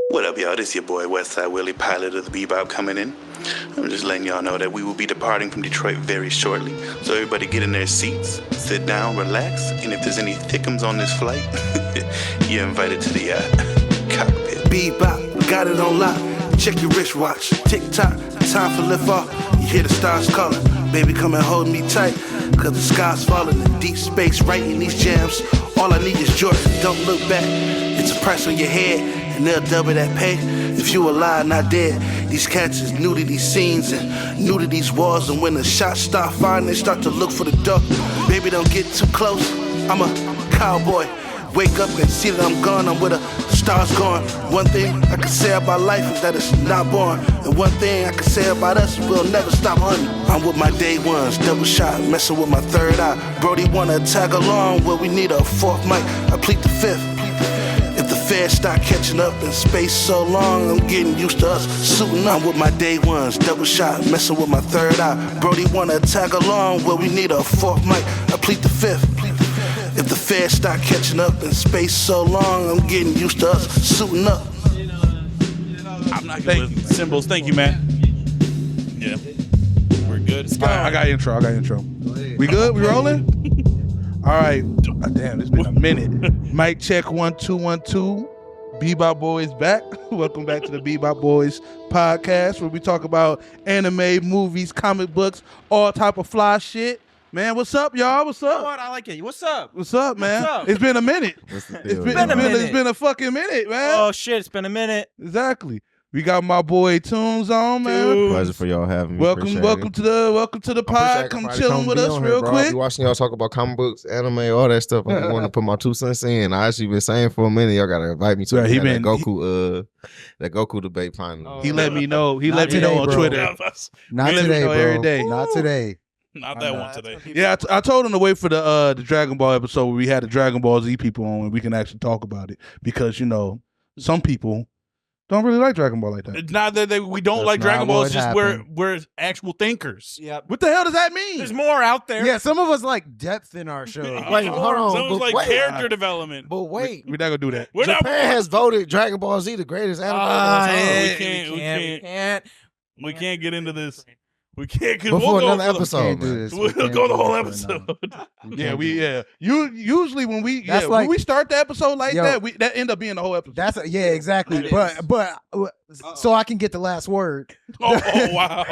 What up, y'all? This your boy Westside Willie, pilot of the Bebop, coming in. I'm just letting y'all know that we will be departing from Detroit very shortly. So everybody get in their seats, sit down, relax, and if there's any thickums on this flight, you're invited to the cockpit. Bebop, we got it on lock. Check your wristwatch. Tick-tock, time for lift off. You hear the stars calling. Baby, come and hold me tight. Cause the sky's falling in deep space, writing these jams. All I need is Jordan, don't look back. It's a price on your head, and they'll double that pay. If you alive, not dead. These cats is new to these scenes and new to these walls. And when the shots start firing, they start to look for the door. Baby, don't get too close. I'm a cowboy. Wake up and see that I'm gone, I'm where the stars gone. One thing I can say about life is that it's not born. And one thing I can say about us, we'll never stop hunting. I'm with my day ones, double shot, messing with my third eye. Brody wanna tag along, well we need a fourth mic, I plead the fifth. If the feds start catching up in space so long, I'm getting used to us suiting up. I'm with my day ones, double shot, messing with my third eye. Brody wanna tag along, well we need a fourth mic, I plead the fifth. If the feds start catching up in space so long, I'm getting used to us suiting up. I'm not gonna listen. Symbols, thank you, man. Yeah, we're good. All right, I got intro. We good? We rolling? All right. Oh, damn, it's been a minute. Mic check 1 2 1 2. Bebop Boys back. Welcome back to the Bebop Boys podcast, where we talk about anime, movies, comic books, all type of fly shit. Man, what's up, y'all? What's up? What? I like it. What's up? What's up, man? What's up? It's been a minute. It's been a fucking minute, man. Oh shit, it's been a minute. Exactly. We got my boy Tunes on, man. Pleasure for y'all having me. Welcome to the pod. Come chilling with us real quick. I be watching y'all talk about comic books, anime, all that stuff. I want to put my 2 cents in. I actually been saying for a minute, y'all gotta invite me to that Goku debate finally. He let me know. He let me know on Twitter. Not today, bro. Every day. Not today. Not that one today. Yeah, I told him to wait for the Dragon Ball episode where we had the Dragon Ball Z people on and we can actually talk about it, because some people don't really like Dragon Ball like that. It's not that we don't like Dragon Ball. It's just we're actual thinkers. Yeah. What the hell does that mean? There's more out there. Yeah, some of us like depth in our show. Wait, hold on. Some was like wait. character development. But wait, We're not gonna do that. Japan has voted Dragon Ball Z the greatest anime of all time. We can't get into this. We can't. Before another episode, man. We'll go the whole episode. Usually when we start the episode like that, that end up being the whole episode. Exactly. But so I can get the last word. Oh wow.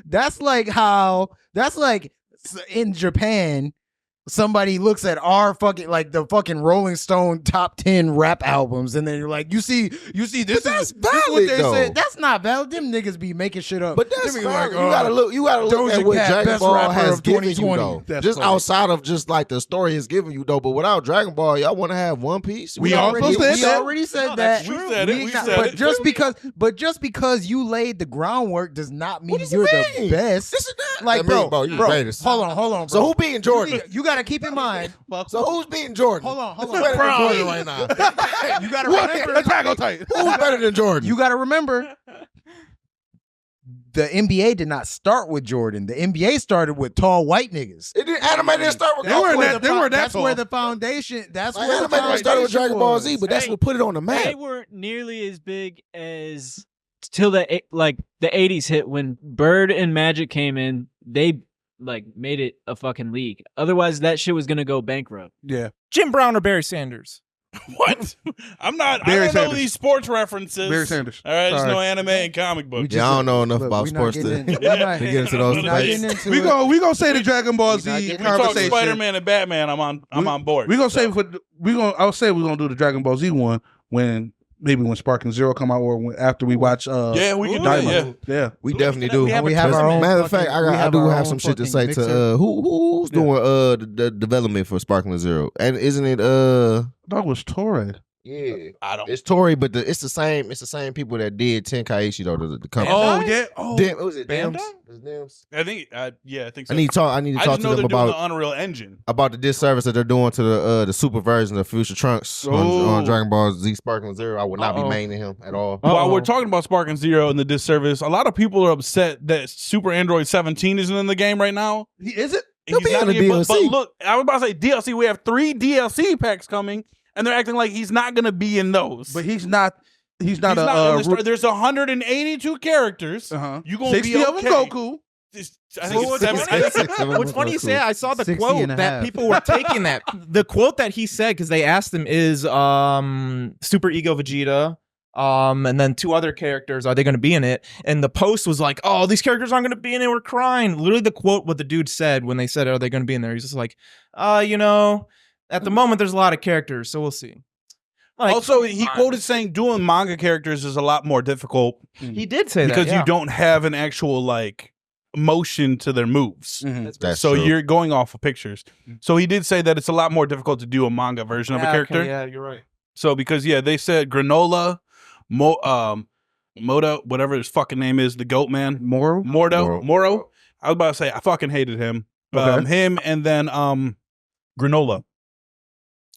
That's like in Japan, somebody looks at our the fucking Rolling Stone top 10 rap albums, and then you're like, you see, this is valid, what they though. said. That's not valid. Them niggas be making shit up. But that's Them valid. niggas You gotta look at what Dragon Ball has given you, though. That's just funny. outside of just like the story has given you, though. But without Dragon Ball, y'all want to have One Piece? We already said that. We said it. But just because you laid the groundwork does not mean What you're does it the mean? best. This is not. Like, bro, bro, hold on, bro. So who beating Jordan? You got to keep in mind. So who's beating Jordan? Hold on. Who's better than Jordan right now? You got to remember. Attack on Titan. Who's better than Jordan? You got to remember. The NBA did not start with Jordan. The NBA started with tall white niggas. It didn't, anime didn't start with They weren't that That's tall. where the foundation. That's Like, where anime the didn't start with Dragon Ball Z, was. but that's what put it on the map. They weren't nearly as big as till the 80s hit, when Bird and Magic came in. They made it a fucking league. Otherwise, that shit was gonna go bankrupt. Yeah. Jim Brown or Barry Sanders? What? I'm not. Barry I don't know Sanders. these sports references. Barry Sanders. All right, there's Sorry. no anime and comic books. Yeah, I don't know enough Look, about we not sports to getting get into those We're not debates. getting into We it. gonna say the Dragon Ball Z We talk conversation. Spider-Man and Batman. I'm on board. We're gonna say I'll say we're gonna do the Dragon Ball Z one when Spark and Zero come out, or after we watch Yeah, we can do that. Dynamo. Yeah. We definitely do. We have our own. Matter of fact, fucking- I do our have own some shit to fucking say mixer. to who's doing the development for Sparkling Zero, and isn't it That was Torre. yeah, I don't. it's Tory, but it's the same people that did Tenkaichi though, the company. Oh yeah. Oh. Was it Bandai? Dems? Is it Dems? I think. I think so. I need to talk I to just know them they're doing about the Unreal Engine. the disservice that they're doing to the super version of Future Trunks on Dragon Ball Z Sparkling Zero. I would not be maining him at all. While we're talking about Sparking Zero and the disservice, a lot of people are upset that Super Android 17 isn't in the game right now. Is it? He'll be in the but DLC. look, I was about to say DLC. We have 3 DLC packs coming, and they're acting like he's not going to be in those. But he's not. He's not there's 182 characters. You gonna 60 be of them Goku. I think it's 70. What's funny you say, I saw the 60 quote and a that half. people were taking that. The quote that he said, because they asked him, is Super Ego Vegeta, and then 2 other characters, are they going to be in it? And the post was like, oh, these characters aren't going to be in it, we're crying. Literally the quote, what the dude said when they said, are they going to be in there? He's just like, you know, at the moment there's a lot of characters, so we'll see. Like, also, he quoted saying doing manga characters is a lot more difficult. He did say that, because you don't have an actual like motion to their moves. That's so true. you're going off of pictures. So he did say that it's a lot more difficult to do a manga version of a character. Okay, yeah, you're right. So because they said Granola, Moto, whatever his fucking name is, the goat man, Moro. I was about to say I fucking hated him. Him and then Granola.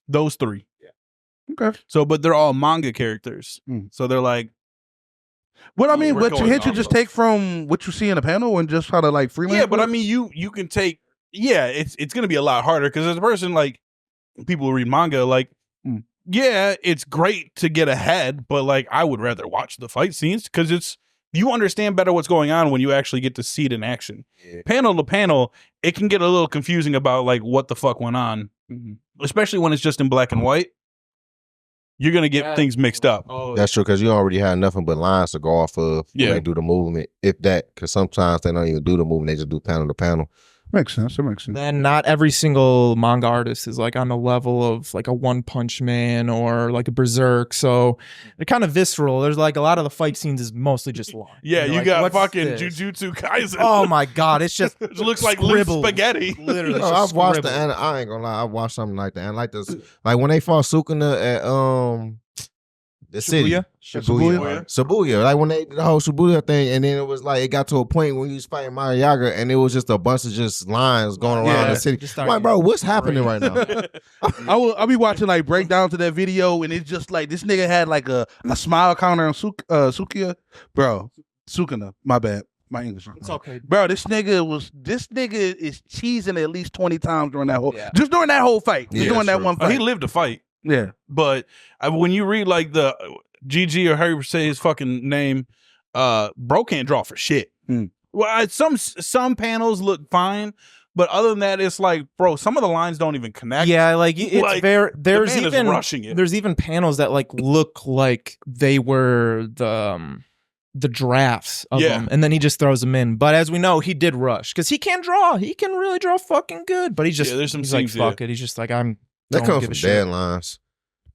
Those 3. Okay. So, but they're all manga characters. So they're like, what I mean, but can't you just take from what you see in the panel and just try to like freelance? Yeah, but I mean, you can take. Yeah, it's gonna be a lot harder because as a person like people who read manga, like, yeah, it's great to get ahead, but like I would rather watch the fight scenes because you understand better what's going on when you actually get to see it in action. Yeah. Panel to panel, it can get a little confusing about like what the fuck went on, especially when it's just in black and white. You're gonna get things mixed up. That's true because you already have nothing but lines to go off of when they do the movement, if that. Because sometimes they don't even do the movement; they just do panel to panel. Makes sense. That makes sense. Then not every single manga artist is like on the level of like a One Punch Man or like a Berserk. So they're kind of visceral. There's like a lot of the fight scenes is mostly just long. Yeah, you like, got what's fucking this? Jujutsu Kaisen. Oh my god, it's just it looks like loose spaghetti. Literally, I've watched the anime. I ain't gonna lie, I watched something like that. And like this, like when they fought Sukuna at the city. Shibuya. Like when they did the whole Shibuya thing, and then it was like it got to a point when he was fighting Mariaga, and it was just a bunch of just lines going around the city. I'm like, bro, what's happening right now? I'll be watching like breakdowns of that video, and it's just like this nigga had like a smile counter on Sukuna. My bad. My English. It's okay. Bro, this nigga is cheesing at least 20 times during that whole fight. Just during that one fight. He lived to fight. Yeah. But when you read like the GG or how you say his fucking name, bro can't draw for shit. Well, some panels look fine, but other than that, it's like, bro, some of the lines don't even connect. Yeah, like it's like, very. There's the man even is rushing it. There's even panels that like look like they were the drafts of them, and then he just throws them in. But as we know, he did rush because he can draw. He can really draw fucking good. But he's just he's like fuck it. He's just like That comes from deadlines.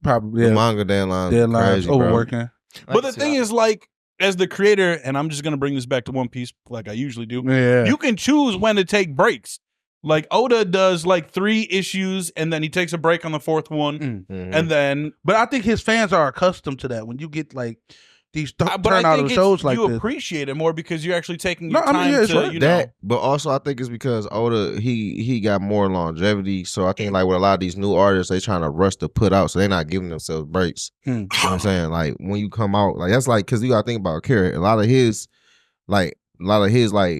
Probably the manga deadlines crazy, overworking. But the thing is, like, as the creator, and I'm just gonna bring this back to One Piece like I usually do. Yeah. You can choose when to take breaks. Like Oda does like 3 issues and then he takes a break on the 4th one. And then but I think his fans are accustomed to that when you get like these turn out of shows like you this. Appreciate it more because you're actually taking your time to you that, know. But also I think it's because Oda he got more longevity. So I think like with a lot of these new artists, they trying to rush to put out, so they're not giving themselves breaks. You know what I'm saying? Like when you come out, like that's like because you gotta think about Akira. A lot of his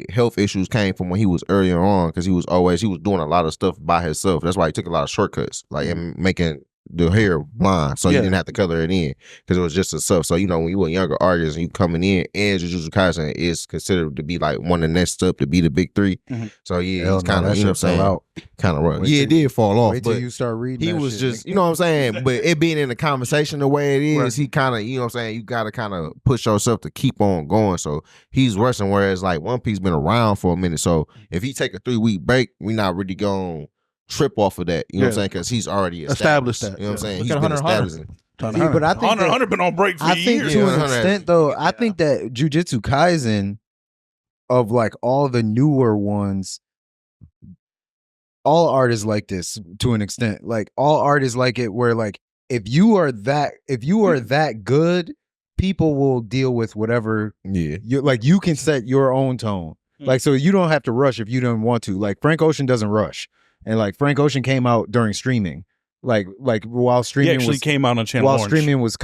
health issues came from when he was earlier on because he was doing a lot of stuff by himself. That's why he took a lot of shortcuts, like in making the hair blonde, so you didn't have to color it in because it was just a stuff. So you know when you were younger artists and you coming in, and Jujutsu Kaisen is considered to be like one of the next up to be the big 3. So yeah, he's kind of you know what I'm saying, kind of rough. Yeah, it did fall off. Wait till you start reading. He was just you know what I'm saying, but it being in the conversation the way it is, he kind of you know what I'm saying. You got to kind of push yourself to keep on going. So he's rushing, whereas like One Piece been around for a minute. So if he take a 3-week break, we not really going trip off of that, you know what I'm saying? Because he's already established that. You know what I'm saying? He's been established. But I think Hunter been on break for years. To an extent, though, I think that Jujutsu Kaisen, of like all the newer ones, all art is like this to an extent. Like all art is like it, where like if you are that good, people will deal with whatever. Yeah, you can set your own tone. Like so, you don't have to rush if you don't want to. Like Frank Ocean doesn't rush. And like Frank Ocean came out during streaming, like while streaming came out on Channel Orange. Streaming was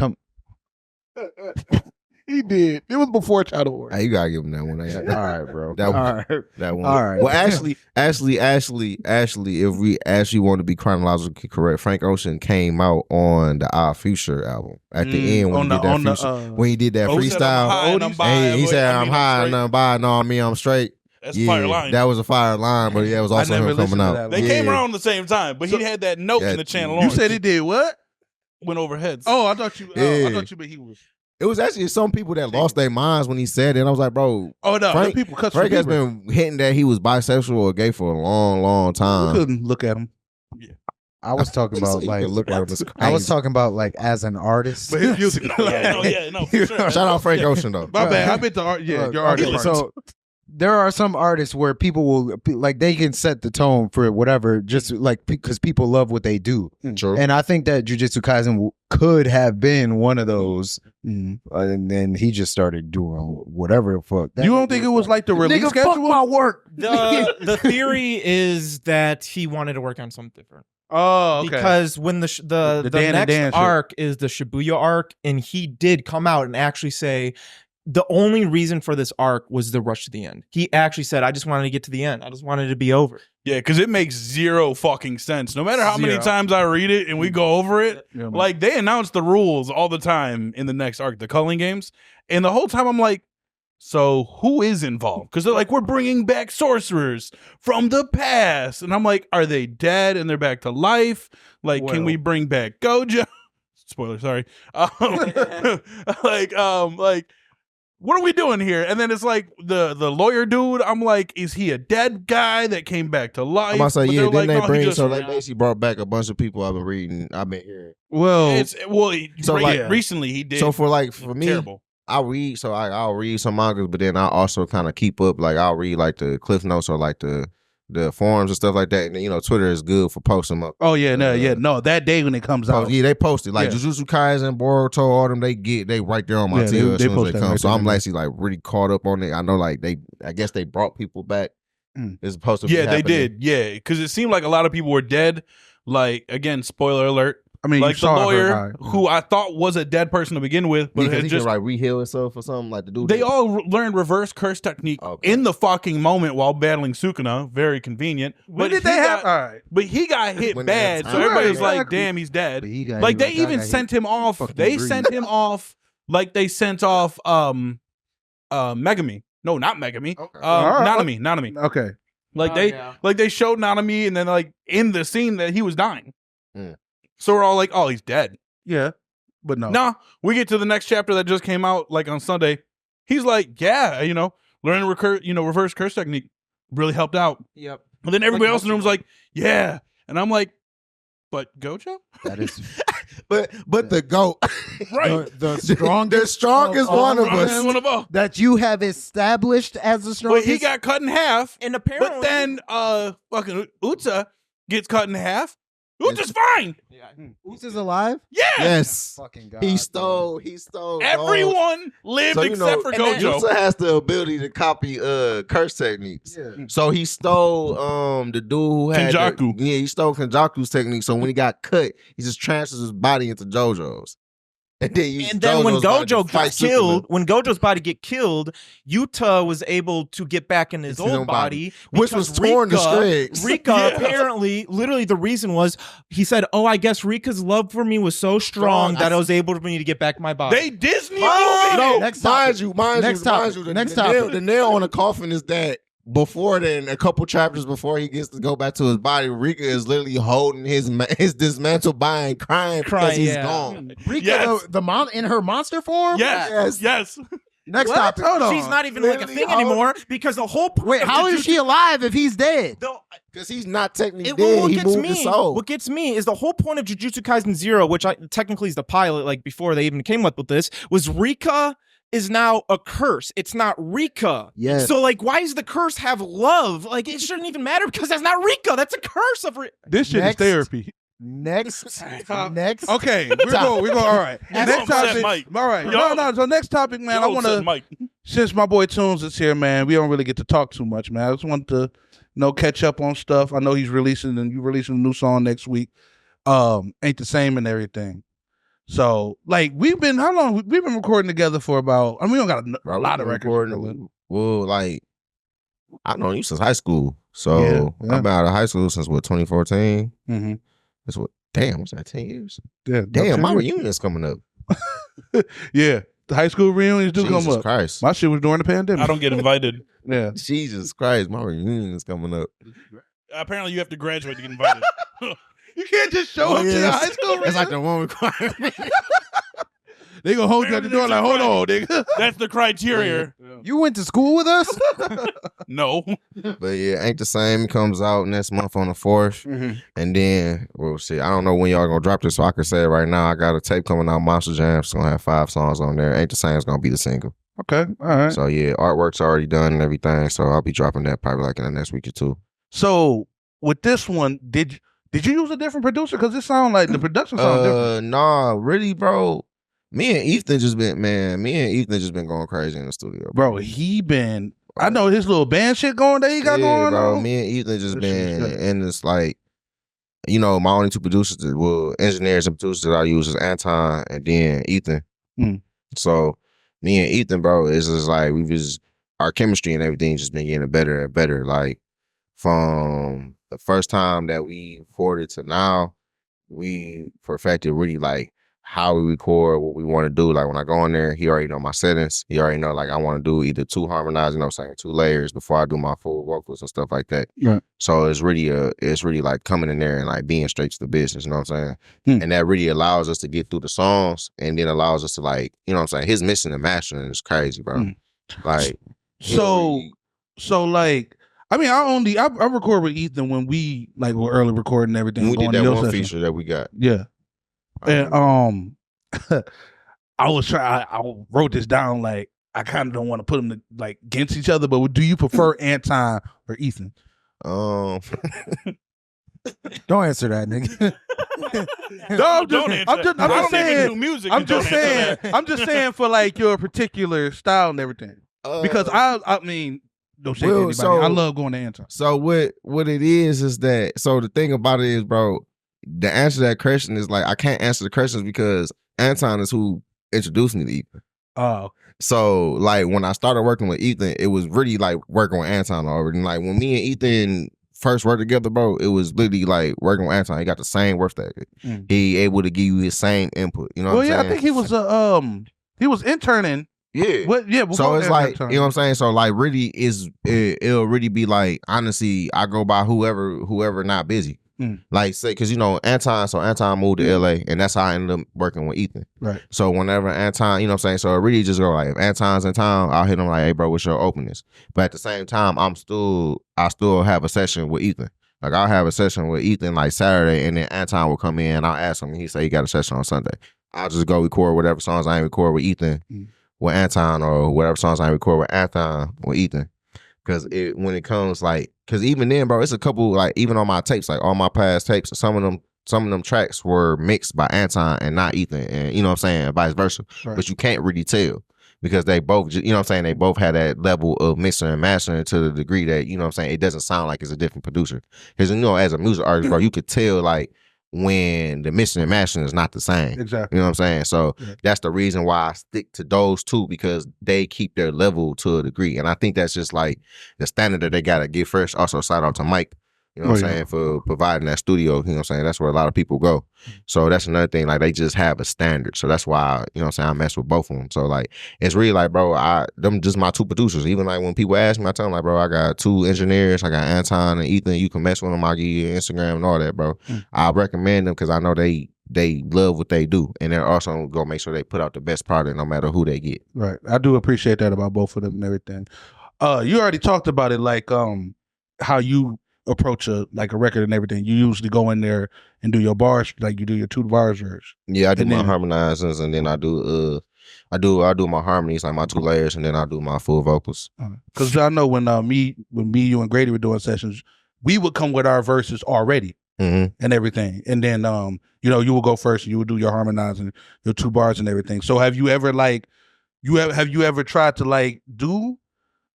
He did. It was before Shadow War. Hey, you gotta give him that one. All right, bro. That one. All right. That one. All right. Well, Ashley, if we actually want to be chronologically correct, Frank Ocean came out on the Our Future album at the end when he did that freestyle. He said, "I'm high and I'm by, no, I'm straight." That's a fire line. That was a fire line, but yeah, it was also him coming out. They came around the same time, but he had that note in the channel. You said he did what? Went over heads. Oh, I thought you. I thought you meant he was. It was actually some people that lost their minds when he said it. And I was like, bro. Oh no, Frank, people cut. Frank has been hitting that he was bisexual or gay for a long, long time. You couldn't look at him. Yeah. I was talking about like look at him. I was talking about like as an artist. But his music. No, for sure. Shout out Frank Ocean though. My bad. I meant the art. Yeah, your artist. So there are some artists where people will like they can set the tone for whatever, just like because people love what they do. True. And I think that Jujutsu Kaisen could have been one of those, and then he just started doing whatever the fuck. You don't think it was like the release Nigga, schedule? fuck my work. The theory is that he wanted to work on something different. Oh, okay. Because when the Dan and Dan next arc is the Shibuya arc, and he did come out and actually say the only reason for this arc was the rush to the end. He actually said, I just wanted to get to the end. I just wanted it to be over. Yeah, because it makes zero fucking sense. No matter how many times I read it and we go over it, like they announce the rules all the time in the next arc, the culling games. And the whole time I'm like, so who is involved? Because they're like, we're bringing back sorcerers from the past. And I'm like, are they dead and they're back to life? Like, can we bring back Gojo? Spoiler, sorry. Like, what are we doing here? And then it's like the lawyer dude. I'm like, is he a dead guy that came back to life? I'm about to say, yeah, then they bring, so they they basically brought back a bunch of people I've been hearing. Well, recently he did. So for me, terrible. I'll read some mangas, but then I also kind of keep up, like I'll read like the cliff notes or like the forums and stuff like that. And Twitter is good for posting up. Oh yeah, no, that day when it comes out, yeah, they post it like Jujutsu Kaisen, Boruto, all them. They right there on my tail as soon as they come. So I'm actually like really caught up on it. I know like I guess they brought people back. It's supposed to be happening. They did, because it seemed like a lot of people were dead. Like again, spoiler alert. I mean, like the lawyer who I thought was a dead person to begin with, but he just like reheal himself or something like the dude. They all learned reverse curse technique in the fucking moment while battling Sukuna. Very convenient. When did they have? All right, but he got hit bad, so everybody's like, "Damn, he's dead." Like they even sent him off. They sent him off like they sent off Megami. No, not Megami. Nanami. Okay. Like they showed Nanami, and then like in the scene that he was dying. So we're all like, oh, he's dead. Yeah, but no. Nah, we get to the next chapter that just came out like on Sunday. He's like, yeah, learning reverse curse technique really helped out. Yep. And then everybody else in the room's like, yeah. And I'm like, but Gojo? That is but the GOAT. Right. The strongest one of us. One of us. That you have established as the strongest. But he got cut in half. And apparently, but then fucking Utsa gets cut in half. Utsa's fine. Yeah. Utsa's alive? Yeah. Yes. Fucking God. He stole. Everyone lived except for Gojo. Utsa has the ability to copy curse techniques. Yeah. So he stole the dude who had Kenjaku. He stole Kenjaku's technique. So when he got cut, he just transfers his body into Jojo's. And then when Gojo got killed, when Gojo's body get killed, Yuta was able to get back in his old body, which was torn to shreds. Rika apparently, literally, the reason was he said, "Oh, I guess Rika's love for me was so strong that I was able for me to get back my body." They Disney no, next mind you, the nail on the coffin is that. Before then, a couple chapters before he gets to go back to his body, Rika is literally holding his dismantled body and crying because he's gone. Rika, in her monster form? Yes. Next topic. Hold on. She's not even like a thing anymore because the whole point. Wait, how is she alive if he's dead? Because he's not technically dead. He moved his soul. What gets me is the whole point of Jujutsu Kaisen 0, which technically is the pilot, like before they even came up with this, was Rika is now a curse. It's not Rika. Yes. So like, why does the curse have love? Like, it shouldn't even matter because that's not Rika. That's a curse of Rika. This shit is therapy. Next. Okay, we're going. All right. Next topic. All right. No. So next topic, man. I want to. Since my boy Tunes is here, man, we don't really get to talk too much, man. I just want to, catch up on stuff. I know he's releasing a new song next week. Ain't the same and everything. So like we've been how long? We've been recording together for about. I mean, we don't got a lot of records. recording. Well, like I've known you since high school. So Yeah. I've been out of high school since what 2014. Mm-hmm. That's what. Damn, what's that? 10 years. Yeah, Damn, my reunion's coming up. Yeah, the high school reunions do Jesus come up. Christ. My shit was during the pandemic. I don't get invited. Yeah. Jesus Christ, my reunion is coming up. Apparently, you have to graduate to get invited. You can't just show up to your high school reunion. It's like the one requirement. They gonna hold you at the door like, hold on, nigga. That's the criteria. You went to school with us? No. But yeah, Ain't the Same comes out next month on the 4th. Mm-hmm. And then, well, shit, I don't know when y'all gonna drop this, so I can say it right now. I got a tape coming out, Monster Jam. It's gonna have 5 songs on there. Ain't the Same is gonna be the single. Okay, all right. So yeah, artwork's already done and everything. So I'll be dropping that probably like in the next week or two. So with this one, did you use a different producer? Because it sound like the production sound different. Nah, really, bro. Me and Ethan just been going crazy in the studio. Bro, I know his little band shit going that he got going bro. on. Me and Ethan just That been shit's good. in this like, my only 2 producers, engineers and producers that I use is Anton and then Ethan. Mm. So me and Ethan, bro, it's just like our chemistry and everything just been getting better and better. Like from the first time that we recorded to now, we perfected really like how we record, what we want to do. Like when I go in there, he already know my settings. He already know like I want to do either 2 harmonized, 2 layers before I do my full vocals and stuff like that. Right. So it's really like coming in there and like being straight to the business, you know what I'm saying? Hmm. And that really allows us to get through the songs and then allows us to like, you know what I'm saying? His mixing and mastering is crazy, bro. Hmm. Like So like, I mean, I record with Ethan when we like were early recording and everything. we did going that to your one session. feature that we got. Yeah. And I wrote this down like I kind of don't want to put them like against each other, but do you prefer Anton or Ethan? Um, Don't answer that, nigga. No, Don't answer that. I don't even do music. I'm and don't just answer saying. that. I'm just saying for like your particular style and everything. Because I mean, don't say Well, anybody. so- I love going to Anton. So what it is that, so the thing about it is, bro, the answer to that question is like I can't answer the questions because Anton is who introduced me to Ethan. Oh, So like when I started working with Ethan, it was really like working with Anton already. And like when me and Ethan first worked together, bro, it was literally like working with Anton. He got the same work ethic. Mm. He able to give you his same input. You know well, what I'm yeah. saying? I think he was interning. Yeah. What? Yeah. So before it's that like, intern. you know what I'm saying? So like really it'll really be like, honestly, I go by whoever not busy. Mm. Like say, cause Anton moved to LA and that's how I ended up working with Ethan. Right. So whenever Anton, you know what I'm saying? So it really just go like, if Anton's in town, I'll hit him like, hey bro, what's your openness? But at the same time, I still have a session with Ethan. Like I'll have a session with Ethan like Saturday and then Anton will come in and I'll ask him and he say he got a session on Sunday. I'll just go record whatever songs I ain't record with Ethan with Anton or whatever songs I ain't record with Anton with Ethan. Cause when it comes like, cause even then, bro, it's a couple like even on my tapes, like all my past tapes, some of them tracks were mixed by Anton and not Ethan, and you know what I'm saying, and vice versa. Right. But you can't really tell because they both, you know what I'm saying, they both had that level of mixing and mastering to the degree that you know what I'm saying, it doesn't sound like it's a different producer. Cause as a music artist, bro, you could tell like when the mixing and mastering is not the same. Exactly. You know what I'm saying? So Yeah. that's the reason why I stick to those two because they keep their level to a degree. And I think that's just like the standard that they got to give first. Also, shout out to Mike, you know what I'm saying, for providing that studio. You know what I'm saying? That's where a lot of people go. So that's another thing. Like they just have a standard. So that's why, you know what I'm saying, I mess with both of them. So like, it's really like, bro, them just my 2 producers. Even like when people ask me, I tell them like, bro, I got 2 engineers. I got Anton and Ethan. You can mess with them. I'll give you Instagram and all that, bro. I recommend them because I know they love what they do. And they're also going to make sure they put out the best product no matter who they get. Right. I do appreciate that about both of them and everything. You already talked about it, like how you approach a record and everything. You usually go in there and do your bars, like you do your 2 bars. Yeah, I do And my then- harmonizers and then I do my harmonies, like my 2 layers, and then I do my full vocals. Because I know when me, you, and Grady were doing sessions, we would come with our verses already Mm-hmm. and everything, and then you would go first and you would do your harmonizing, your 2 bars and everything. So have you ever have you ever tried to do?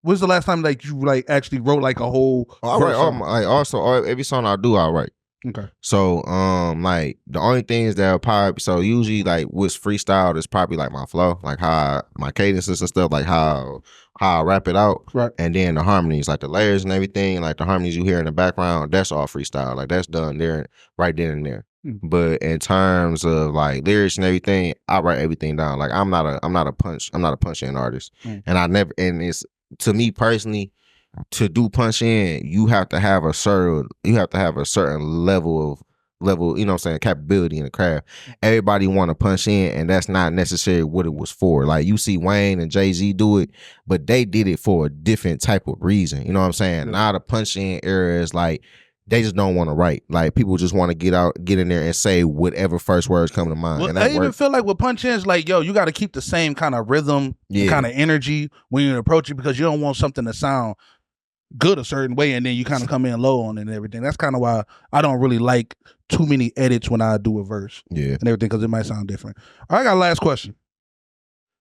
When's the last time you actually wrote like a whole? I write all my, every song I do, I write. Okay. So like the only things that are probably so usually like what's freestyle is probably like my flow, like my cadences and stuff, like how I rap it out. Right. And then the harmonies, like the layers and everything, like the harmonies you hear in the background, that's all freestyle. Like that's done there right then and there. But in terms of like lyrics and everything, I write everything down. Like I'm not a punch in artist. And it's to me personally, to do punch in, you have to have a certain level, you know what I'm saying, capability in the craft. Everybody want to punch in, and that's not necessarily what it was for. Like you see Wayne and Jay-Z do it, but they did it for a different type of reason. You know what I'm saying? Now the punch in era is like they just don't want to write. Like people just want to get in there and say whatever first words come to mind. Well, and I that even works. feel like with punch ins, like, yo, you got to keep the same kind of rhythm, kind of energy when you approach it, because you don't want something to sound good a certain way and then you kind of come in low on it and everything. That's kind of why I don't really like too many edits when I do a verse and everything, because it might sound different. All right, I got a last question.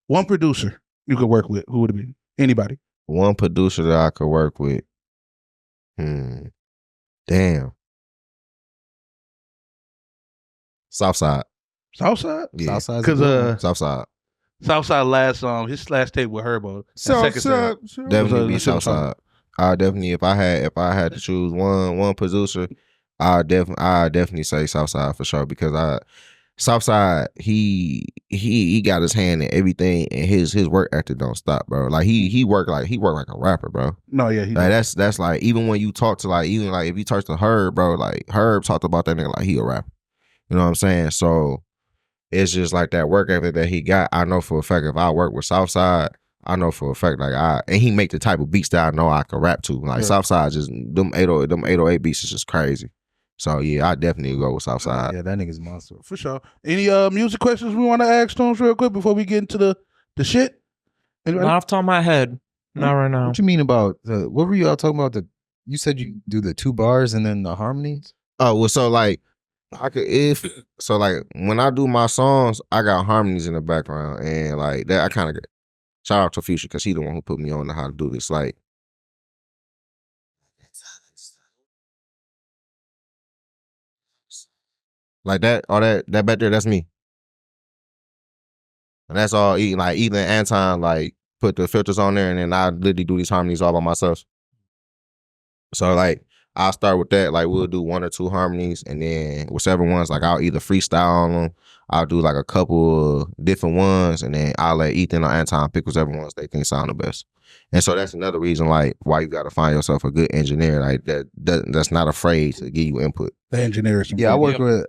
One producer you could work with, who would it be? Anybody? One producer that I could work with. Damn. Southside. Southside? Yeah. Because Southside. Southside his last tape with Herbo. Southside. Definitely be Southside. I definitely, if I had to choose one producer, I definitely say Southside for sure, because Southside he got his hand in everything, and his work ethic don't stop, bro. Like he work like a rapper, bro. No, yeah, like that's like, even when you talk to like, even like if you talk to Herb, bro, like Herb talked about that nigga like he a rapper. You know what I'm saying? So it's just like that work ethic that he got. I know for a fact if I work with Southside, I know for a fact and he make the type of beats that I know I can rap to. Like Southside, just them 808 beats is just crazy. So yeah, I definitely go with Southside. Yeah, that nigga's monster for sure. Any music questions we want to ask Stones real quick before we get into the shit? Anybody? Not off the top of my head. Not right now. What you mean about what were you all talking about? You said you do the 2 bars and then the harmonies? Oh, well, so like like when I do my songs, I got harmonies in the background, and like that I kind of shout out to Future, because he the one who put me on to how to do this. Like that, all that back there, that's me. And that's all. Like Ethan and Anton like put the filters on there, and then I literally do these harmonies all by myself. So like I'll start with that. Like we'll do 1 or 2 harmonies, and then whichever ones, like I'll either freestyle on them, I'll do like a couple of different ones, and then I'll let Ethan or Anton pick whichever ones they think sound the best. And so that's another reason like why you got to find yourself a good engineer, like that's not afraid to give you input. The engineer. Yeah, I've worked with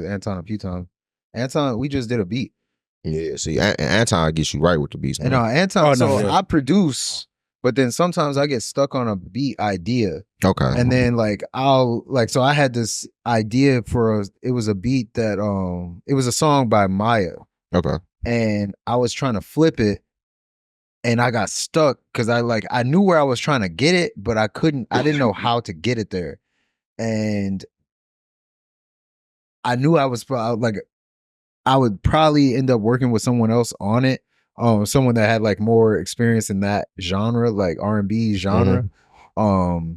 Anton a few times. Anton, we just did a beat. Yeah, see, Anton gets you right with the beats, man. And Anton, I produce, but then sometimes I get stuck on a beat idea. Okay. And then like so I had this idea it was a beat that it was a song by Maya. Okay. And I was trying to flip it, and I got stuck because I knew where I was trying to get it, but I didn't know how to get it there. And I knew I would probably end up working with someone else on it. Someone that had like more experience in that genre, like R&B genre. Mm-hmm.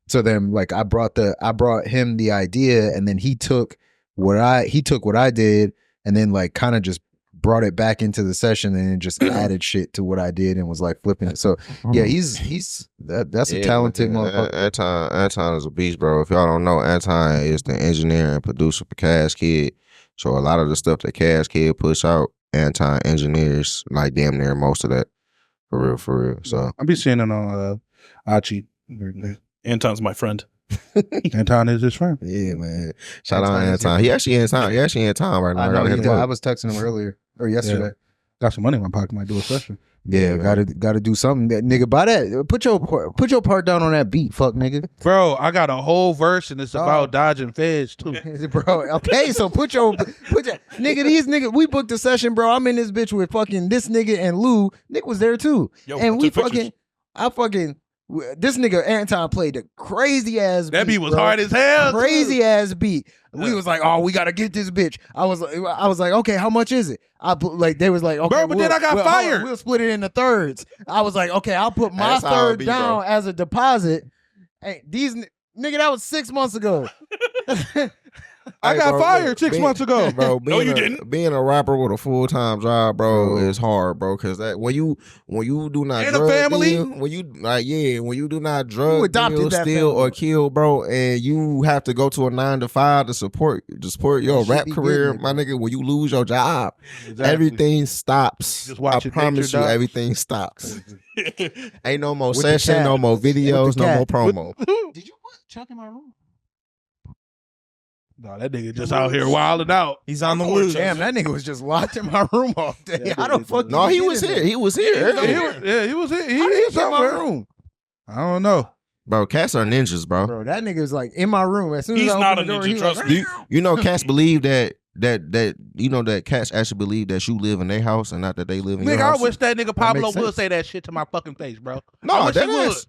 So then like I brought him the idea, and then he took what I did, and then like kind of just brought it back into the session, and then just added shit to what I did and was like flipping it. So yeah, that's a talented motherfucker. Anton is a beast, bro. If y'all don't know, Anton is the engineer and producer for Cash Kid. So a lot of the stuff that Cash Kid push out, Anton engineers like damn near most of that. For real. So I'll be seeing it on Archie. Anton's my friend. Anton is his friend. Yeah, man. Shout out Anton. He actually in town. Right now. I was texting him earlier or yesterday. Yeah. Got some money in my pocket. Might do a session. Yeah, gotta do something. Nigga, buy that. Put your part down on that beat, fuck nigga. Bro, I got a whole verse, and it's about dodging feds too. Bro, okay, so put your nigga, these niggas, we booked a session, bro. I'm in this bitch with fucking this nigga and Lou. Nick was there too. Yo, and we this nigga Anton played the crazy ass beat. That beat was hard as hell. Crazy ass beat. We was like, oh, we gotta get this bitch. I was like, okay, how much is it? They was like, okay, bro, but then I got fired. We'll split it into thirds. I was like, okay, I'll put my third down as a deposit. Hey, these Nigga, that was 6 months ago. I got bro, fired look, 6 months ago. Bro, No, you didn't. Being a rapper with a full-time job, bro, is hard, bro. Cause that when you do not And a drug family? deal, when you do not drug adopted deal, that steal, family. or kill, bro, and you have to go to a 9 to 5 to support your should rap be career, getting it, my nigga. When you lose your job, Exactly. everything stops. Just watch I it, promise nature you, docs. everything stops. Ain't no more With the session, cat. no more With videos, the no cat. more promo. Did you put Chuck in my room? No, that nigga just out here wilding out. He's on the loose. Damn, that nigga was just locked in my room all day. Yeah, How the fuck? No, did he get was in here. there? He was here. He was here. How did He's he get in my somewhere. room? I don't know. Bro, cats are ninjas, bro. Bro, that nigga was like in my room. As soon as He's I not opened a the door, ninja, he was trust like, me. You know, cats believe that cats actually believe that you live in their house and not that they live in your Nigga, I house. wish that nigga Pablo makes would sense. say that shit to my fucking face, bro. I No, wish he that would. is.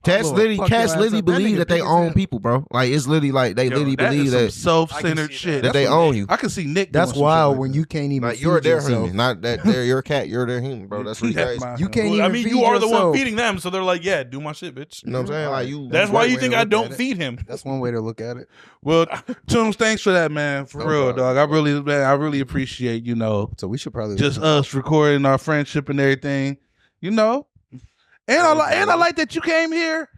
Cats Lord, literally, fuck your ass up. That believe nigga that they thick as own hell. people, bro. Like it's literally like they Yo, literally that believe is some that self-centered shit. that they own you. I can see Nick. That's doing some wild shit when like you can't even Like feed you're their yourself. human, not that they're your cat. You're their human, bro. that. That's really crazy. my You can't Well, even I mean, feed you are the one yourself. feeding them, so they're like, "Yeah, do my shit, bitch." You know what I'm saying? Like you. That's why you way think to I look don't at it. feed him. That's one way to look at it. Well, Toombs, thanks for that, man. For No real, problem. dog. I really appreciate, So we should probably just us recording our friendship and everything, And I like that you came here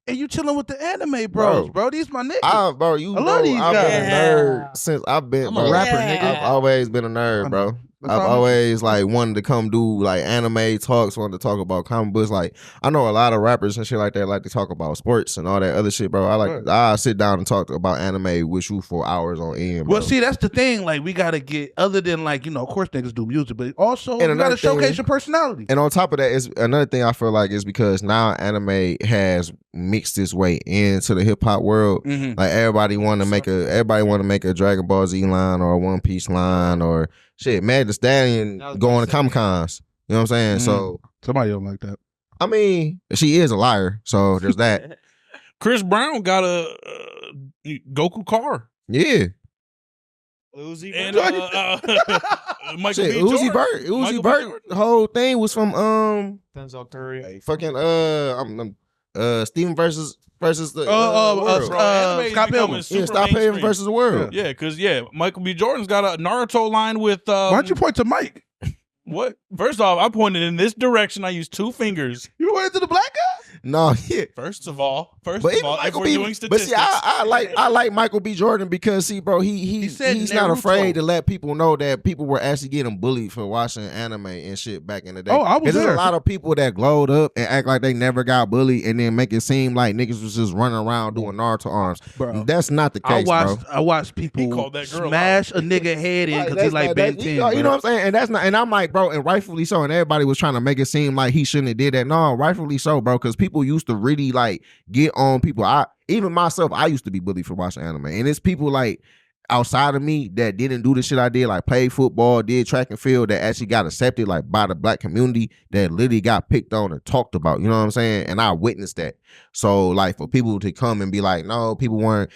and you chilling with the anime bros, bro. These my niggas. Bro, you I know love these I've been a guys. nerd since I've been. I'm bro, a rapper, nigga. I've always been a nerd, bro. That's I've all I'm- always like wanted to come do like anime talks, wanted to talk about comic books. Like I know a lot of rappers and shit like that like to talk about sports and all that other shit, bro. I sit down and talk about anime with you for hours on end. Bro. Well, see, that's the thing. Like, we gotta get other than like, of course, niggas do music, but also And you another gotta showcase thing- your personality. And on top of that, is another thing I feel like is because now anime has mixed its way into the hip hop world. Mhm. Like everybody want to make a Dragon Ball Z line or a One Piece line or shit. Mad the Stallion That was going my to Comic Cons. You know what I'm saying? Mhm. So Somebody don't like that. I mean, she is a liar. So there's that. Chris Brown got a Goku car, Yeah. Uzi and Michael Shit, B. Uzi Jordan. Vert. Michael Uzi B. Vert. Jordan. The whole thing was from Denzel Curry. fucking Steven versus the Oh, world. Bro, anime is Scott becoming Pilgrim. super Stop Pilgrim mainstream. versus the world. Yeah, because Michael B. Jordan's got a Naruto line with. Why don't you point to Mike? What? First off, I pointed in this direction. I used 2 fingers. You went to the black guy? No, yeah. First of all, But if even we're Michael doing B. But statistics, see, I like Michael B. Jordan because see, bro, he's said not Naruto. afraid to let people know that people were actually getting bullied for watching anime and shit back in the day. Oh, I was 'Cause there's there. a lot of people that glowed up and act like they never got bullied and then make it seem like niggas was just running around doing Naruto arms. Bro. That's not the case, bro. I watched He people called that girl smash a nigga head in because he that's like not- Ben that- 10. you know bro. what I'm saying? And that's not. And I'm like, bro, and rightfully so. And everybody was trying to make it seem like he shouldn't have did that. No, rightfully so, bro. Because people used to really like get on people. Even myself, I used to be bullied for watching anime, and it's people like outside of me that didn't do the shit I did, like play football, did track and field, that actually got accepted like by the black community, that literally got picked on and talked about. You know what I'm saying? And I witnessed that. So like for people to come and be like, no, people weren't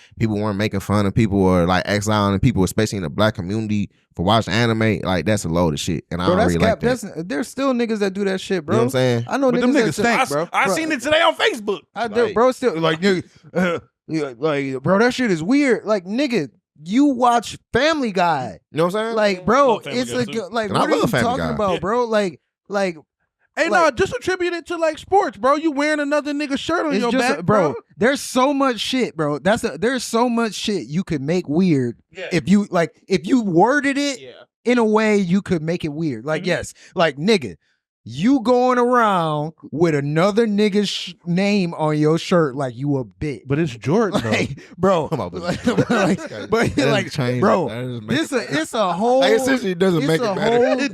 making fun of people or like exiling people, especially in the black community, for watching anime, like that's a load of shit. And I Bro, don't that's really cap. like that. There's still niggas that do that shit, You bro. know what I'm saying? I know But them niggas, niggas that stink, bro. I seen it today on Facebook. Bro, still like nigga, like bro, that shit is weird. Like nigga, you watch Family Guy, You know what I'm saying? like bro, Oh, Family it's Guy like too. like And I what are you love Family talking Guy. about, Yeah. bro? Like Hey, no, just attribute it to like sports, bro. You wearing another nigga shirt on it's your just back, bro. There's so much shit, bro. There's so much shit you could make weird Yeah. if you worded it in a way you could make it weird. Like yes, like nigga. You going around with another nigga's name on your shirt like you a bitch. But it's Jordan, though. Like, bro, Come on, but like, that but doesn't like, change bro, it. That doesn't make it's a whole. Like, essentially, it doesn't it's make a it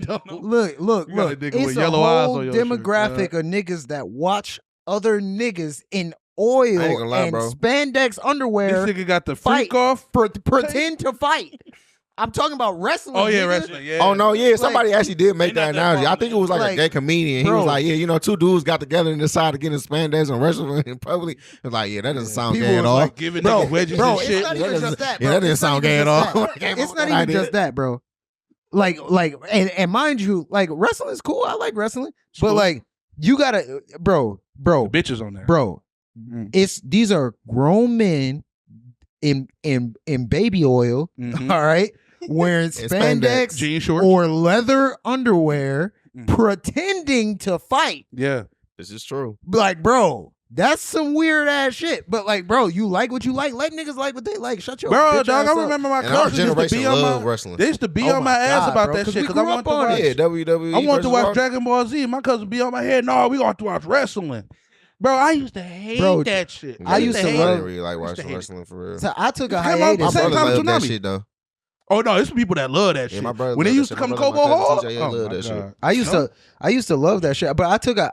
better. whole- Look, You got a nigga it's with a yellow eyes whole on your shirt, demographic of niggas that watch other niggas in oil I ain't gonna lie, and bro. spandex This underwear nigga got the fight freak off. pretend to fight. I'm talking about wrestling. Oh yeah, nigga. wrestling. Yeah. Oh no, yeah, somebody actually did make They that not that analogy. I far, think it was like a like, gay comedian. He bro. was like, yeah, 2 dudes got together and decided to get in spandex and wrestle in public. It was like, yeah, that doesn't sound People gay at was all. Like giving Bro, niggas wedges bro, and it's shit. not even just that, Yeah, bro. that didn't It's not sound even gay at just all. that. I came It's up not with even that just that, bro. Like, and mind you, like wrestling is cool. I like wrestling, but cool. like you gotta, bro, Bitches on there. bro. These are grown men in baby oil, Mhm. all right, wearing spandex Jean shorts. or leather underwear, pretending to fight. Yeah. This is true. Like, bro, that's some weird ass shit. But like, bro, you like what you like. Let niggas like what they like. Shut your Bro, bitch dog, ass I up. remember my And our cousins used to generation be on love my wrestling. They used to be Oh on my my ass God, about bro, that 'cause shit we because I grew wanted up to on watch. Yeah, WWE. I wanted to versus watch Raw. Dragon Ball Z. My cousin be on my head. No, we going to watch wrestling. Bro, I used to hate Bro, that shit. I used to I love- didn't really like used to watching hate it. wrestling for real. So I took a It came out hiatus. My Same brother time as loved that Tsunami. shit though. Oh no, it's some people that love that Yeah, shit. my brother When they loved used that to shit. come My go brother, my cousin hard. TJ, he Oh loved my that shit. God. I used to love that shit, but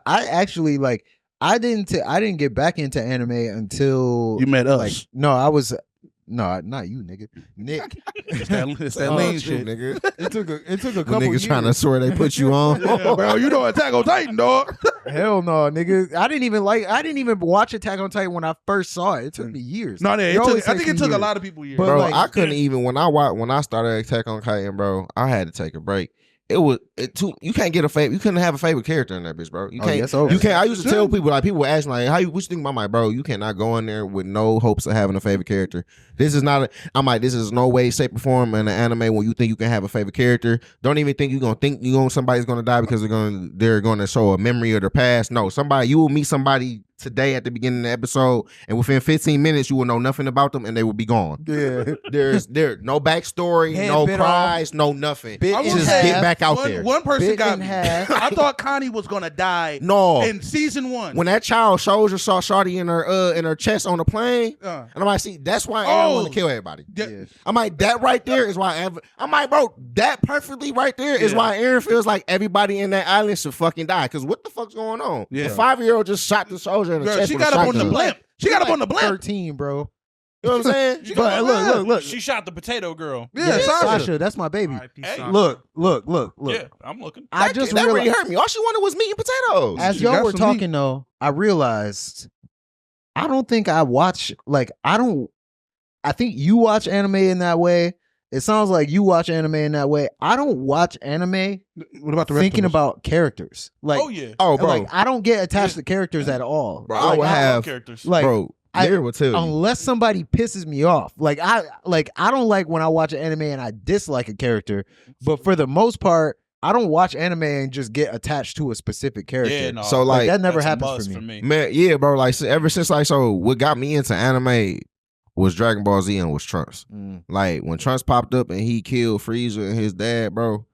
I actually like I didn't get back into anime until You met us. like no, I was no, not you, nigga, Nick. It's that Oh, lean True, shit. nigga. It took a When couple niggas years. trying to swear they put you on. Yeah, bro, you know Attack on Titan, dog. Hell no, nigga. I didn't even watch Attack on Titan when I first saw it. It took me years. No, It always I takes think it me took a years. lot of people years. But, Bro, like- I couldn't even when I started Attack on Titan, bro. I had to take a break. You can't get a favorite. You couldn't have a favorite character in that bitch, bro. You Oh, can't. yes, over. You can't. I used to tell people like people would ask me like, what you think about my bro? You cannot go in there with no hopes of having a favorite character. This is not. This is no way, shape, or form in an anime where you think you can have a favorite character. Don't even think somebody's gonna die because they're gonna show a memory of their past. No, you will meet somebody today at the beginning of the episode, and within 15 minutes you will know nothing about them and they will be gone. Yeah. There's no backstory, Head no bit prize, no nothing. Bit I will in Just say, get half. back out there. One person Bit got in me. half. I thought Connie was gonna die No. in season 1. When that child soldier saw Shorty in her chest on the plane, and I'm like, see, that's why I want to kill everybody. Yeah. I'm like, that right there is why I'm like, bro, that perfectly right there is why Aaron feels like everybody in that island should fucking die. Because what the fuck's going on? Yeah. The 5-year-old just shot the soldier in the Girl, chest she with a got up on the shotgun. blimp. She got up on the blimp. 13, bro. You know what I'm saying? But look. She shot the potato girl. Yeah, Sasha. That's my baby. Hey. Look. Yeah, I'm looking. I That just really realized, hurt me. All she wanted was meat and potatoes. as She y'all got were some talking though, I realized I don't think I watch I think you watch anime in that way. It sounds like you watch anime in that way. I don't watch anime What about the rest thinking of us? about characters. Like, Oh yeah, Oh, bro. like I don't get attached to characters at all. Bro, Like, I would have, characters. like bro, Lyra will tell you. unless somebody pisses me off. Like I don't like when I watch an anime and I dislike a character. But for the most part, I don't watch anime and just get attached to a specific character. Yeah, no. So, Like, like, that never that's a happens must for me. Man, yeah, bro. Like ever since what got me into anime was Dragon Ball Z and was Trunks. Mm. Like when Trunks popped up and he killed Frieza and his dad, bro.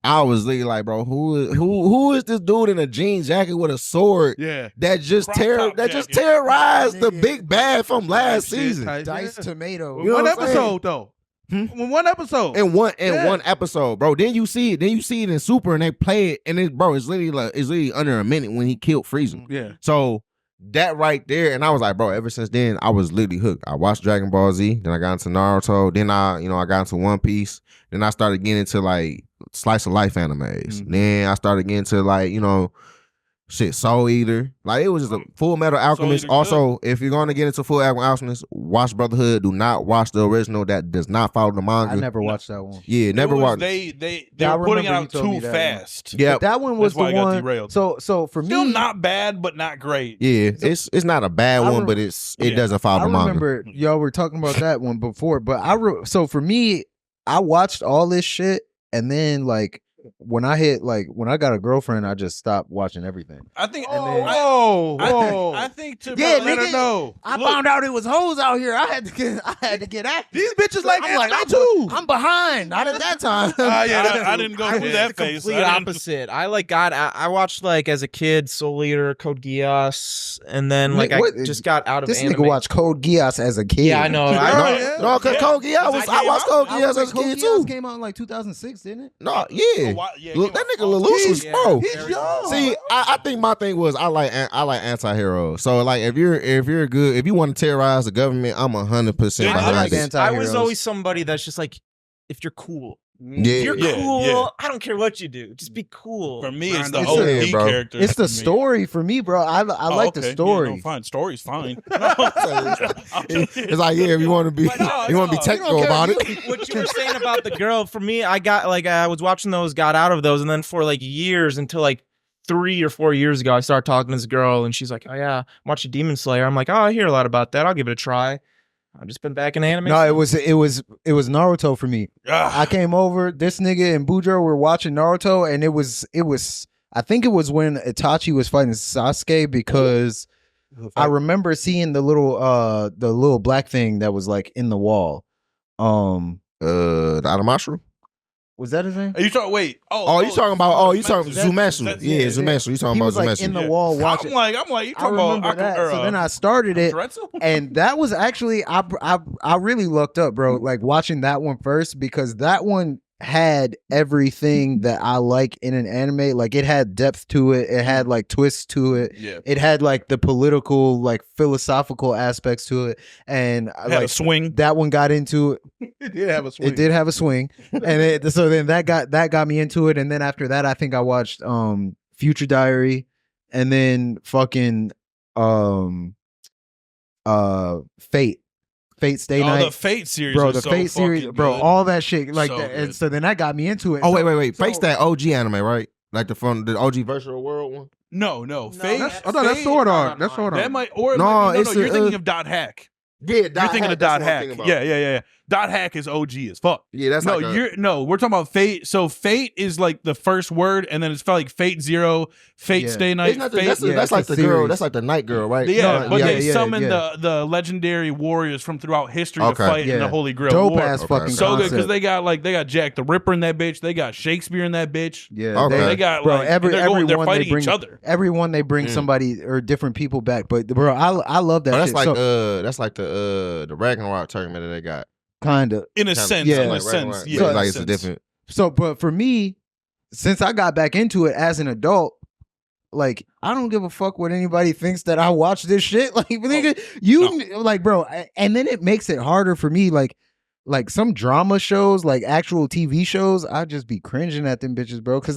I was literally like, bro, who is this dude in a jean jacket with a sword Yeah. that just Crop top jacket. terrorized the Nigga. big bad from last Shit, season tight. Diced Yeah. tomato. You know One what I'm saying? episode though. One episode. in one Yeah. one episode, bro. Then you see it in Super and they play it and it's literally under a minute when he killed Frieza. Yeah. So that right there, and I was like, bro, ever since then, I was literally hooked. I watched Dragon Ball Z, then I got into Naruto, then I got into One Piece, then I started getting into like slice of life animes. Mhm. Then I started getting into like, Soul Eater. Like it was just a Full Metal Alchemist. Eater Also, if you're gonna get into Full Metal Alchemist, watch Brotherhood. Do not watch the original that does not follow the manga. I never watched that one. Yeah, never It was- watch. They Yeah, I were putting it remember you out told me too that fast. Yeah, But that one was That's why the I got one. derailed. So for Still me, not bad, but not great. yeah. It's not a bad I one, rem- but it Yeah. doesn't follow I the manga. remember y'all were talking about that one before, but so for me, I watched all this shit, and then like when I got a girlfriend, I just stopped watching everything. I think. And then- I think to Yeah, Let her nigga. know. I Look. found out it was hoes out here. I had to get active. These bitches like I'm anime I'm, too. I'm behind. Not at that time. Yeah, I didn't go I through was that the phase. complete opposite. I watched like as a kid Soul Eater, Code Geass, and then like What- I just got out of This anime. nigga watched Code Geass as a kid. Yeah, I know. Oh, yeah. No, because Code Geass I watched Code I Geass was as a like, kid Code Geass too. came out in like 2006, didn't it? No, yeah. Yeah, Look, that nigga Lelouch was Yeah. bro. He's young. See, I think my thing was I like anti-heroes. So like if you want to terrorize the government, I'm 100% Yeah, I behind like it. anti- I was Anti-heroes. always somebody that's just like, if you're cool, Yeah, if you're Yeah, cool, yeah. I don't care what you do, just be cool. For me, it's the It's OP a- bro. character. It's the for me. story for me, bro. I Oh, like the okay. story. Yeah, no, fine. Story's fine. It's like if you want to be But no, you want to be no. technical about it. What you were saying about the girl, for me, I was watching those, got out of those, and then for like years until like 3 or 4 years ago, I started talking to this girl, and she's like, "Oh yeah, I'm watching Demon Slayer." I'm like, "Oh, I hear a lot about that. I'll give it a try." I've just been back in anime. No, it was Naruto for me. I came over. This nigga and Bujo were watching Naruto, and it was. I think it was when Itachi was fighting Sasuke because I remember seeing the little black thing that was like in the wall. The Adamashu. Was that his name? Are you talking? Wait. You talking about? You talking Zumetsu? Yeah, Zumetsu. You talking He about was like Zumetsu? in the wall watching. I'm like, you I talking remember about? that. So then I started it, and that was actually I really looked up, bro. Like watching that one first because that one had everything that I like in an anime. Like it had depth to it. It had like twists to it. Yeah. It had like the political, like philosophical aspects to it, and It had a swing. that one got into it. It did have a swing. It did have a swing, and so then that got me into it, and then after that, I think I watched Future Diary, and then fucking Fate Stay Night. The Fate series, Bro, was the so Fate series, fucking bro, good. all that shit, like So that, and good. so then that got me into it. Oh So- wait. so- Face that OG anime, right? Like the OG Virtual World one. No, Fate. I thought that's Sword Art. That's Sword Art. That might or it No, might be, it's you're a, thinking of Dot Hack. Yeah, You're thinking of Dot Hack. Yeah. Dot Hack is OG as fuck. Yeah, that's no, like a, we're talking about Fate. So Fate is like the first word, and then it's like Fate Zero, Fate Yeah. Stay Night. Isn't that Fate, that's like the girl. series. That's like the night girl, right? yeah, No, but yeah, they yeah, summon yeah. the legendary warriors from throughout history to Okay. fight in Yeah. the Holy Grail dope War. ass Okay. fucking So good concept. because they got Jack the Ripper in that bitch. They got Shakespeare in that bitch. Yeah, Okay. They got bro, like and they're everyone fighting they bring each other. Everyone they bring somebody or different people back, but bro, I love that. Oh, that's shit. like So, that's like the Ragnarok tournament that they got. kind of. In a Kinda sense, yeah. in a like sense, Ragnarok. yeah. But in a like it's a sense. different. So, but for me, since I got back into it as an adult, like I don't give a fuck what anybody thinks that I watch this shit. Like, nigga, like, bro, and then it makes it harder for me. Like some drama shows, like actual TV shows, I just be cringing at them bitches, bro. Because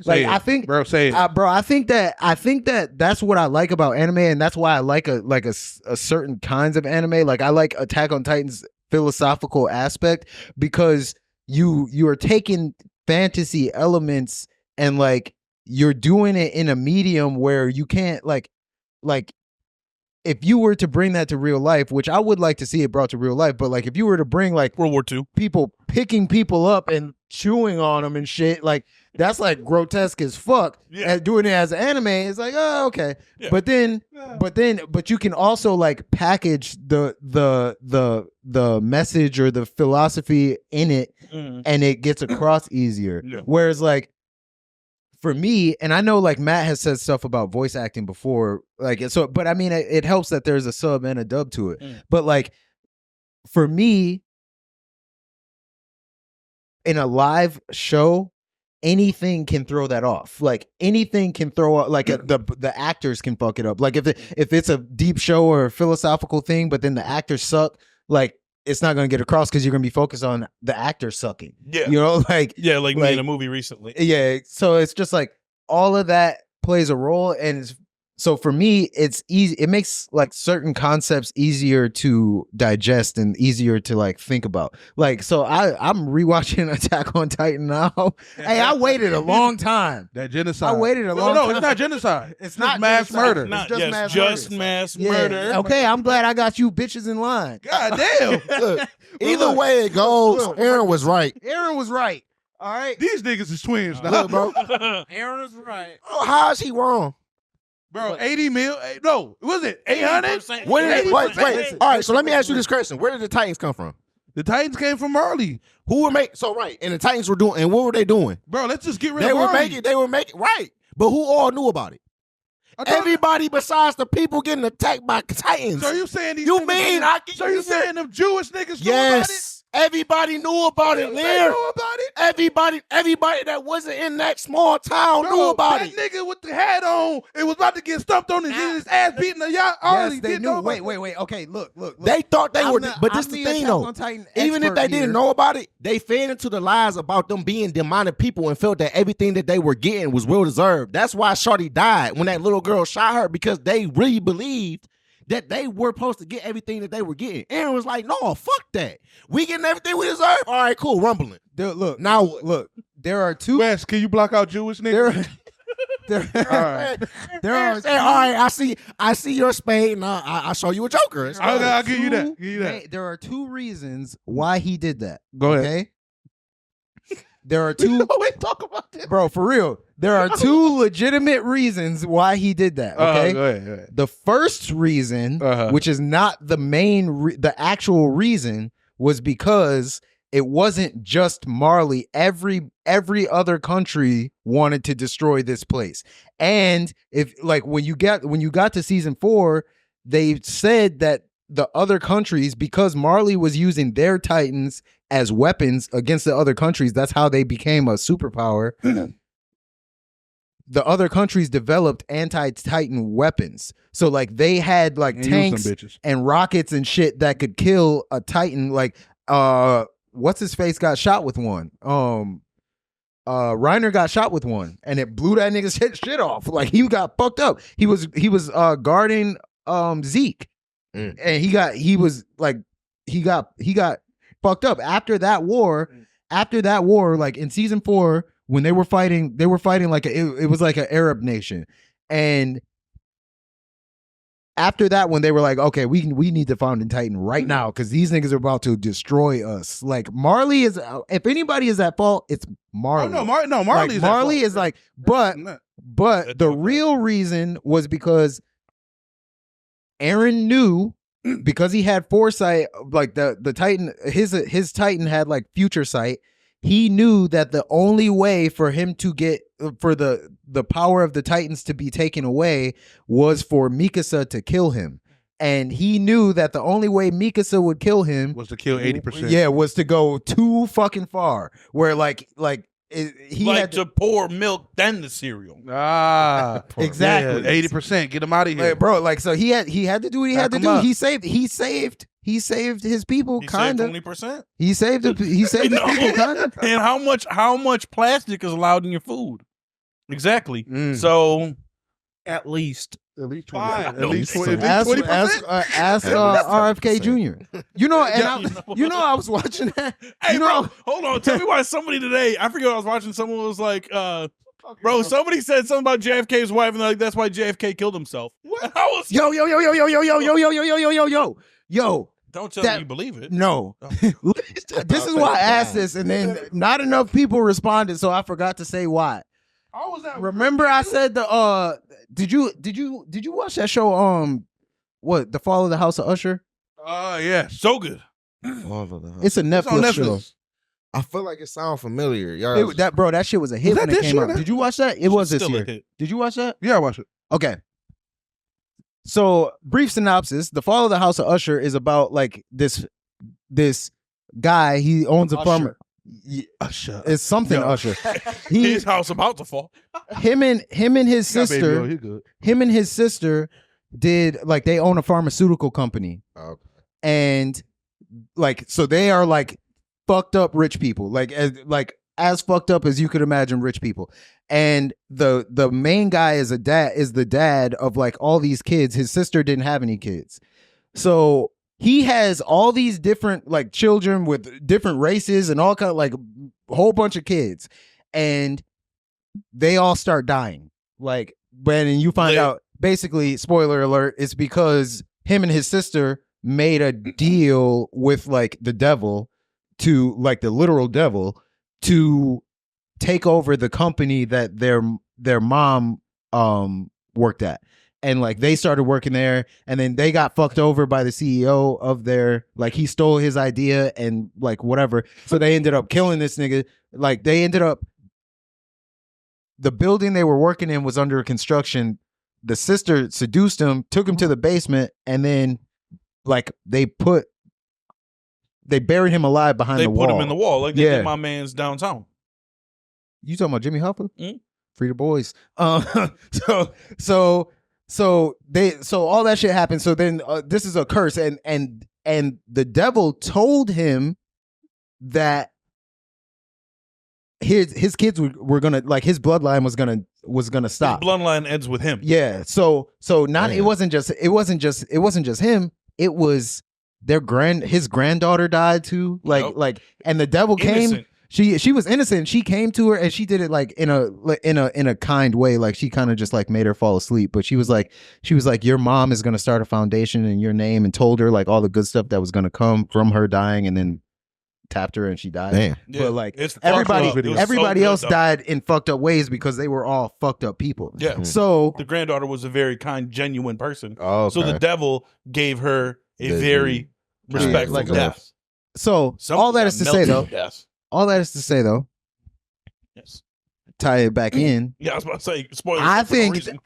Say it. I think, Bro, say it. bro, I think that that's what I like about anime, and that's why I like a certain kinds of anime. Like I like Attack on Titan's philosophical aspect because you are taking fantasy elements and like you're doing it in a medium where you can't like if you were to bring that to real life, which I would like to see it brought to real life, but like if you were to bring like World War II. people picking people up and chewing on them and shit, like that's like grotesque as fuck. Yeah. And doing it as an anime, it's like, oh, okay. Yeah. But you can also like package the message or the philosophy in it, and it gets across easier. Yeah. Whereas like for me, and I know like Matt has said stuff about voice acting before, like so, but I mean it helps that there's a sub and a dub to it. But like for me, in a live show, anything can throw that off. Like anything can throw up. Like the actors can fuck it up. Like if it's a deep show or a philosophical thing, but then the actors suck, like it's not gonna get across because you're gonna be focused on the actor sucking. Yeah. You know, like Like me in a movie recently. yeah. So it's just like all of that plays a role, and so for me, it's easy. It makes like certain concepts easier to digest and easier to like think about. Like, so I'm rewatching Attack on Titan now. Hey, I waited a long time. That genocide. I waited a long No, time. it's not genocide. It's just not mass genocide. murder. It's Not just yes, mass just murder. mass Yeah. murder. Okay, I'm glad I got you bitches in line. God damn. Look, either way it goes, Aaron was right. Aaron was right. All right. These niggas is twins now. Look, bro. Aaron is right. Oh, how is he wrong? Bro, 80 mil. No, was it 800? Where did it, wait. Listen, All right, so let me ask you this question: where did the Titans come from? The Titans came from early. Who were making? So right, and the Titans were doing, and what were they doing? Bro, let's just get rid They of were Army. making right, but who all knew about it? I thought- Everybody besides the people getting attacked by Titans. So you saying these You niggas mean knew- I can- So you saying them Jewish niggas knew about it? Yes, everybody knew about it, They Lear. knew about it? Everybody that wasn't in that small town Bro, knew about that it. nigga with the hat on, it was about to get stumped on and get his ass beaten. Y'all already Yes, they didn't knew. know about Wait. Okay, look. They thought they I'm were, the- but I'm this the the thing Attack though. on Titan Even if expert they didn't here. know about it, they fed into the lies about them being demonic people and felt that everything that they were getting was well deserved. That's why Shorty died when that little girl shot her, because they really believed that they were supposed to get everything that they were getting. Aaron was like, no, fuck that. We getting everything we deserve? All right, cool, rumbling. Dude, look. Now, Look. There are two. Wes, can you block out Jewish There, niggas? there are Say, all right, I see your spade, and I show you a joker. It's fine. I'll give you that. Give you that. There are two reasons why he did that. Go ahead. Okay. There are two. Always talk about this. Bro, for real. There are two legitimate reasons why he did that. Okay. Go ahead. The first reason, which is not the main, the actual reason, was because it wasn't just Marley. Every other country wanted to destroy this place. And if like when you got to season 4, they said that the other countries, because Marley was using their Titans as weapons against the other countries, that's how they became a superpower. The other countries developed anti-Titan weapons. So like they had like tanks and rockets and shit that could kill a Titan. Like what's his face got shot with one. Reiner got shot with one and it blew that nigga's shit off. Like he got fucked up. He was guarding Zeke. And he got fucked up after that war. Like in season 4, when they were fighting like it was like an Arab nation. And after that, when they were like, okay, we need to found in Titan right now because these niggas are about to destroy us. Like Marley is, if anybody is at fault, it's Marley. Oh, Marley like, is Marley is like, but the real reason was because Aaron knew, because he had foresight, like the Titan, his Titan had like future sight. He knew that the only way for him to get for the power of the Titans to be taken away was for Mikasa to kill him. And he knew that the only way Mikasa would kill him was to kill 80%. Yeah, was to go too fucking far. Where he had to pour milk then the cereal. Exactly. 80%. Get him out of here, bro. Like so, he had to do what he had to do. Up. He saved his people. Kind of 20%. He saved his people. Kind of. And how much plastic is allowed in your food? Exactly. So At least 20. Fine. At least 20. Ask 20%. RFK Jr. You know, and I was watching that. Hey, bro, hold on. Tell me why somebody today, I forget what I was watching, someone was like, bro, somebody said something about JFK's wife, and they're like, that's why JFK killed himself. What? Yo. Don't tell me you believe it. No. This is why I asked this, and then not enough people responded, so I forgot to say why. How was that? Remember I said did you watch that show what, The Fall of the House of Usher? Yeah. So good. It's a Netflix show. I feel like it sounds familiar. Y'all, That shit was a hit when it came out. Did you watch that? It was this Still a year. hit. Did you watch that? Yeah, I watched it. Okay. So, brief synopsis: The Fall of the House of Usher is about like this guy. He owns a farm. Usher. It's something Usher. His house about to fall. Him and his sister. He good. Him and his sister did like they own a pharmaceutical company, and like so they are like fucked up rich people, like as fucked up as you could imagine rich people. And the main guy is the dad of like all these kids. His sister didn't have any kids, so he has all these different like children with different races and all kind of like a whole bunch of kids, and they all start dying. Like, and you find out basically, spoiler alert, it's because him and his sister made a deal with like the devil, to like the literal devil, to take over the company that their mom worked at. And like they started working there, and then they got fucked over by the CEO of their, like he stole his idea and like whatever. So they ended up killing this nigga. Like the building they were working in was under construction. The sister seduced him, took him to the basement, and then like they buried him alive behind the wall. They put him in the wall like they did my man's downtown. You talking about Jimmy Hoffa? Free the boys. So all that shit happened. So then this is a curse, and the devil told him that his kids were gonna, like his bloodline was gonna stop. His bloodline ends with him. Yeah. So not it wasn't just him. It was his granddaughter died too. Like and the devil came. She was innocent. She came to her and she did it like in a kind way. Like she kind of just like made her fall asleep. But she was like, your mom is gonna start a foundation in your name, and told her like all the good stuff that was gonna come from her dying, and then tapped her and she died. Damn. Yeah, But like it's everybody fucked up. It was so good, else though. died in fucked up ways because they were all fucked up people. Yeah. So The granddaughter was a very kind, genuine person. Oh, okay. So the devil gave her a The- very respectful like a- death. so Some all that got is to say melted though. death. All that is to say though. Yes. Tie it back in. Yeah, I was about to say spoilers. I for no think reason.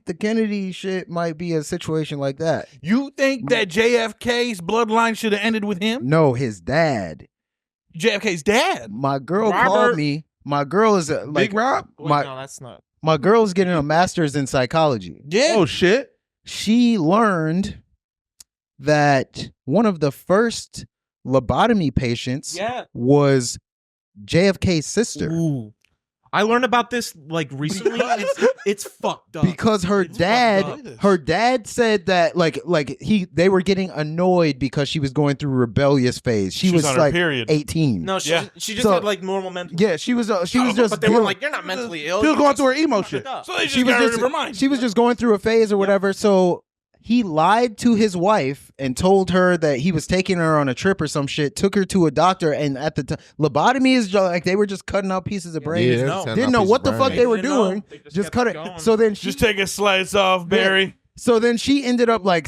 the Kennedy shit might be a situation like that. You think that JFK's bloodline should have ended with him? No, his dad. JFK's dad. My girl Robert- called me. My girl is like Big Rob? Wait, my no, that's not. my girl is getting a master's in psychology. Yeah. Oh shit. She learned that one of the first lobotomy patients Yeah. was JFK's sister. Ooh. I learned about this like recently. It's fucked up. Because her It's dad, fucked up. her dad said that they were getting annoyed because she was going through rebellious phase. She was on her like period. 18. No, she, Yeah. she just So- had like normal mental. Yeah, she was just. But they were dealing- like, "You're not mentally ill." She was you going just through her emo fucked shit. it up." So they she just was got rid just of her mind. she was just going through a phase or whatever. So he lied to his wife and told her that he was taking her on a trip or some shit. Took her to a doctor, and at the time, lobotomy is like they were just cutting out pieces of brain. Yeah, no. that's Didn't know what the fuck they were Didn't know. doing. They Just kept cut it. going. So then she Just take a slice off, Barry. So then she ended up like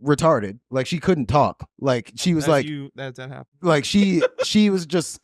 retarded. Like she couldn't talk. Like she was like that happened. like she was just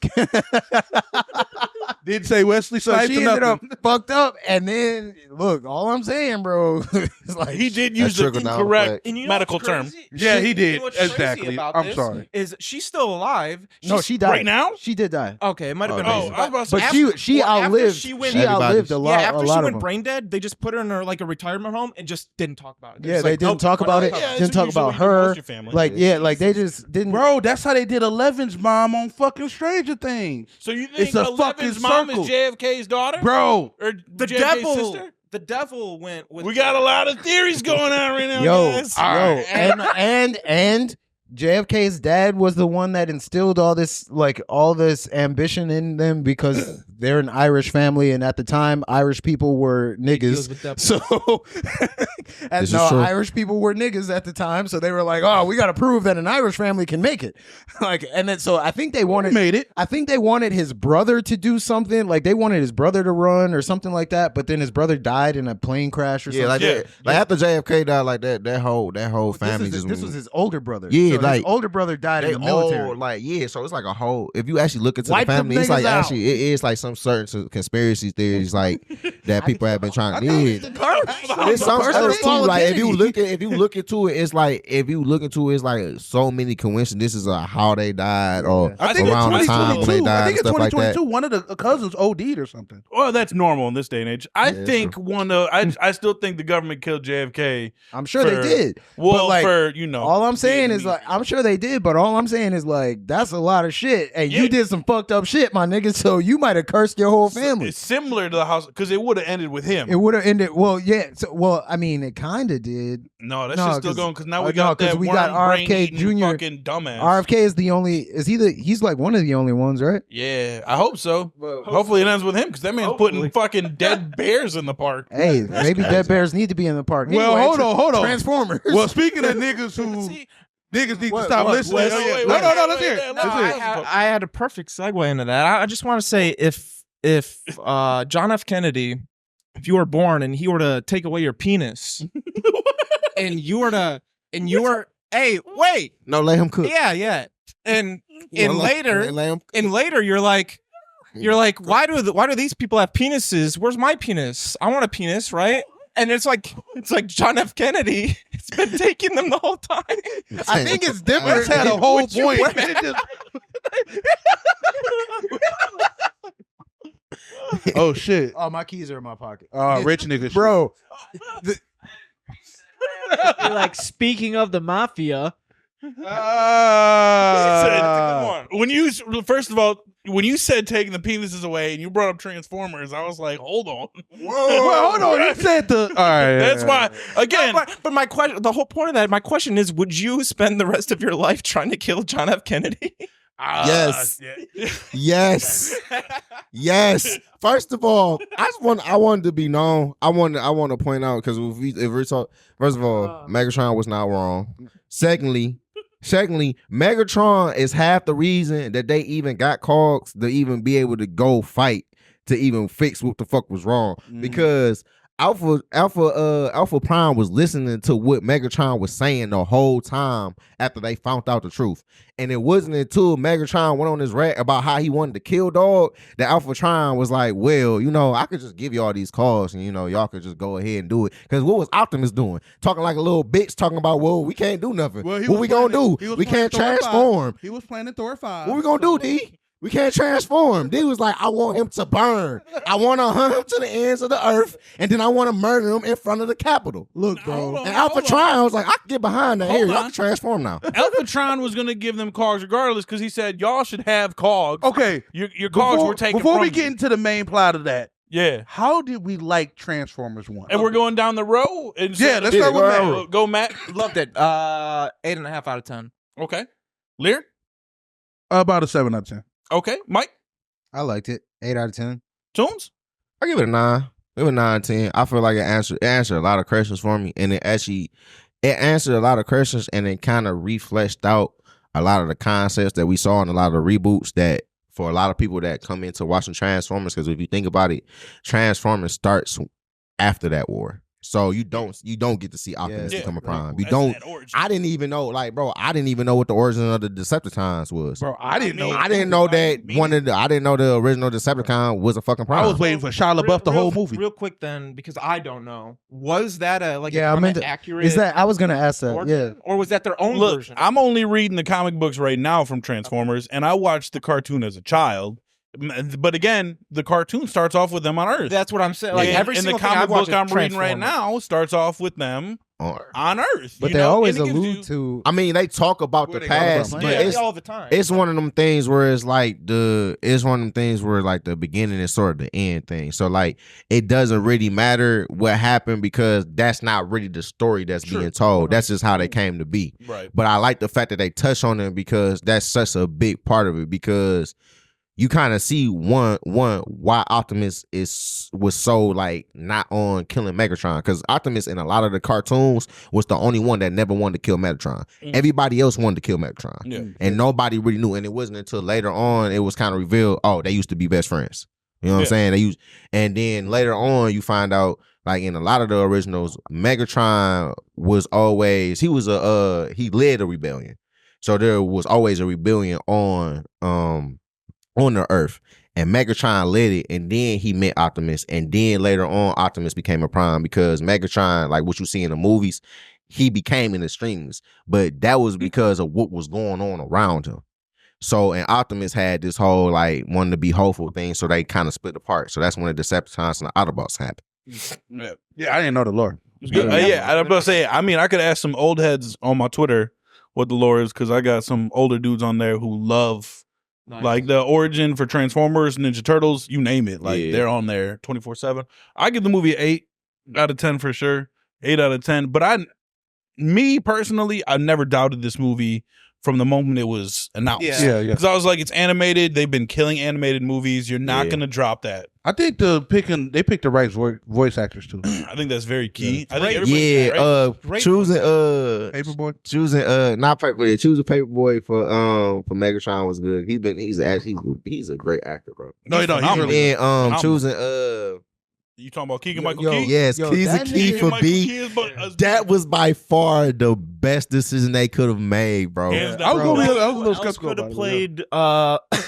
Did say Wesley so Snipes she or ended up nothing. fucked up. And then look, all I'm saying, bro, is like He did That use the trickle-down incorrect effect. And you know medical what's term. crazy? Yeah, he did. You know what's crazy Exactly. about I'm this sorry. Is she's still alive? no, She's- she died Right now? She did die. Okay, it might have been. Oh, recent, I was about to But say, she after outlived. she She, went- outlived a lot. after a she lot of went them. brain dead, they just put her in her like a retirement home and just didn't talk about it. Yeah, just they like, didn't nope, talk we're about not it. talking Yeah, Didn't talk usually about what you do with her. most of your family. Like like they just didn't. Bro, that's how they did Eleven's mom on fucking Stranger Things. So you think It's a 11's fucking mom circle. is JFK's daughter? Bro, Or The JFK's devil. sister? The devil went with. We got a lot of theories going on right now, Yo, guys. and JFK's dad was the one that instilled all this ambition in them because they're an Irish family, and at the time Irish people were niggas. So This is true. Irish people were niggas at the time, so they were like, "Oh, we got to prove that an Irish family can make it." And then so I think they wanted made it. I think they wanted his brother to do something. Like they wanted his brother to run or something like that. But then his brother died in a plane crash or Yeah, like something. that. Like after JFK died, like that whole family This was his older brother. Yeah, So his like, older brother died they in the military. all like so it's like a whole. If you actually look into Wipe the family, them it's like niggas out. actually it is like some certain conspiracy theories like that people have been trying to. There's some stuff too. Like if you look into it, it's like it's like so many coincidences of how they died or I think around the in time when they 2022, died I and think in stuff like that. 2022, one of the cousins OD'd or something. Well, that's normal in this day and age. I Yeah, think I still think the government killed JFK. I'm sure they for- did. Well, But, like, for all I'm saying is being- like I'm sure they did, but all I'm saying is like that's a lot of shit, and you Yeah. did some fucked up shit, my nigga. So you might have cursed your whole family. It's similar to the house because it would have ended with him. It would have ended. Well, yeah. So, I mean, it kind of did. No, that's No, just still 'cause- going because now no, we got 'cause that we got worm brain RFK eating Jr. fucking dumbass. RFK is the only. Is he the? He's like one of the only ones, right? Yeah, I hope so. Hopefully it ends with him because that man's putting fucking dead bears in the park. Hey, maybe dead bears need to be in the park. Well, Anyway, hold on. Transformers. Well, speaking of niggas who See, niggas need What, to stop what, listening. Wes? No, Wait, no, wait, let's wait, hear it. wait, No, Let's hear it. I had a perfect segue into that. I just want to say if John F. Kennedy, if you were born and he were to take away your penis, and you were hey, wait, No, let him cook. yeah, and Let later you're like, why do these people have penises? Where's my penis? I want a penis, right? And it's like John F. Kennedy. It's been taking them the whole time. I think it's different. Let's had a whole Would you point. wear- man. Oh shit. Oh, my keys are in my pocket. Rich nigga shit. Bro, You're like, speaking of the mafia, When you first of all, when you said taking the penises away and you brought up Transformers, I was like, hold on. Well, hold on. You said the. All right. That's why again. But my question, the whole point of that, my question is, would you spend the rest of your life trying to kill John F. Kennedy? Yes. Yeah. Yes. Yes. First of all, I wanted to be known. I want to point out because if we're talking, first of all, Megatron was not wrong. Secondly, Megatron is half the reason that they even got cogs to even be able to go fight to even fix what the fuck was wrong. Because Alpha Prime was listening to what Megatron was saying the whole time after they found out the truth. And it wasn't until Megatron went on his rant about how he wanted to kill Dog that Alpha Prime was like, well, I could just give you all these calls and, y'all could just go ahead and do it. Because what was Optimus doing? Talking like a little bitch, talking about, well, we can't do nothing. Well, what we gonna do? We can't Thor transform. 5. He was planning Thor 5. What we gonna do, D? We can't transform. D was like, I want him to burn. I want to hunt him to the ends of the earth, and then I want to murder him in front of the Capitol. Look, bro. And Alpha Trion was like, I can get behind that. Here, y'all can transform now. Alphatron was gonna give them cogs regardless because he said y'all should have cogs. Okay. Your cogs were taken Before from we you. get into the main plot of that, Yeah. how did we like Transformers 1? And we're going down the road. And so Yeah, let's start with Matt. Go, Matt. Loved it. 8.5 out of 10. Okay. Lear? About a 7 out of 10. Okay. Mike? I liked it. 8 out of 10. Tunes? I give it a 9. Give it a 9, 10. I feel like it answered a lot of questions for me, and it answered a lot of questions, and it kind of refleshed out a lot of the concepts that we saw in a lot of the reboots that for a lot of people that come into watching Transformers, because if you think about it, Transformers starts after that war. So you don't get to see Optimus become a Prime. You don't. I didn't even know, I didn't even know what the origin of the Decepticons was. Bro, I didn't know. I didn't know that I didn't know the original Decepticon was a fucking Prime. I was waiting for Shia LaBeouf the whole movie. Real quick then, because I don't know. Was that accurate? Is that? I was gonna ask that. origin? Yeah. Or was that their own Look, version? I'm only reading the comic books right now from Transformers, and I watched the cartoon as a child. But again, the cartoon starts off with them on Earth. That's what I'm saying. Like and, every and the single thing comic I've watched book I'm is reading right Transformers. now starts off with them on Earth. But you they know? always And it gives allude you- to. I mean, they talk about Where the they go past, from, but Yeah, it's all the time. it's one of them things where it's like it's one of them things where like the beginning is sort of the end thing. So like it doesn't really matter what happened because that's not really the story that's being told. That's just how they came to be. Right. But I like the fact that they touch on it because that's such a big part of it because you kind of see one why Optimus was so like not on killing Megatron because Optimus in a lot of the cartoons was the only one that never wanted to kill Megatron. Everybody else wanted to kill Megatron, Yeah. and nobody really knew. And it wasn't until later on it was kind of revealed. Oh, they used to be best friends. You know what I'm saying? And then later on you find out like in a lot of the originals, Megatron was always he led a rebellion, so there was always a rebellion on the Earth, and Megatron led it, and then he met Optimus, and then later on Optimus became a Prime because Megatron, like what you see in the movies, he became in the streams, but that was because of what was going on around him. So, and Optimus had this whole like wanting to be hopeful thing, so they kind of split apart. So that's when the Decepticons and the Autobots happened. Yeah, I didn't know the lore. Yeah, I'm about to say. I mean, I could ask some old heads on my Twitter what the lore is because I got some older dudes on there who love. Nice. Like the origin for Transformers, Ninja Turtles, you name it. Like they're on there 24/7. I give the movie 8 out of 10 for sure. 8 out of 10. But me personally, I never doubted this movie from the moment it was announced. Yeah. Because I was like, it's animated. They've been killing animated movies. You're not going to drop that. I think they picked the right voice actors too. I think that's very key. I think Choosing Paperboy. choosing Paperboy for Megatron was good. He's a great actor, bro. No, he's phenomenal. really And choosing You talking about Keegan Michael Yo, Key? yes, Yo, Keys that and Key nigga- for Michael B. Key is but- That was by far the best decision they could have made, bro. Hands down. I was a little Else skeptical could have about it,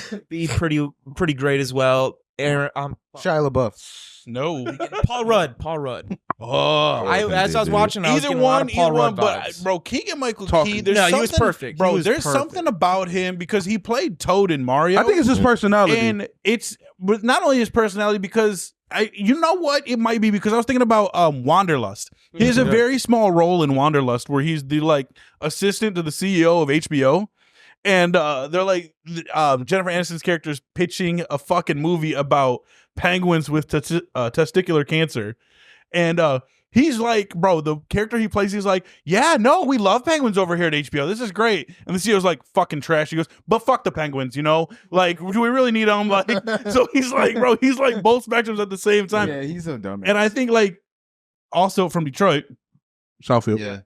played be pretty great as well. Aaron, Shia LaBeouf. No. Paul Rudd. Oh. As I was watching, I was Either getting a lot one, of Paul either Rudd one, but vibes. bro, Keegan Michael Talking. Key, there's No, he something, was perfect. bro. He was there's perfect. something about him because he played Toad in Mario. I think it's his personality. and it's but not only his personality because you know what it might be because I was thinking about Wanderlust. He has a very small role in Wanderlust where he's the like assistant to the CEO of HBO. And they're like Jennifer Aniston's character's pitching a fucking movie about penguins with testicular cancer. And He's like, bro, the character he plays, he's like, yeah, no, we love penguins over here at HBO. This is great. And the CEO's like, fucking trash. He goes, but fuck the penguins, you know? Like, do we really need them? Like, so he's like, bro, he's like both spectrums at the same time. Yeah, he's so dumb. And I think like also from Detroit, Southfield. Yeah.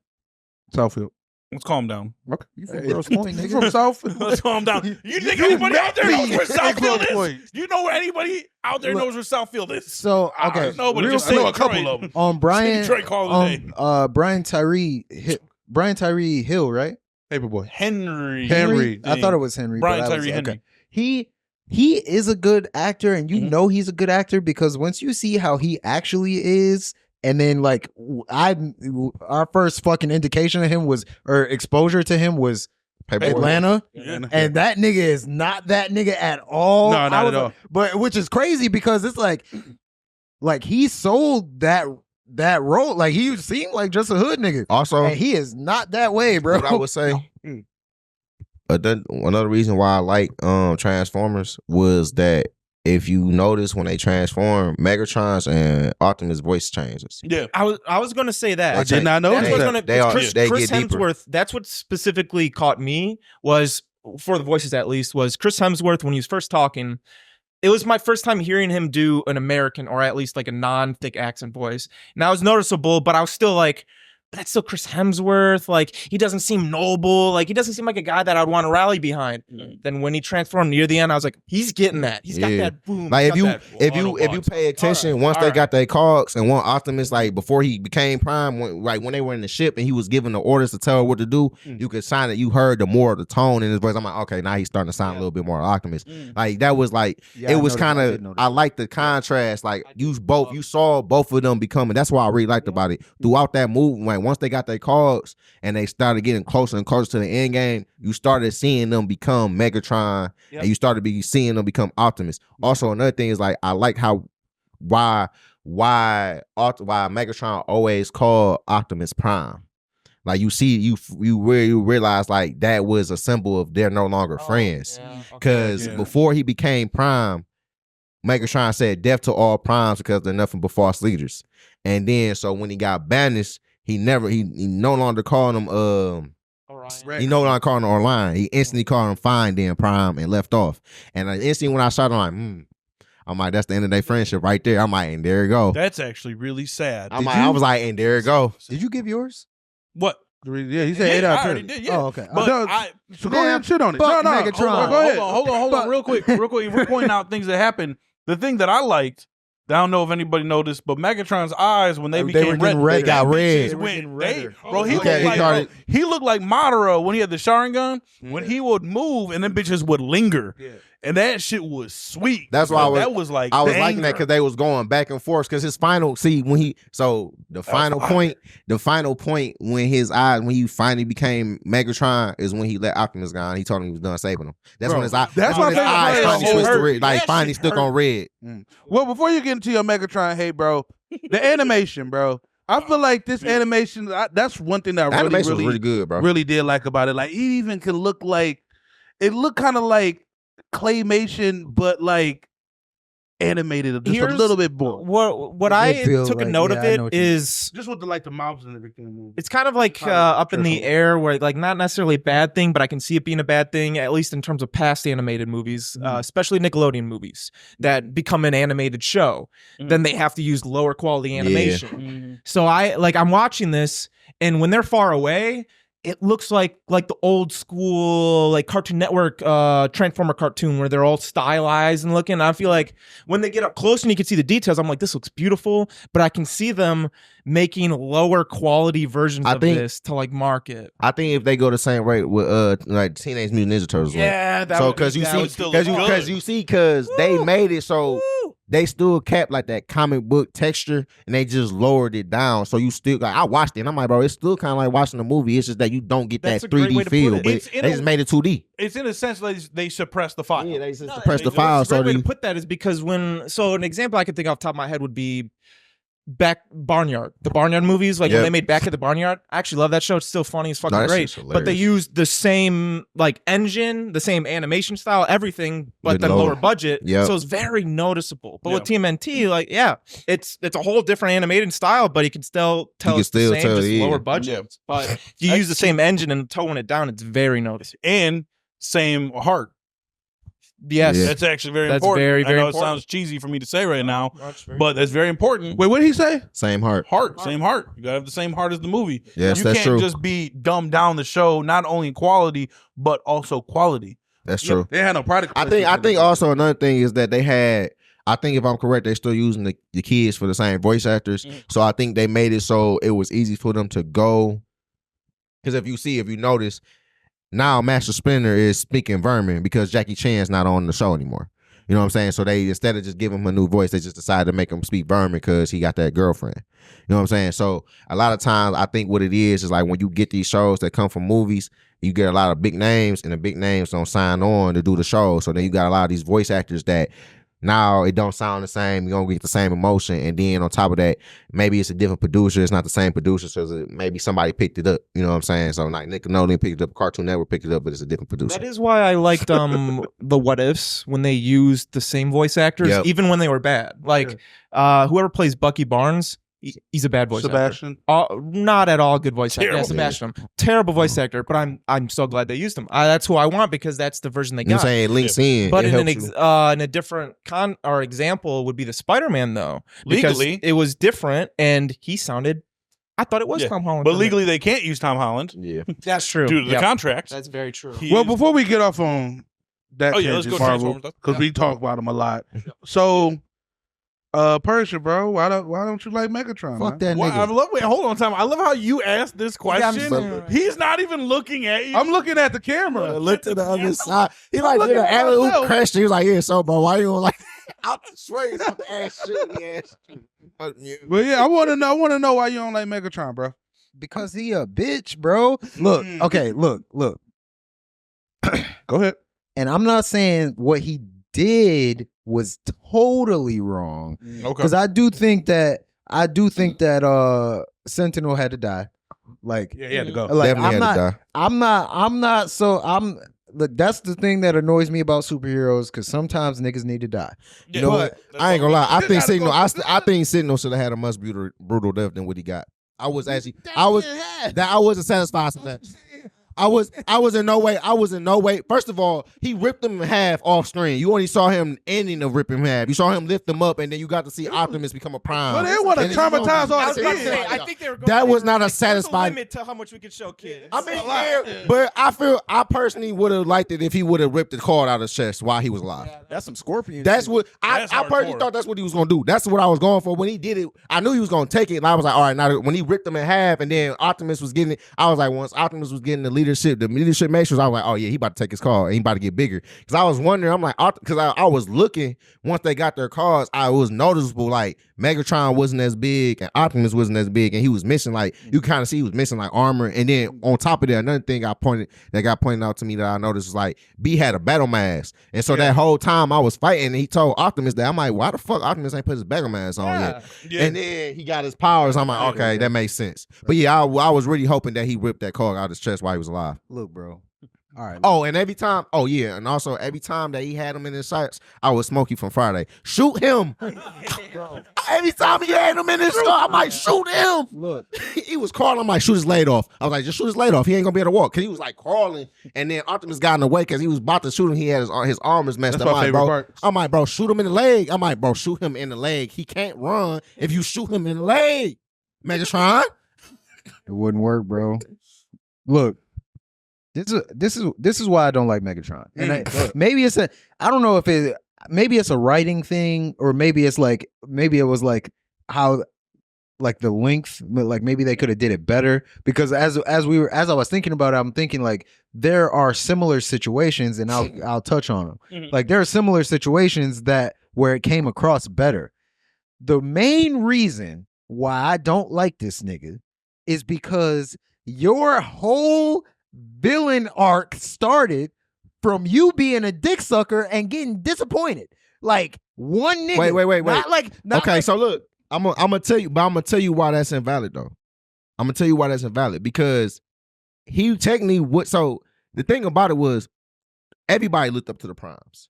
Southfield. let's calm down. Okay. You from Hey, Grosse you Pointe, nigga? From Southfield? Let's calm down. You think anybody out there knows where Grosse Southfield Pointe. is? You know where anybody out there Look, knows where Southfield is? So okay, Nobody. real Just say I know a Detroit. couple of them. Brian, Detroit call of the day. Brian Tyree Hill, right? Paperboy. Henry. I thought it was Henry. Brian but I was- Tyree Henry. okay. He is a good actor, and you know he's a good actor because once you see how he actually is, and then like our first fucking indication of him was, or exposure to him was Atlanta, and that nigga is not that nigga at all. No, not I was at all. like- But which is crazy because it's like he sold that role. Like he seemed like just a hood nigga, Also, and he is not that way, bro. what I would say, another reason why I like Transformers was that if you notice when they transform, Megatron's and Optimus voice changes. Yeah. I was gonna say that. I did not know That's They- what's gonna. they are- Chris, they Chris get deeper. Hemsworth. That's what specifically caught me was for the voices at least was Chris Hemsworth when he was first talking. It was my first time hearing him do an American or at least like a non-thick accent voice, and that was noticeable. But I was still like, that's still Chris Hemsworth. Like he doesn't seem noble. Like he doesn't seem like a guy that I'd want to rally behind. Then when he transformed near the end, I was like, he's getting that. He's got Yeah. that boom. Like he's got that if you pay attention, once they got their cogs and one Optimus, like before he became Prime, when they were in the ship and he was giving the orders to tell her what to do, you could sign it. You heard the more of the tone in his voice. I'm like, okay, now he's starting to sound a little bit more Optimus. Like that was like Yeah, it I was noticed. kind I did of notice. I like the contrast. Like you saw both of them becoming. That's why I really liked about it throughout that movie. Like once they got their cogs and they started getting closer and closer to the end game, you started seeing them become Megatron, and you started seeing them become Optimus. Also, another thing is like I like how why Megatron always called Optimus Prime. Like you see, you realize like that was a symbol of they're no longer friends. Because before he became Prime, Megatron said death to all primes because they're nothing but false leaders. And then so when he got banished, he no longer called him he no longer called him Orion. He instantly called him Fine then Prime and left off. And instantly when I saw him, I'm like, that's the end of their friendship right there. I'm like, and there you go. That's actually really sad. I was like, and there you go. Did you give yours? What? Yeah, he said 8 out I of already 10. did, yeah. Oh, okay. But No, so go ahead and shit on it. fuck No, Megatron. Go ahead. Hold on, real quick. We're pointing out things that happened. The thing that I liked, I don't know if anybody noticed, but Megatron's eyes when they They became were getting red, red. They got red. They were getting redder. bro, he Okay, looked he like started- he looked like Madara when he had the Sharingan. When he would move, and them bitches would linger, and that shit was sweet. That's why that was like I was liking that banger. because they was going back and forth. Because his final, the final point when his eyes, when he finally became Megatron, is when he let Optimus go. And he told him he was done saving him. That's Bro, when his eyes, that's when his my favorite eyes part. finally That switched shit to red, hurt. like That finally shit stuck on red. Well, before you get into your Megatron hate, bro, the animation, bro. I feel like this animation, that's one thing that The I animation was really really good, bro. really did like about it. Like it even can look like, it looked kind of like claymation, but like animated just a Here's little bit more. What It I did feel took a like- note yeah, of I it know what you mean. is Just with the mouths and everything. it's kind of like up in the air where like not necessarily a bad thing, but I can see it being a bad thing, at least in terms of past animated movies, especially Nickelodeon movies that become an animated show. Then they have to use lower quality animation. So I'm watching this, and when they're far away, it looks like the old school like Cartoon Network Transformer cartoon where they're all stylized and looking. I feel like when they get up close and you can see the details, I'm like, this looks beautiful, but I can see them making lower quality versions of this to like market. I think if they go the same rate with like Teenage Mutant Ninja Turtles, that so would be- because you that see, would still because look good. they made it so they still kept like that comic book texture and they just lowered it down. So you still like I watched it and I'm like, bro, it's still kind of like watching a movie. It's just that you don't get That's that a great way 3D to feel, put it. but It's in they a- just made it 2D. It's in a sense like they suppressed the file. Yeah, they just suppressed the It's file. a So great way they, to put that is because an example I could think off the top of my head would be the Barnyard movies, like when they made Back at the Barnyard. I actually love that show. It's still funny. It's fucking great. But they used the same like engine, the same animation style, everything, but then lower budget. So it's very noticeable. But with TMNT, like it's a whole different animated style, but you can still tell it's the same, just lower budget. But you use the same engine and tone it down, it's very noticeable. And same heart. Yes, that's actually very important. Very, very I know important. it sounds cheesy for me to say right now, but that's very important. Wait, what did he say? Same heart. Same heart. You gotta have the same heart as the movie. Yes, you that's can't true. just be dumbed down the show, not only in quality but also quality. That's true. They had no product. I think also another thing is that they had. I think if I'm correct, they're still using the kids for the same voice actors. So I think they made it so it was easy for them to go. Because if you notice. Now Master Splinter is speaking Vermin because Jackie Chan's not on the show anymore. You know what I'm saying? So they, instead of just giving him a new voice, they just decided to make him speak Vermin because he got that girlfriend. You know what I'm saying? So a lot of times I think what it is like when you get these shows that come from movies, you get a lot of big names and the big names don't sign on to do the show. So then you got a lot of these voice actors that now it don't sound the same. You don't get the same emotion. And then on top of that, maybe it's a different producer. It's not the same producer. So maybe somebody picked it up. You know what I'm saying? So like Nickelodeon picked it up, Cartoon Network picked it up, but it's a different producer. That is why I liked the What Ifs when they used the same voice actors, even when they were bad. Like whoever plays Bucky Barnes, he's a bad voice Sebastian. actor. Not at all good voice actor. Yeah, Sebastian. Terrible voice actor, but I'm so glad they used him. That's who I want because that's the version they got. You know what I'm saying? It links in. But in a different example would be the Spider-Man though. Because legally it was different and he sounded I thought it was Tom Holland. But legally they can't use Tom Holland. Yeah. That's true. Due to the contract. That's very true. Well, before we get off on that let's go Marvel, because we talk about him a lot. So Persia, bro, why don't you like Megatron? Fuck man? that nigga. Wait, hold on, time. I love how you asked this question. so- He's not even looking at you. I'm looking at the camera. Look to the other side. He like did an alley oop question. He was like, "Yeah, so, bro, why you like out the straight out the ass shit?" But yeah, I want to know why you don't like Megatron, bro. Because he a bitch, bro. Look, okay, look. Go ahead. And I'm not saying what he did was totally wrong. Okay. Because I do think that Sentinel had to die. Like, Yeah, he had to go. like Definitely had to die. Look, that's the thing that annoys me about superheroes, because sometimes niggas need to die. Yeah, know But I ain't gonna lie. I think Sentinel should have had a much brutal death than what he got. I wasn't satisfied with that. I was in no way. First of all, he ripped him in half off screen. You only saw him ending of ripping him in half. You saw him lift him up, and then you got to see Optimus become a prime. But they want to traumatize all the kids. I think they were going That was not a satisfying. limit to how much we could show kids. I mean, yeah, but I personally would have liked it if he would have ripped the card out of his chest while he was alive. That's some scorpion. That's what That's I personally hardcore. thought that's what he was gonna do. That's what I was going for. When he did it, I knew he was gonna take it, and I was like, all right, now when he ripped him in half, and then Optimus was getting it, I was like, once Optimus was getting the leadership matrix, I was like, oh yeah, he about to take his card, and he about to get bigger. Because I was wondering, I'm like, because I was looking once they got their cards, I was noticeable like Megatron wasn't as big and Optimus wasn't as big, and he was missing like you kind of see he was missing like armor, and then on top of that, another thing got pointed out to me that I noticed was like B had a battle mask, and so that whole time I was fighting, and he told Optimus that I'm like, why the fuck Optimus ain't put his battle mask on yet? Yeah. And then he got his powers. I'm like, okay, that makes sense. But yeah, I was really hoping that he ripped that card out of his chest while he was alive. Look, bro. All right. Oh, and every time that he had him in his sights, I was Smokey from Friday. Shoot him. Every time he had him in his sights, I'm like, shoot him. Look. He was crawling. I'm like, shoot his leg off. I was like, just shoot his leg off. He ain't gonna be able to walk. Cause he was like crawling, and then Optimus got in the way because he was about to shoot him. He had his arm was messed That's up. my favorite part. I'm like, bro, shoot him in the leg. I'm like, bro, shoot him in the leg. He can't run if you shoot him in the leg. Megatron. It wouldn't work, bro. Look, this is why I don't like Megatron. And maybe it's I don't know if maybe it's a writing thing, or maybe it was like how like the length, like maybe they could have did it better, because as I was thinking about it, I'm thinking like there are similar situations, and I'll touch on them. Mhm. Like there are similar situations where it came across better. The main reason why I don't like this nigga is because your whole villain arc started from you being a dick sucker and getting disappointed. Like one nigga. Wait. Not like Okay, so look. I'm gonna tell you, but I'm gonna tell you why that's invalid though. I'm gonna tell you why that's invalid because he technically would. So the thing about it was everybody looked up to the primes.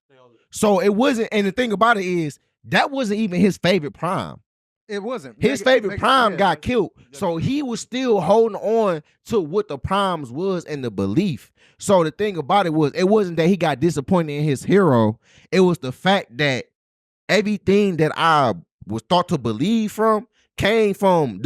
So it wasn't, and the thing about it is that wasn't even his favorite prime. It wasn't. His favorite prime got killed. So he was still holding on to what the primes was and the belief. So the thing about it was, it wasn't that he got disappointed in his hero. It was the fact that everything that I was thought to believe from came from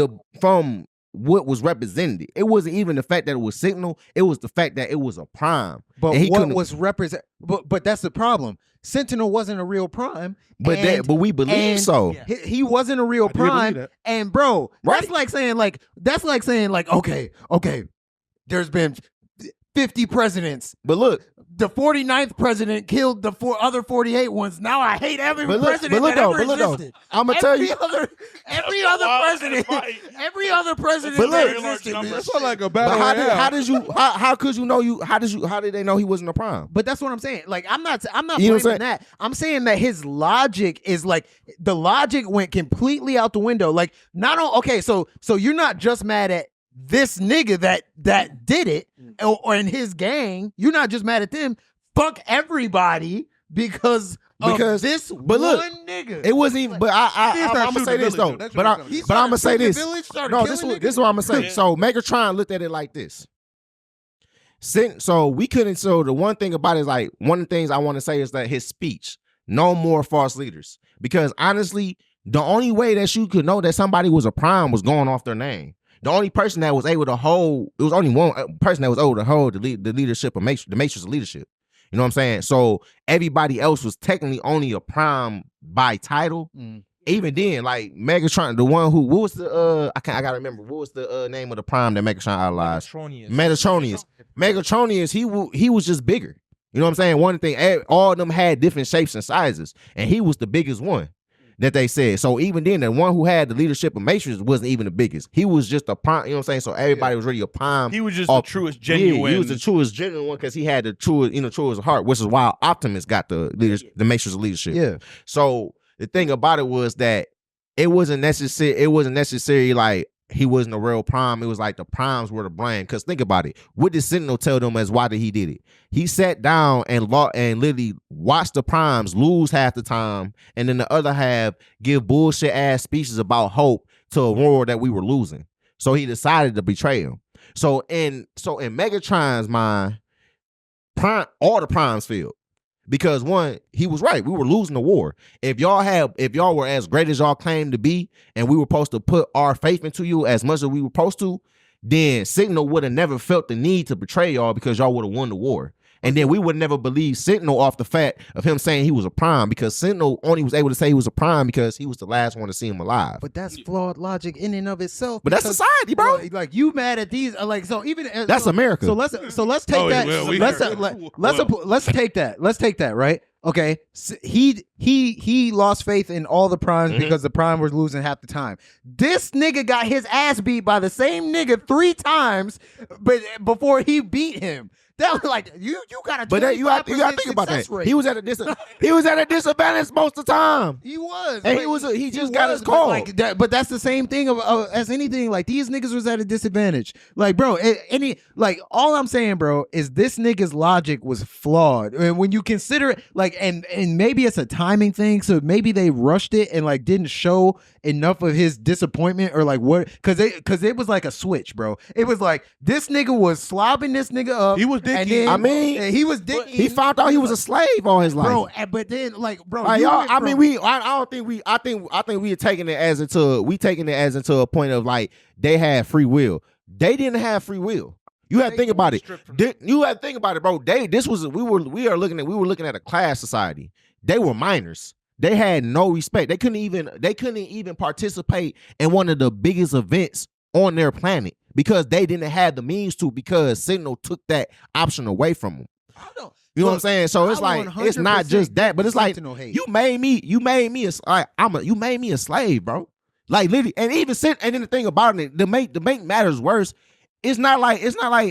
what was represented. It wasn't even the fact that it was Signal. It was the fact that it was a prime. But what was represent? But that's the problem. Sentinel wasn't a real prime. But we believe so. He wasn't a real prime. And bro, Right. that's like saying okay, there's been 50 presidents. But look, the 49th president killed the other 48 ones. Now I hate every president that ever existed. I'm gonna tell you, every other president But look, that existed. That's not like a but battle royale. how could you know how did they know he wasn't a prime? But that's what I'm saying. Like I'm not You know what I'm blaming saying? that. I'm saying that his logic is like the logic went completely out the window. Like so you're not just mad at this nigga that did it or in his gang. You're not just mad at them. Fuck everybody because of this but look, one nigga. It wasn't even. But I'm gonna say this though. But I'm gonna say this. No, this is what I'm gonna say. So Megatron looked at it like this. So we couldn't. So the one thing about it is like one of the things I want to say is that his speech, no more false leaders. Because honestly, the only way that you could know that somebody was a prime was going off their name. The only person that was able to hold, it was only one person that was able to hold the leadership of the matrix of leadership. You know what I'm saying? So everybody else was technically only a prime by title. Even then, like Megatron, the one who, what was the I gotta remember, what was the name of the prime that Megatron idolized? Megatronius, he was just bigger. You know what I'm saying? One thing, all of them had different shapes and sizes, and he was the biggest one that they said. So even then, the one who had the leadership of Matrix wasn't even the biggest. He was just a prime, you know what I'm saying? So everybody was really a prime. He was just the truest, genuine. He was the truest, genuine one because he had the truest, truest heart, which is why Optimus got the Matrix of leadership. Yeah. So the thing about it was that it wasn't necessary like he wasn't a real prime. It was like the primes were to blame. Because think about it. What did Sentinel tell them as why did he did it? He sat down and literally watched the primes lose half the time, and then the other half give bullshit ass speeches about hope to a war that we were losing. So he decided to betray him. So in Megatron's mind, all the primes failed. Because one, he was right. We were losing the war. If y'all were as great as y'all claimed to be, and we were supposed to put our faith into you as much as we were supposed to, then Signal would have never felt the need to betray y'all because y'all would have won the war. And then we would never believe Sentinel off the fact of him saying he was a prime, because Sentinel only was able to say he was a prime because he was the last one to see him alive. But that's flawed logic in and of itself. But that's society, bro. Like you mad at these? Like so even that's America. So let's take that. Let's take that. Let's take that. Right. Okay. So he lost faith in all the primes because the prime was losing half the time. This nigga got his ass beat by the same nigga 3 times, but before he beat him. That was like you got a 25% but you got to think about that. Rate. He was at a disadvantage most of the time. He was, and he just got his call. But that's the same thing as anything. Like these niggas was at a disadvantage. Like bro, all I'm saying, bro, is this nigga's logic was flawed. And when you consider it, like, and maybe it's a timing thing. So maybe they rushed it and like didn't show enough of his disappointment or like what? Because it was like a switch, bro. It was like this nigga was slobbing this nigga up. He was and then, he was dicking. He found out he was a slave all his life, bro. But then, like, bro, like, y'all. I think we are taking it as into a point of like they had free will. They didn't have free will. You have to think about it. You have to think about it, bro. We were looking at a class society. They were minors. They had no respect. They couldn't even participate in one of the biggest events on their planet because they didn't have the means to, because Signal took that option away from them. You know what I'm saying? So it's like it's not just that, but it's like you made me a slave, bro. Like literally, and then the thing about it, to make matters worse, it's not like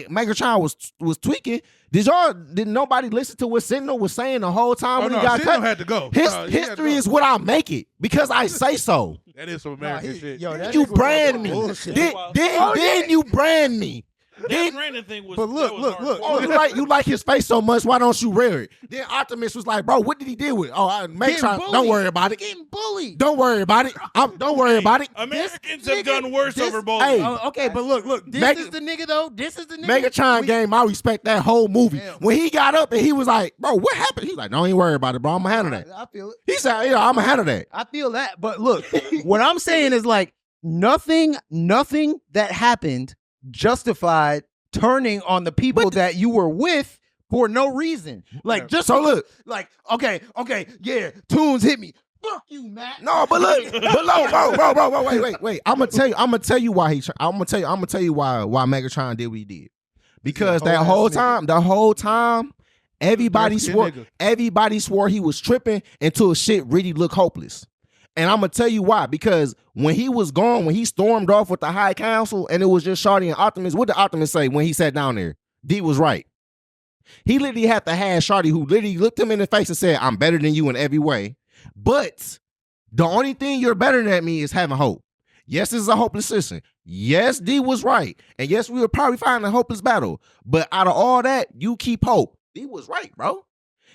Megatron was tweaking. Did nobody listen to what Sentinel was saying the whole time when he got Sentinel cut? had to go. History is what I make it because I say so. That is some American shit. Yo, that You nigga was brand on me. bullshit. Then you brand me. That Brandon thing was. But look, that was look, hardcore. You like his face so much. Why don't you wear it? Then Optimus was like, bro, what did he deal with? Oh, Megatron. Don't worry about it. Getting bullied. Don't worry about it. Don't worry about it. Americans This have done worse this- over both. Hey. Okay, but look. This is the nigga though. This is the nigga. Megatron game, I respect that whole movie. Yeah. When he got up and he was like, bro, what happened? He's like, don't even worry about it, bro. I'm gonna handle that. I feel it. He said, yeah, I'm gonna handle that. I feel that. But look, what I'm saying is like nothing that happened justified turning on the people that you were with for no reason. Like just So look, like okay, yeah, Tunes hit me. Fuck you, Matt. no, but look, bro, wait. I'm gonna tell you why I'm gonna tell you why Megatron did what he did. Because He's a whole the whole time, everybody Dark-skinned swore he was tripping until shit really looked hopeless. And I'm gonna tell you why. Because when he was gone, when he stormed off with the High Council, and it was just Shorty and Optimus, what did Optimus say when he sat down there? D was right. He literally had to have Shorty, who literally looked him in the face and said, "I'm better than you in every way, but the only thing you're better than me is having hope." Yes, this is a hopeless system. Yes, D was right, and yes, we were probably fighting a hopeless battle. But out of all that, you keep hope. D was right, bro.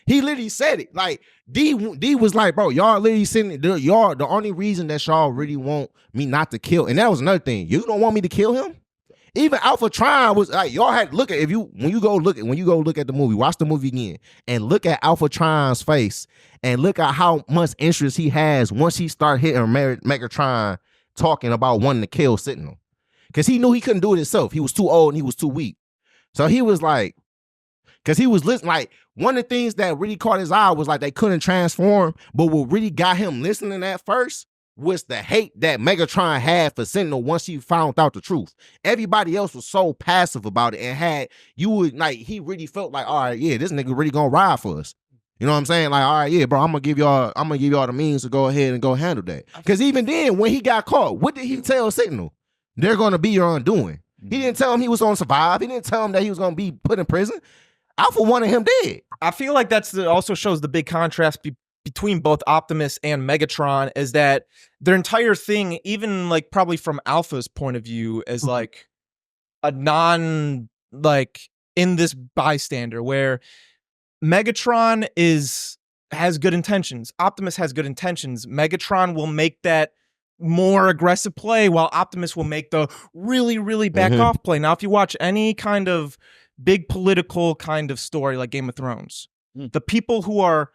He literally said it. Like D was like, bro, y'all literally sitting there. Y'all the only reason that y'all really want me not to kill, and that was another thing. You don't want me to kill him. Even Alpha Tron was like, y'all had to look at when you go look at the movie, watch the movie again, and look at Alpha Tron's face, and look at how much interest he has once he start hitting Megatron talking about wanting to kill Sentinel, because he knew he couldn't do it himself. He was too old and he was too weak. So he was like, because he was listening. Like one of the things that really caught his eye was like they couldn't transform, but what really got him listening at first was the hate that Megatron had for Sentinel once he found out the truth. Everybody else was so passive about it, and he really felt like, all right, yeah, this nigga really gonna ride for us. You know what I'm saying? Like, all right, yeah, bro, I'm gonna give y'all the means to go ahead and go handle that. Because even then, when he got caught, what did he tell Sentinel? They're gonna be your undoing. He didn't tell him he was gonna survive. He didn't tell him that he was gonna be put in prison. Alpha wanted him dead. I feel like also shows the big contrast between both Optimus and Megatron, is that their entire thing, even like probably from Alpha's point of view, is like a in this bystander, where Megatron has good intentions. Optimus has good intentions. Megatron will make that more aggressive play, while Optimus will make the really, really back off play. Now, if you watch any kind of big political kind of story like Game of Thrones, the people who are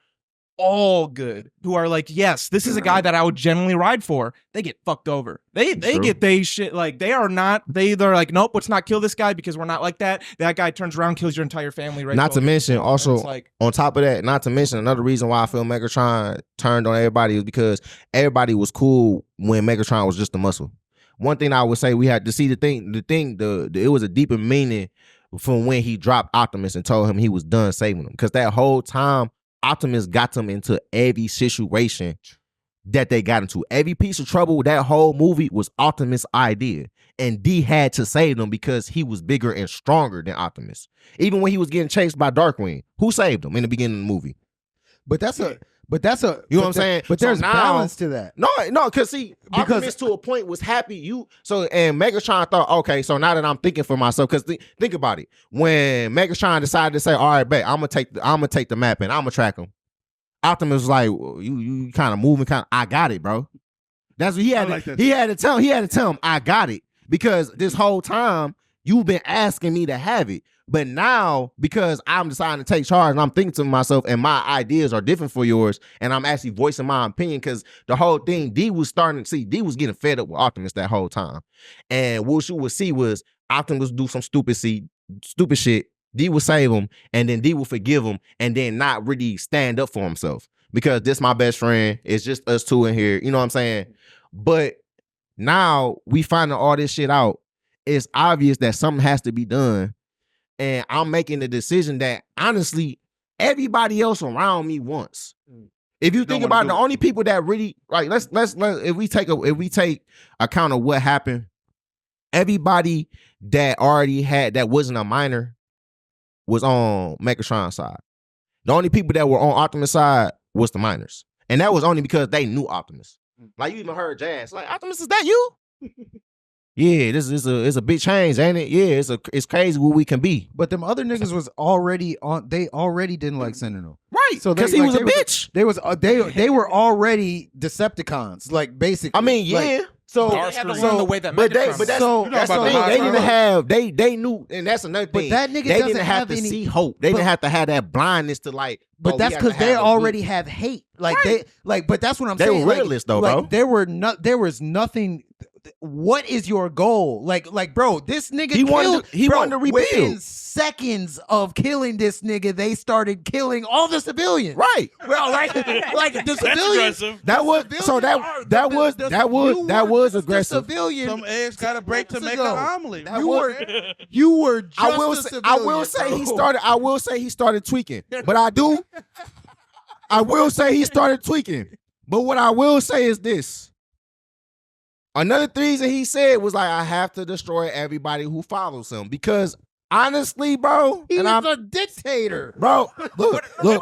all good, who are like, yes, this is a guy that I would generally ride for, they get fucked over. They get they shit, like they're like, nope, let's not kill this guy because we're not like that. That guy turns around, kills your entire family, right? Not to mention, also like, on top of that, not to mention another reason why I feel Megatron turned on everybody is because everybody was cool when Megatron was just a muscle. One thing I would say, we had to see it was a deeper meaning from when he dropped Optimus and told him he was done saving him. Because that whole time, Optimus got them into every situation that they got into. Every piece of trouble, that whole movie was Optimus' idea. And D had to save them because he was bigger and stronger than Optimus. Even when he was getting chased by Darkwing, who saved him in the beginning of the movie? But that's a you know what I'm saying? But So there's now- balance to that. No, because see, Optimus to a point was happy. And Megatron thought, okay, so now that I'm thinking for myself, because think about it, when Megatron decided to say, all right, bet, I'm gonna take the map and I'm gonna track him. Optimus was like, well, you kind of moving, I got it, bro. That's what he had. He had to tell him, I got it, because this whole time you've been asking me to have it. But now, because I'm deciding to take charge and I'm thinking to myself and my ideas are different for yours, and I'm actually voicing my opinion, because the whole thing, D was getting fed up with Optimus that whole time. And what you would see was Optimus do some stupid shit, D would save him, and then D would forgive him, and then not really stand up for himself. Because this my best friend, it's just us two in here, you know what I'm saying? But now we finding all this shit out. It's obvious that something has to be done. And I'm making the decision that honestly everybody else around me wants. If you think about it, the only people that really, like, let's if we take account of what happened everybody that already had that wasn't a minor was on Megatron's side. The only people that were on Optimus' side was the minors. And that was only because they knew Optimus. Like, you even heard Jazz. Like, Optimus, is that you? Yeah, this is a big change, ain't it? Yeah, it's crazy what we can be. But them other niggas was already on. They already didn't like Sentinel, Right. So Because he was a bitch. They were already Decepticons, like basically. I mean, yeah. Like, so They had to learn the way that But Megatron that's So- the about thing. the They didn't high have they knew, and that's another But thing. that nigga they doesn't didn't have have to any- see hope. They but- didn't have to have that blindness to like. But oh, that's we have to because they have a already good- have hate. Like they like. But that's what I'm They saying. were like- realists, though, like, bro. There was nothing. What is your goal? Like, bro, this nigga He wanted killed. to- he bro, wanted to rebuild. Within seconds of killing this nigga, they started killing all the civilians. Right. Well, like the civilians. aggressive. That was so that was The aggressive. civilians. Some eggs got to break to make an ago. omelet. You were just I will a say, civilian, I will say he started tweaking. But I will say he started tweaking. But what I will say is this. Another reason he said was like, I have to destroy everybody who follows him. Because honestly, bro, He and was I'm a dictator. bro, look, bro.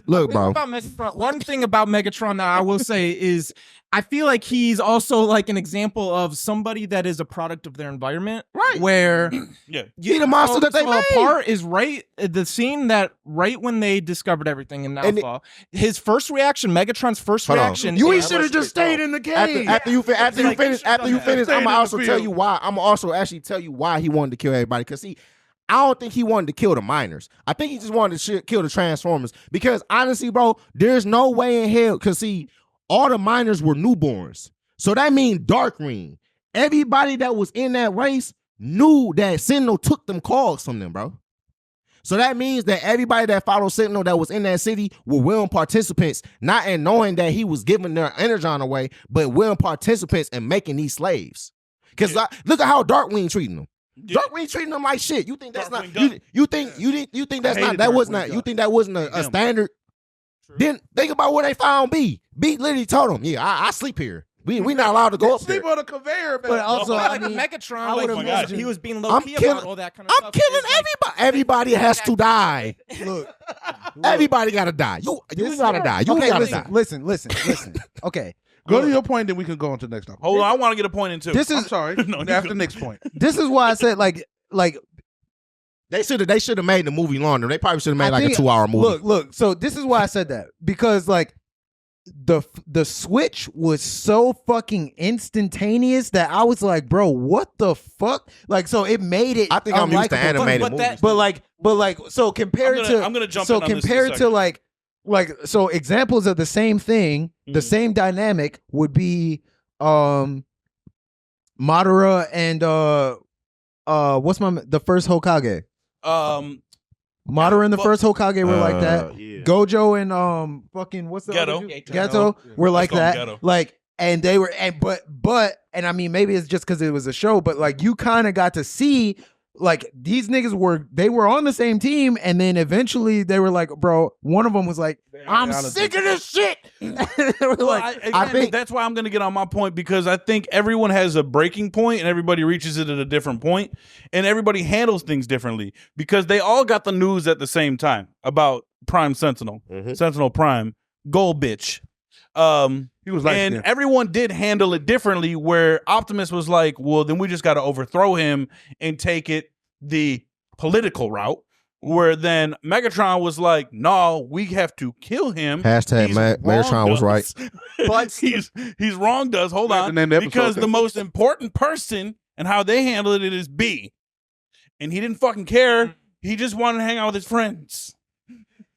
Look, bro. About Megatron, one thing about Megatron that I will say is I feel like he's also like an example of somebody that is a product of their environment. Right. Where Yeah. He the monster that they so made. a part is right the scene that right when they discovered everything in And Alpha, his first reaction, Megatron's first Hold on. reaction. You is- should have just stayed in the cave. After you finish, I'm Staying gonna in also the tell field. you why. I'm also actually tell you why he wanted to kill everybody. Cause I don't think he wanted to kill the miners. I think he just wanted to kill the Transformers. Because honestly, bro, there's no way in hell. Cause all the miners were newborns. So that means Darkwing. Everybody that was in that race knew that Sentinel took them calls from them, bro. So that means that everybody that followed Sentinel that was in that city were willing participants, not in knowing that he was giving their energon away, but willing participants in making these slaves. Because look at how Darkwing treating them. Yeah. Darkwing treating them like shit. You think that's Darkwing not? Duck. You think that's I not? hated That was Darkwing not. You Duck. think that wasn't a Him. standard? Then think about where they found B. B literally told him, "Yeah, I sleep here. We not allowed to go up there. Sleep on a conveyor belt. But also, I like mean, Megatron, I like, would've he was- imagined- he was being low I'm key killing- about all that kind of I'm stuff. killing It's like- everybody. Everybody has to die. Look, Everybody gotta die. You gotta die. You okay, gotta listen, die. listen. Okay, Go to your point, then we can go on to the next topic. Hold on, I want to get a point in too. this I'm is sorry. No, you After good. next point. this is why I said like They should have made the movie longer. They probably should have made I like a think- 2-hour movie. Look. So this is why I said that, because like the switch was so fucking instantaneous that I was like, bro, what the fuck? Like, so it made it. I think I'm used to unlikable. animated but movies. that- But like, so compared I'm gonna jump so in on this in a compared to second. like so examples of the same thing, the Mhm. same dynamic would be Madara and what's the first Hokage? Madara and the well, first Hokage were like that. Yeah. Gojo and fucking what's the Ghetto. other dude? Ghetto were like call him that. Ghetto. Like, and they were but and I mean maybe it's just because it was a show, but like you kind of got to see like these niggas were on the same team, and then eventually they were like, bro, one of them was like, I'm sick of this shit. They were Well, like, I think that's why I'm going to get on my point, because I think everyone has a breaking point and everybody reaches it at a different point, and everybody handles things differently because they all got the news at the same time about Prime Sentinel, Sentinel Prime, Gold Bitch. He was like, And everyone did handle it differently, where Optimus was like, well, then we just got to overthrow him and take it the political route. Where then Megatron was like, no, we have to kill him. Hashtag He's Megatron was right. But he's wronged us. Hold We have to on. name the episode. Because the most important person and how they handled it is B. And he didn't fucking care. He just wanted to hang out with his friends.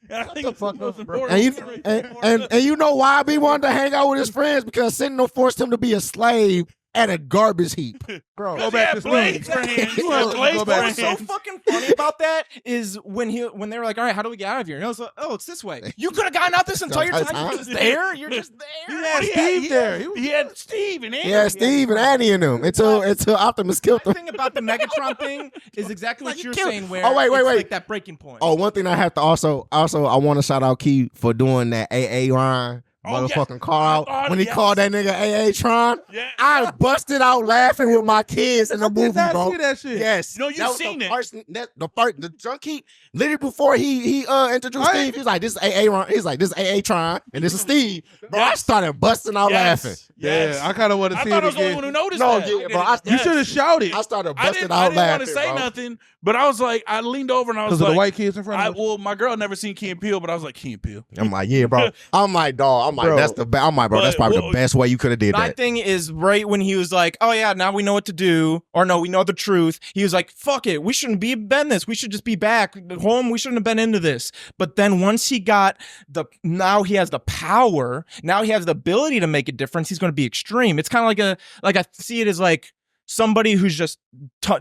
And I think it's the most important And you, thing right and, there. and you know why B wanted to hang out with his friends? Because Sentinel forced him to be a slave at a garbage heap. bro, Go back to school. Blades for hands. You wanna Blades go for back What's so hands. fucking funny about that is when they were like, all right, how do we get out of here? And I was like, oh, it's this way. You could have gotten out this entire time. You're just there. You're just there. had Steve there. He had Steve and Andy. Yeah, Steve and Annie in them until Optimus killed My them. thing about the Megatron thing is exactly what you're killed- saying. Where Oh, wait, it's wait. like that breaking point. Oh, one thing I have to also I want to shout out Key for doing that AA line motherfucking car Oh, out when he yes. called that nigga AA Tron. Yeah. I busted out laughing with my kids in the movie, Did I bro. see that shit? Yes. No, you That was seen the it. First, the junkie, literally before he introduced Right. Steve, he was like, this is AA Ron. He's like, this is AA Tron, and this is Steve. Bro, I Yes. started busting out laughing. Yes. Yeah, I kind of want to I see thought I it was the only again. one who noticed No, that. yeah, bro, I- You should have shouted I started I busting didn't, out I didn't laughing, want to say bro. nothing, but I was like, I leaned over and I was because of like, the white kids in front of us. well, my girl never seen Key and Peele, but I was like, Key and Peele. I'm like, yeah, bro. I'm like, dog. I'm like, Bro. that's the best. I'm like, bro, that's But- probably well, the best way you could have did My that. thing is right when he was like, "Oh yeah, now we know what to do," or "No, we know the truth." He was like, "Fuck it, we shouldn't been this. We should just be back home. We shouldn't have been into this." But then once he got now he has the power. Now he has the ability to make a difference. He's going to be extreme. It's kind of like I see it as like somebody who's just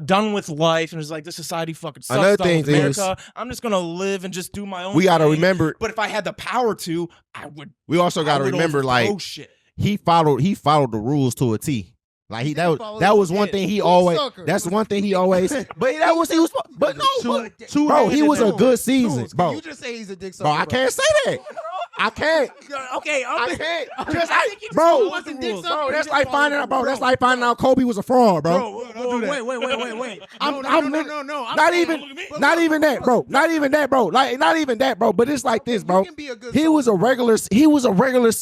done with life and is like, this society fucking sucks. Another done with thing is- America. I'm just gonna live and just do my own. We got to thing. remember. But if I had the power to, I would. We also got to I would remember, like, overthrow shit. he followed the rules to a T. Like followed that was the one kid. thing he He always. sucker. That's one thing he always. But that was he was. But no, Two bro, he was a good season, Jules, bro. You just say he's a dick sucker. Bro, I can't say that. I can't. Okay, I can't. Just he bro, wasn't dick sucker. bro, He that's just like finding followed out, bro. the That's rules. like finding out Kobe was a fraud, bro. Wait. I'm No. Not even that, bro. Not even that, bro. Like, not even that, bro. But it's like this, bro. You can be a good He was a regular.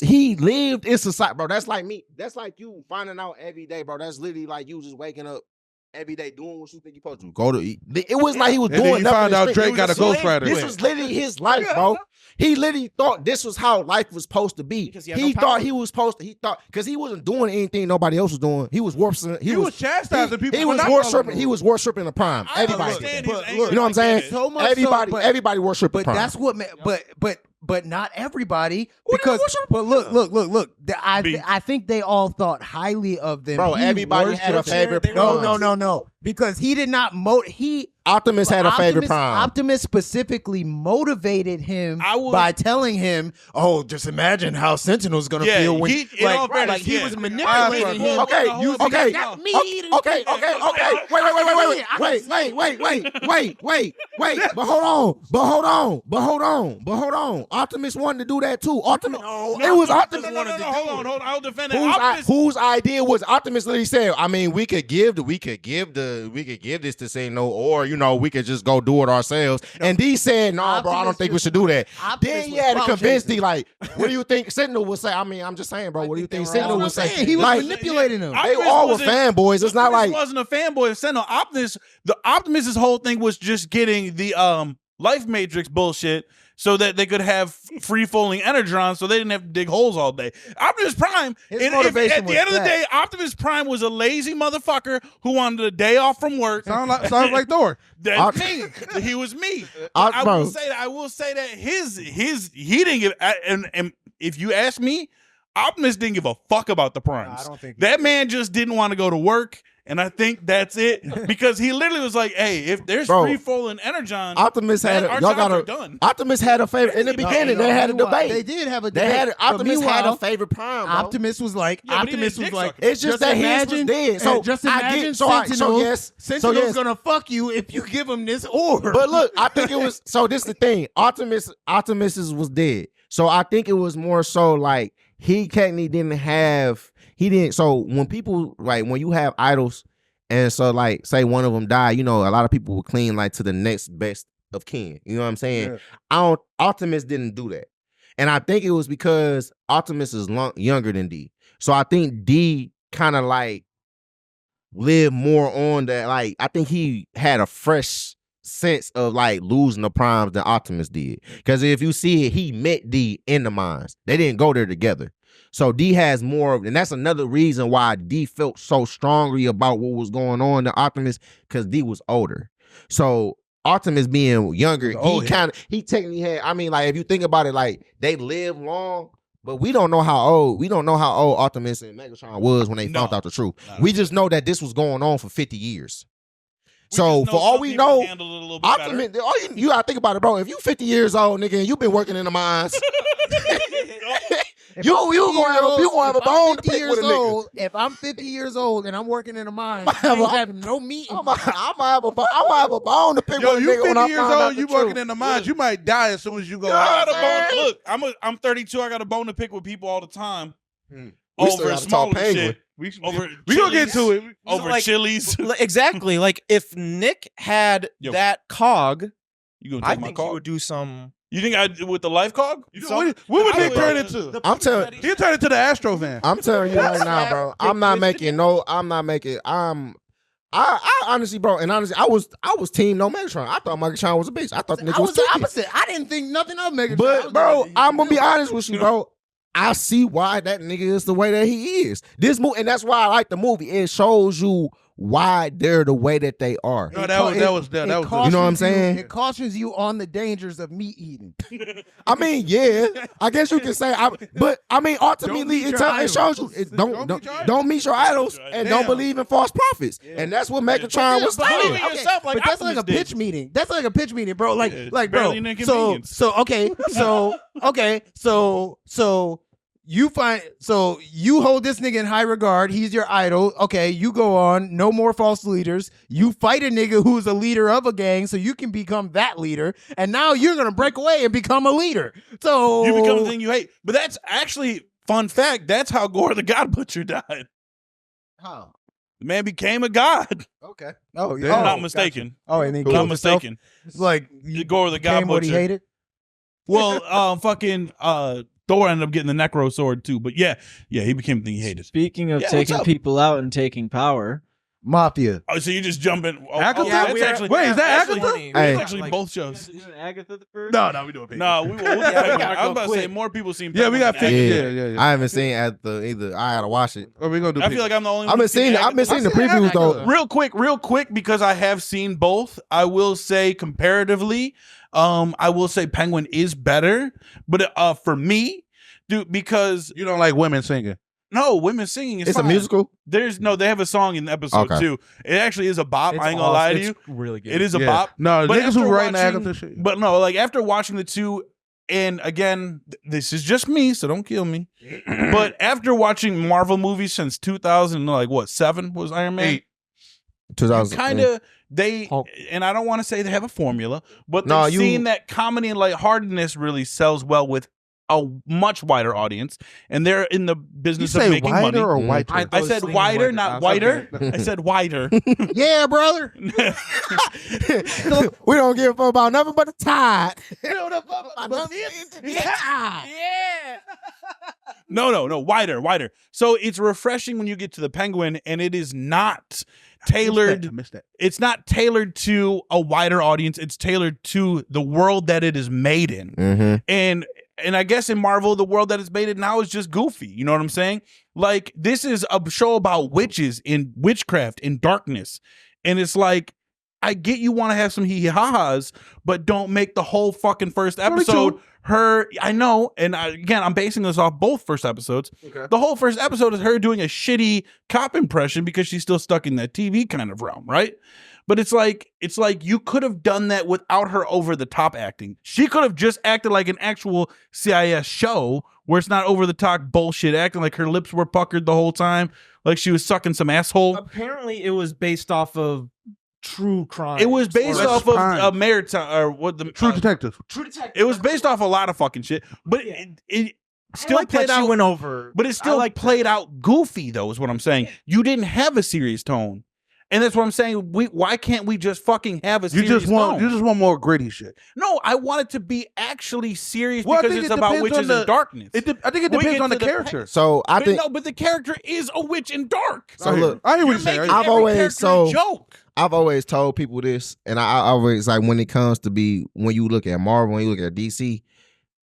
He lived in society, bro. That's like me. That's like you finding out every day, bro. That's literally like you just waking up every day doing what you think you're supposed to go to eat. It was like he was And then doing you nothing found out extreme. Drake got a ghostwriter. This was literally his life, bro. He literally thought this was how life was supposed to be. Because he had He no thought power. he was supposed to. He thought because he wasn't doing anything nobody else was doing. He was worshiping. He was chastising people. He for was not worshiping. following He the was worshiping the prime. I Everybody. understand did his that. anger. You know what I'm I saying? get it. So much Everybody. so, but- Everybody worshiped the But prime. that's what, but not everybody. Who Because, did worship? but look. Me. I think they all thought highly of them. Bro, He everybody had a worshipped- favorite No, prime. no. Because he did not Optimus had a favorite prime. Optimus specifically motivated him I would- by telling him, "Oh, just imagine how Sentinel's gonna Yeah, feel when." he- in all fairness, he yeah. was manipulating him. Okay, You- okay, That's me. okay. Wait. But hold on. Optimus wanted to do that too. Optimus. It was Optimus. No, hold on. I'll defend it. Whose idea was Optimus? Literally said, I mean, we could give this to say no, or we could just go do it ourselves. And D said, no, bro, I don't think we should do that. Optimus Then you was had to clout convince chasing. D, like, what do you think Sentinel would say? I mean, I'm just saying, bro. What do you think Sentinel would say? He was Like, manipulating him. they Optimus all were wasn't- fanboys. It's not Optimus like wasn't a fanboy of Sentinel. Optimus's whole thing was just getting the life matrix bullshit so that they could have free falling energon so they didn't have to dig holes all day. Optimus Prime, His and motivation at the was end of the that. day, Optimus Prime was a lazy motherfucker who wanted a day off from work. Sounds like Thor. That's me. He was me. I bro. will say that he didn't give and if you ask me, Optimus didn't give a fuck about the primes. I don't think he that man just didn't want to go to work, and I think that's it because he literally was like, "Hey, if there's Bro, free falling energon, Optimus had our y'all jobs are gotta. done." Optimus had a favorite in the beginning. They had a debate. They did have a They debate. had but Optimus had a meanwhile, favorite prime. Bro. Optimus was like, Yeah, but he didn't dick suck him. It's just that his was dead. So just I imagine get. So Sentinel. yes. Sentinel's gonna fuck you if you give him this orb. But look, I think it was. So this is the thing. Optimus was dead. So I think it was more so like he didn't have. He didn't. So when people like when you have idols, and so like say one of them died, a lot of people would cling like to the next best of kin. You know what I'm saying? Yeah. Optimus didn't do that, and I think it was because Optimus is younger than D. So I think D kind of like lived more on that. Like I think he had a fresh sense of like losing the primes than Optimus did. Because if you see it, he met D in the mines. They didn't go there together. So D has more, and that's another reason why D felt so strongly about what was going on than Optimus, because D was older. So Optimus being younger, he technically had, I mean, like if you think about it, like they lived long, but we don't know how old Optimus and Megatron was when they found out the truth. We just know that this was going on for 50 years. So for all we know, Optimus, you gotta think about it, bro. If you 50 years old, nigga, and you've been working in the mines, If You I'm 50 gonna have a bone to if I'm 50 pick years with a nigga. old, if I'm 50 years old and I'm working in a mine, I'm I ain't having no meeting. I'm gonna have a bone to pick Yo, with a you nigga when 50 I years find out old, the you working truth. in the mines, you might die as soon as you go I out. got a bone. Look, I'm 32. I got a bone to pick with people all the time. We still Over gotta talk smaller Penguin. shit. Over We gonna get Chili's. to it. Over Like- Chili's. Exactly. Like if Nick had Yo. that cog, You gonna I take my think he call? would do some. You think I with the life cog? What would I Nick would- turn into? I'm telling He'll turn into the Astro van. I'm telling you right now, bro. I honestly, bro, and honestly, I was team no Megatron. I thought Megatron was a bitch. I thought the nigga I was was the stupid. opposite. I didn't think nothing of Megatron. I But was bro, like, I'm gonna be honest with you, bro. I see why that nigga is the way that he is. This movie, and that's why I like the movie. It shows you why they're the way that they are. No, that was You know what I'm saying? It cautions you on the dangers of meat eating. I mean, yeah, I guess you can say, but I mean, ultimately, meet it your shows idols. you Don't meet your don't meet your idols and don't Damn. believe in false prophets, and that's what Megatron was Believe saying. in yourself like but that's like a Optimus pitch did. meeting. That's like a pitch meeting, bro. Like, Yeah, it's like, bro. barely an So, inconvenience. so you hold this nigga in high regard. He's your idol. Okay, you go on. No more false leaders. You fight a nigga who's a leader of a gang, so you can become that leader. And now you're gonna break away and become a leader. So You become the thing you hate. But that's actually fun fact. That's how Gore the God Butcher died. How? The man became a god. Okay. Oh, If I'm not mistaken. Oh, and then If I'm not killed himself? mistaken. It's like Gore the God became what he Butcher. hated. Well, Thor ended up getting the Necro sword too. But yeah, he became the thing he hated. Speaking of Yeah, what's taking up? people out and taking power, Mafia. Oh, so you just jump in. Agatha? that's Yeah, actually, wait, is that actually, Agatha? It's Hey. actually both shows. Isn't Agatha the first? No, we doing Penguin. No, we'll we I gotta was go about to say quick. more people seen. Yeah, we got Penguin than 50. Agatha. Yeah. I haven't seen at the either. I gotta watch it. What we gonna do? I feel like I'm the only one. I've been who's seen seeing. I've been Agatha. seeing the I seen previews though. Agatha. Real quick, because I have seen both. I will say comparatively, I will say Penguin is better, but for me, dude, because You don't like women singing. no, women singing is It's a fine. musical. They have a song in the episode Okay. too. It actually is a bop. I ain't gonna lie to you. Really good. It is a Yeah. bop. No, But niggas after who writing watching- Agatha shit. But no, like after watching the two, and again, this is just me, so don't kill me. But after watching Marvel movies since 2000, like what, 7 was Iron Man? 8. 2000. Kind of they, Hulk. and I don't want to say they have a formula, but No, they've you- seen that comedy and lightheartedness really sells well with a much wider audience, and they're in the You business of say making money. wider or whiter? I said wider, not whiter. I said wider. Yeah, brother. we don't give a fuck about nothing but the tide. No, wider. So it's refreshing when you get to the Penguin, and it is not I tailored. missed that. It's not tailored to a wider audience. It's tailored to the world that it is made in. Mm-hmm. And I guess in Marvel, the world that it's made in now is just goofy. You know what I'm saying? Like, this is a show about witches and witchcraft and darkness. And it's like, I get you want to have some hee-ha-has, but don't make the whole fucking first episode her. I know. And again, I'm basing this off both first episodes. Okay. The whole first episode is her doing a shitty cop impression because she's still stuck in that TV kind of realm, right? But it's like you could have done that without her over the top acting. She could have just acted like an actual CIS show where it's not over the top bullshit acting, like her lips were puckered the whole time, like she was sucking some asshole. Apparently, it was based off of true crime. It was based Or off crime. of maritime or what the True Detective. True Detective. It was based off a lot of fucking shit, but it still like played that she out. went over. But it still like played out goofy, though, is what I'm saying. You didn't have a serious tone. And that's what I'm saying. Why can't we just fucking have a You serious just want tone? more gritty shit. No, I want it to be actually serious Well, I because think it's it about depends witches on and darkness. I think it We depends get on the to the character. So I But think no, but the character is a witch in dark. so. Look, I hear what You're you're saying. making I've every always- character so- a joke. I've always told people this, and I always like when it comes to when you look at Marvel, when you look at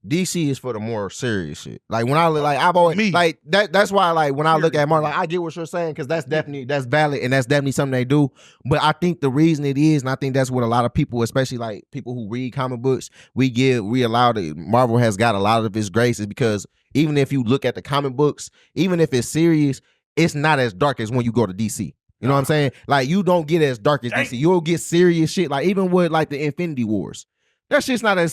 DC is for the more serious shit. Like when I've always Me. like that. That's why like when I look at Marvel, like I get what you're saying because that's valid and that's definitely something they do. But I think the reason it is, and I think that's what a lot of people, especially like people who read comic books, we allow that Marvel has got a lot of its grace is because even if you look at the comic books, even if it's serious, it's not as dark as when you go to DC. You know what I'm saying? Like you don't get as dark as DC. You'll get serious shit. Like even with like the Infinity Wars. That shit is not as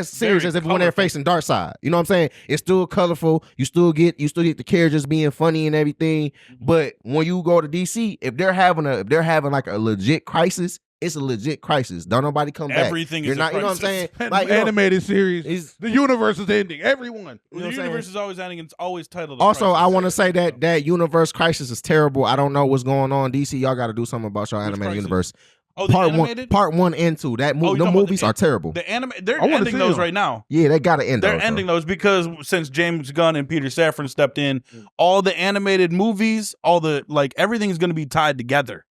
serious Very as if when they're colorful. facing dark side. You know what I'm saying? It's still colorful. You still get the characters being funny and everything. But when you go to DC, if they're having like a legit crisis, it's a legit crisis. Don't nobody come back. Everything You're is not. a You know what I'm saying? crisis. Like, you know, Animated series. it's- The universe is ending. Everyone. you know The what I'm saying? universe is always ending, and it's always titled. Also, Crisis. I want to say that universe crisis is terrible. I don't know what's going on. DC, y'all got to do something about your animated crisis? universe. Oh, the animated? Part 1 and 2. That Oh, movie, you the talking about movies the- are terrible. The anime. They're I wanna ending see those them. right now. Yeah, they got to end. They're those, ending bro. those because since James Gunn and Peter Safran stepped in, all the animated movies, all the everything's going to be tied together.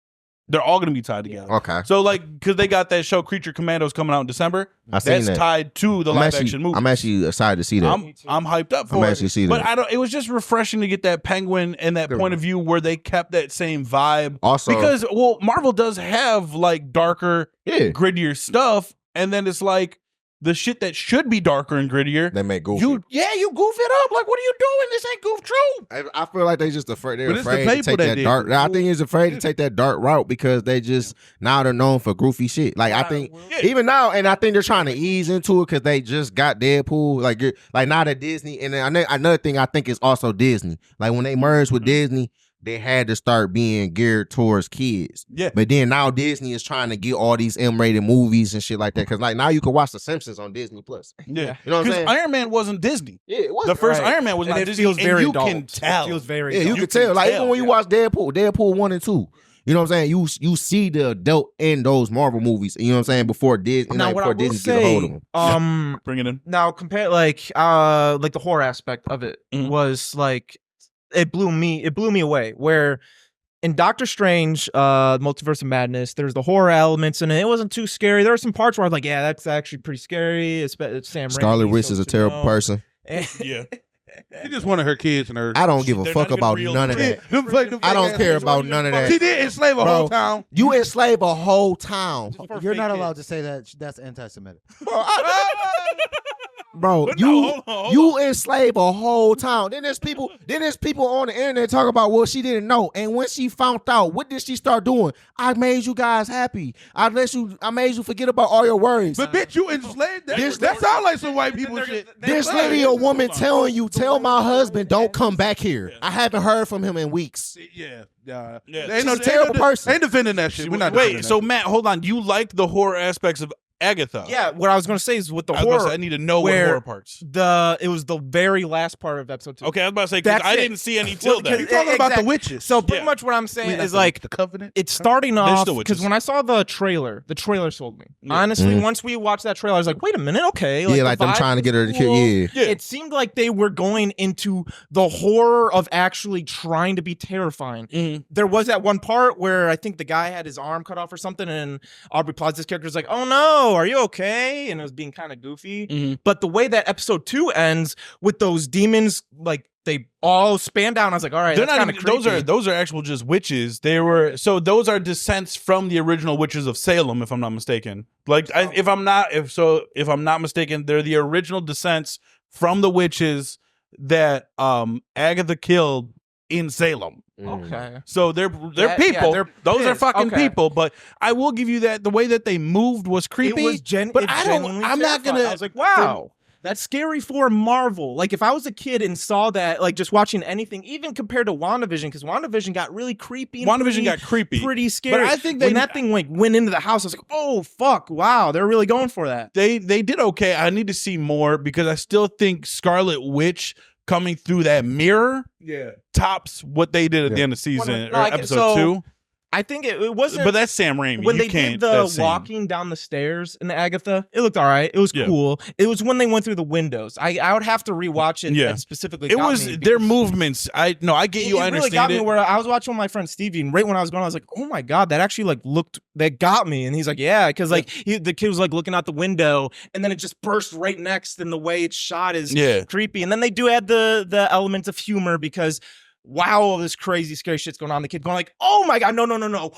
They're all going to be tied together. Okay. So because they got that show Creature Commandos coming out in December, I seen that's that. tied to the live action movie. I'm actually excited to see that. I'm hyped up for I'm it. actually see But that. it was just refreshing to get that Penguin and that point of view where they kept that same vibe. Also- because Marvel does have like darker, Yeah. grittier stuff, and then it's like the shit that should be darker and grittier. They make goofy. You goof it up. Like, what are you doing? This ain't goof true. I feel like they just afraid. They're But it's the afraid to people take that that did dark. it. I think he's afraid to take that dark route because they just now they're known for goofy shit. Like I think even now, and I think they're trying to ease into it because they just got Deadpool. Like now that Disney, and then another thing I think is also Disney. Like when they merged with Disney, they had to start being geared towards kids. Yeah. But then now Disney is trying to get all these M-rated movies and shit like that. Because like now you can watch The Simpsons on Disney Plus. Yeah. You know what I'm Because saying? Iron Man wasn't Disney. Yeah, it was The first Right. Iron Man was And not it Disney. feels and very you adult. can tell. It feels very Yeah, you adult. can tell. Like even when you yeah. watch Deadpool 1 and 2, you know what I'm saying? You see the adult in those Marvel movies. You know what I'm saying? Before Disney, Now, what I before will Disney get a hold of say, them. Bring it in. now compare like the horror aspect of it Mhm. was like it blew me away. Where in Doctor Strange, Multiverse of Madness, there's the horror elements and it wasn't too scary. There were some parts where I was like, yeah, that's actually pretty scary. It's Sam Raimi. Scarlet Witch so is a to terrible know. person. Yeah. She just wanted her kids and her. I don't give a They're fuck not even about real none of kids. that. I don't care about none of that. She did enslave a Bro. whole town. You enslave a whole town. You're not allowed to say that. That's anti-Semitic. Bro, But no, hold on. you enslave a whole town. Then there's people on the internet talk about what she didn't know. And when she found out, what did she start doing? I made you guys happy. I made you forget about all your worries. But bitch, you enslaved that. This- That sounds like some white people shit. There's literally a woman telling you, tell my husband, don't come back here. I haven't heard from him in weeks. Yeah. Yeah. Ain't She's a terrible person. Ain't defending that shit. We're not defending Wait, that so shit. Matt, hold on. You liked the horror aspects of Agatha? Yeah, what I was gonna say is with the I was gonna horror. say, I need to know what where horror parts. It was the very last part of episode 2. Okay, I was about to say because That's I it. didn't see any till Well, then. You talking about the exactly. witches? So pretty Yeah. much what I'm saying Wait, is the- like the covenant. it's starting They're off still because witches. when I saw the trailer sold me. Yeah. Honestly, Mhm. once we watched that trailer, I was like, wait a minute, okay. Yeah, the like them vibe trying to get her to was kill. cool. Yeah. Yeah. It seemed like they were going into the horror of actually trying to be terrifying. Mhm. There was that one part where I think the guy had his arm cut off or something, and Aubrey Plaza's character was like, "Oh no, are you okay?" And it was being kind of goofy. Mhm. But the way that episode 2 ends with those demons, like they all span down, I was like, "All right, They're that's not kind even, of those are actual just witches. Those are descents from the original witches of Salem, if I'm not mistaken. Like if I'm not mistaken, they're the original descents from the witches that Agatha killed in Salem. Okay. So they're Yeah, people. they're Those are pissed. fucking Okay. people. But I will give you that the way that they moved was creepy. It was but it I don't. genuinely I'm not terrifying. gonna. I was like, wow, that's scary for Marvel. Like if I was a kid and saw that, like just watching anything, even compared to WandaVision, because WandaVision got really creepy. And WandaVision got creepy. pretty scary. But I think when that thing went into the house, I was like, oh fuck, wow, they're really going for that. They did okay. I need to see more because I still think Scarlet Witch coming through that mirror tops what they did at the end of season or episode 2. I think it wasn't. But that's Sam Raimi. When You they can't- did the that's Sam. walking down the stairs in the Agatha, it looked all right. It was Yeah. cool. It was when they went through the windows. I would have to rewatch it. Yeah. That specifically, It got was me their because movements. I get you. I It really got understand me it. where I was watching with my friend Stevie, and right when I was going, I was like, "Oh my god, that actually like looked that got me." And he's like, "Yeah," because like the kid was like looking out the window, and then it just burst right next, and the way it's shot is Yeah. creepy. And then they do add the element of humor because. Wow, all this crazy, scary shit's going on. The kid going like, "Oh my god, no, oh no!"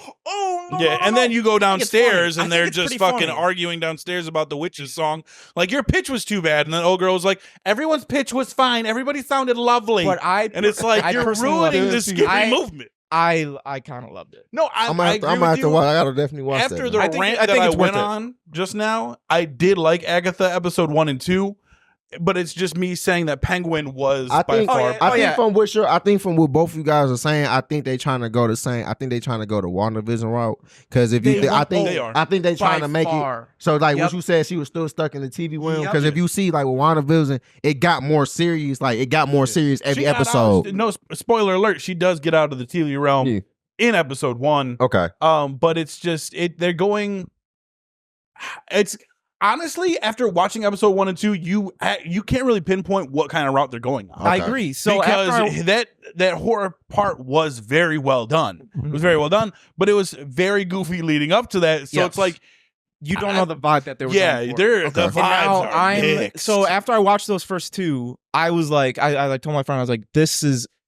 Yeah, no, and no." then you go I think it's funny. downstairs I and think they're it's just pretty fucking funny. arguing downstairs about the Witches song. Like your pitch was too bad, and then old girl was like, "Everyone's pitch was fine. Everybody sounded lovely." But and it's like I you're personally love ruining it. this scary I- movement. I kind of loved it. No, I I'm agree gonna with have to you. watch. I gotta definitely watch After that. the man. rant I that think I it's worth went it. on just now, I did like Agatha episode 1 and 2, but it's just me saying that Penguin was I by think, far. I think from what both you guys are saying, I think they trying to go the same. I think they trying to go the WandaVision route because if you, They I won't think, go They are. I think they trying to make far. it. So like Yep. what you said, she was still stuck in the TV realm. Yep. Because if you see like with WandaVision, it got more serious. Like it got more serious She every got out- episode. no spoiler alert, she does get out of the TV realm Yeah. in episode 1. Okay. But it's just they're going. It's honestly after watching episode 1 and 2, you can't really pinpoint what kind of route they're going on. I Okay. agree. So because after that horror part was very well done. It was very well done, but it was very goofy leading up to that. So Yes. it's like you don't know the vibe that they were yeah, going for. they're the And vibes now are mixed. so after I watched those first two, I was like, I like told my friend, I was like,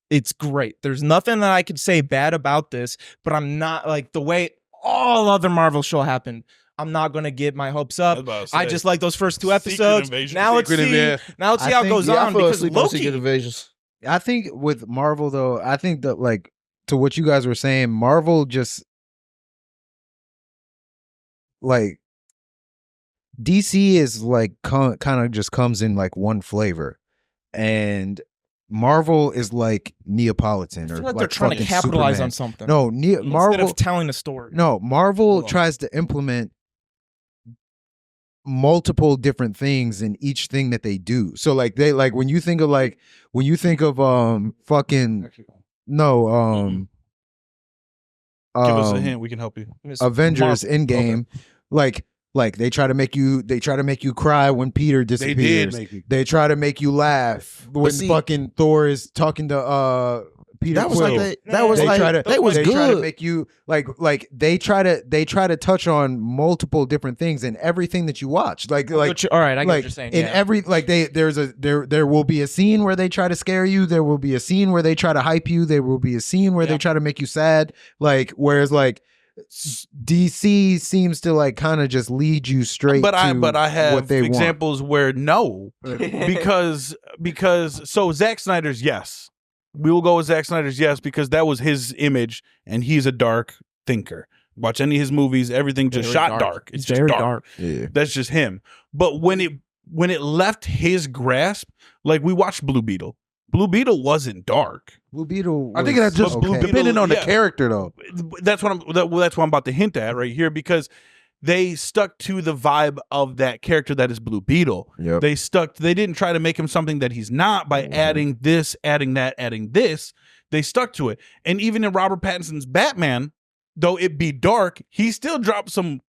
it's great. There's nothing that I could say bad about this, but I'm not like the way all other Marvel show happened. I'm not gonna get my hopes I was up. about to I say, just like those first two Secret episodes. Invasion. Now let's Secret see. Invasion. Now let's see I how it think- goes Yeah, I on fell because asleep on Loki. Secret Invasions. I think with Marvel though, I think that like to what you guys were saying, Marvel just like DC is like kind of just comes in like one flavor, and Marvel is like Neapolitan I or feel like like they're trying to fucking capitalize Superman. on something. No, instead Marvel. of telling a story. No, Marvel Hold on. tries to implement multiple different things in each thing that they do. So like they like when you think of fucking no give us a hint. We can help you. Miss Avengers Marvel. Endgame, like they try to make you cry when Peter They disappears. did make it. They try to make you laugh when see- fucking Thor is talking to Peter That was Quill. like that was They like try to- they was they try to good. make you like they try to touch on multiple different things in everything that you watch. Like All right, I get what like you're saying. in yeah. every like there will be a scene where they try to scare you. There will be a scene where they try to hype you. There will be a scene where they try to make you sad. Like whereas like DC seems to like kind of just lead you straight. But I to have what they examples where no, because so Zack Snyder's yes, we will go with Zack Snyder's yes because that was his image and he's a dark thinker. Watch any of his movies, everything just Very shot dark. It's just very dark. Yeah. That's just him. But when it left his grasp, like we watched Blue Beetle. Blue Beetle wasn't dark. Blue Beetle. I think that's just okay. depending on the Yeah. character though. That's what I'm about to hint at right here because they stuck to the vibe of that character that is Blue Beetle. Yep. They didn't try to make him something that he's not by adding this, adding that, adding this. They stuck to it. And even in Robert Pattinson's Batman, though it be dark, he still dropped some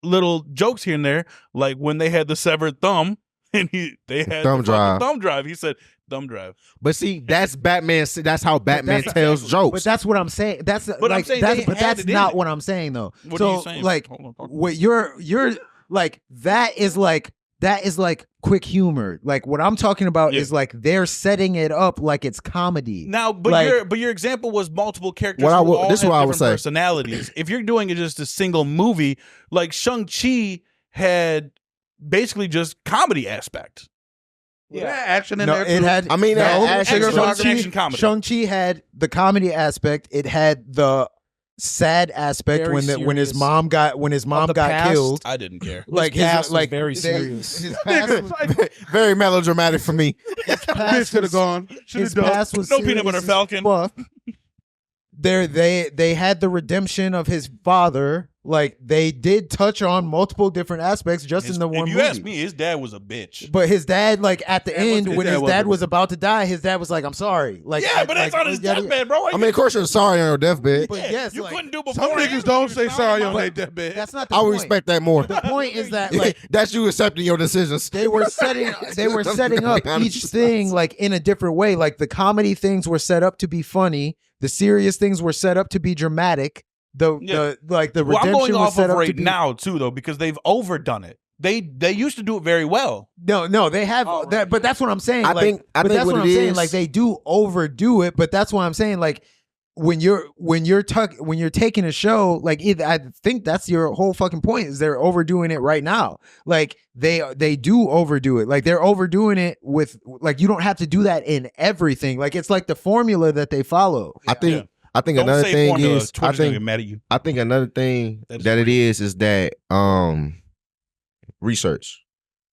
little jokes here and there, like when they had the severed thumb and they had Thumb the fucking drive. thumb drive. He said thumb drive. But see, that's Batman. That's how Batman tells jokes. But that's what I'm saying. That's But I'm like saying that's they but had that's it in not it. what I'm saying though. What so are you saying? like Hold on, talk. what you're like that is like quick humor. Like what I'm talking about Yeah. is like they're setting it up like it's comedy. Now, but Like- your example was multiple characters. What I who would- all this is have what I would different say. personalities. If you're doing it just a single movie, like Shang-Chi had basically just comedy aspect. Yeah, action in No, there. it too. had I mean, no, action action comedy. Shang-Chi had the comedy aspect. It had the sad aspect Very when his serious. mom got the got past. killed. I didn't care. Like past was like very there- serious. His past was, very melodramatic for me. Bitch should have gone. his past was No peanut serious butter as falcon. fuck. They had the redemption of his father. Like they did touch on multiple different aspects just in the one if you movie. ask me, his dad was a bitch. But his dad, like at the That end, was- when his his dad dad was- was about to die, his dad was like, "I'm sorry." Like, Yeah, but that's on his deathbed, bro. I mean, of course, you're sorry on your deathbed. But Yeah, yes, you like, couldn't do before. Some niggas don't say sorry on their deathbed. that's not the I would point. respect that more. The point is that like That's you accepting your decisions. they were setting up each thing like in a different way. Like the comedy things were set up to be funny. The serious things were set up to be dramatic. The Yeah. the Well, I'm redemption going was off set of up to right be now too, though, because they've overdone it. They used to do it very well. no they have that, but that's what I'm saying. I like, think but that's what what I'm it saying. is- Like they do overdo it, but that's what I'm saying. Like when you're taking a show, like I think that's your whole fucking point is they're overdoing it right now. Like they do overdo it. Like they're overdoing it with like you don't have to do that in everything. Like it's like the formula that they follow. I think I think Don't another say thing formula. is Twitter's gonna get mad at you. I think another thing That is that it real. is that research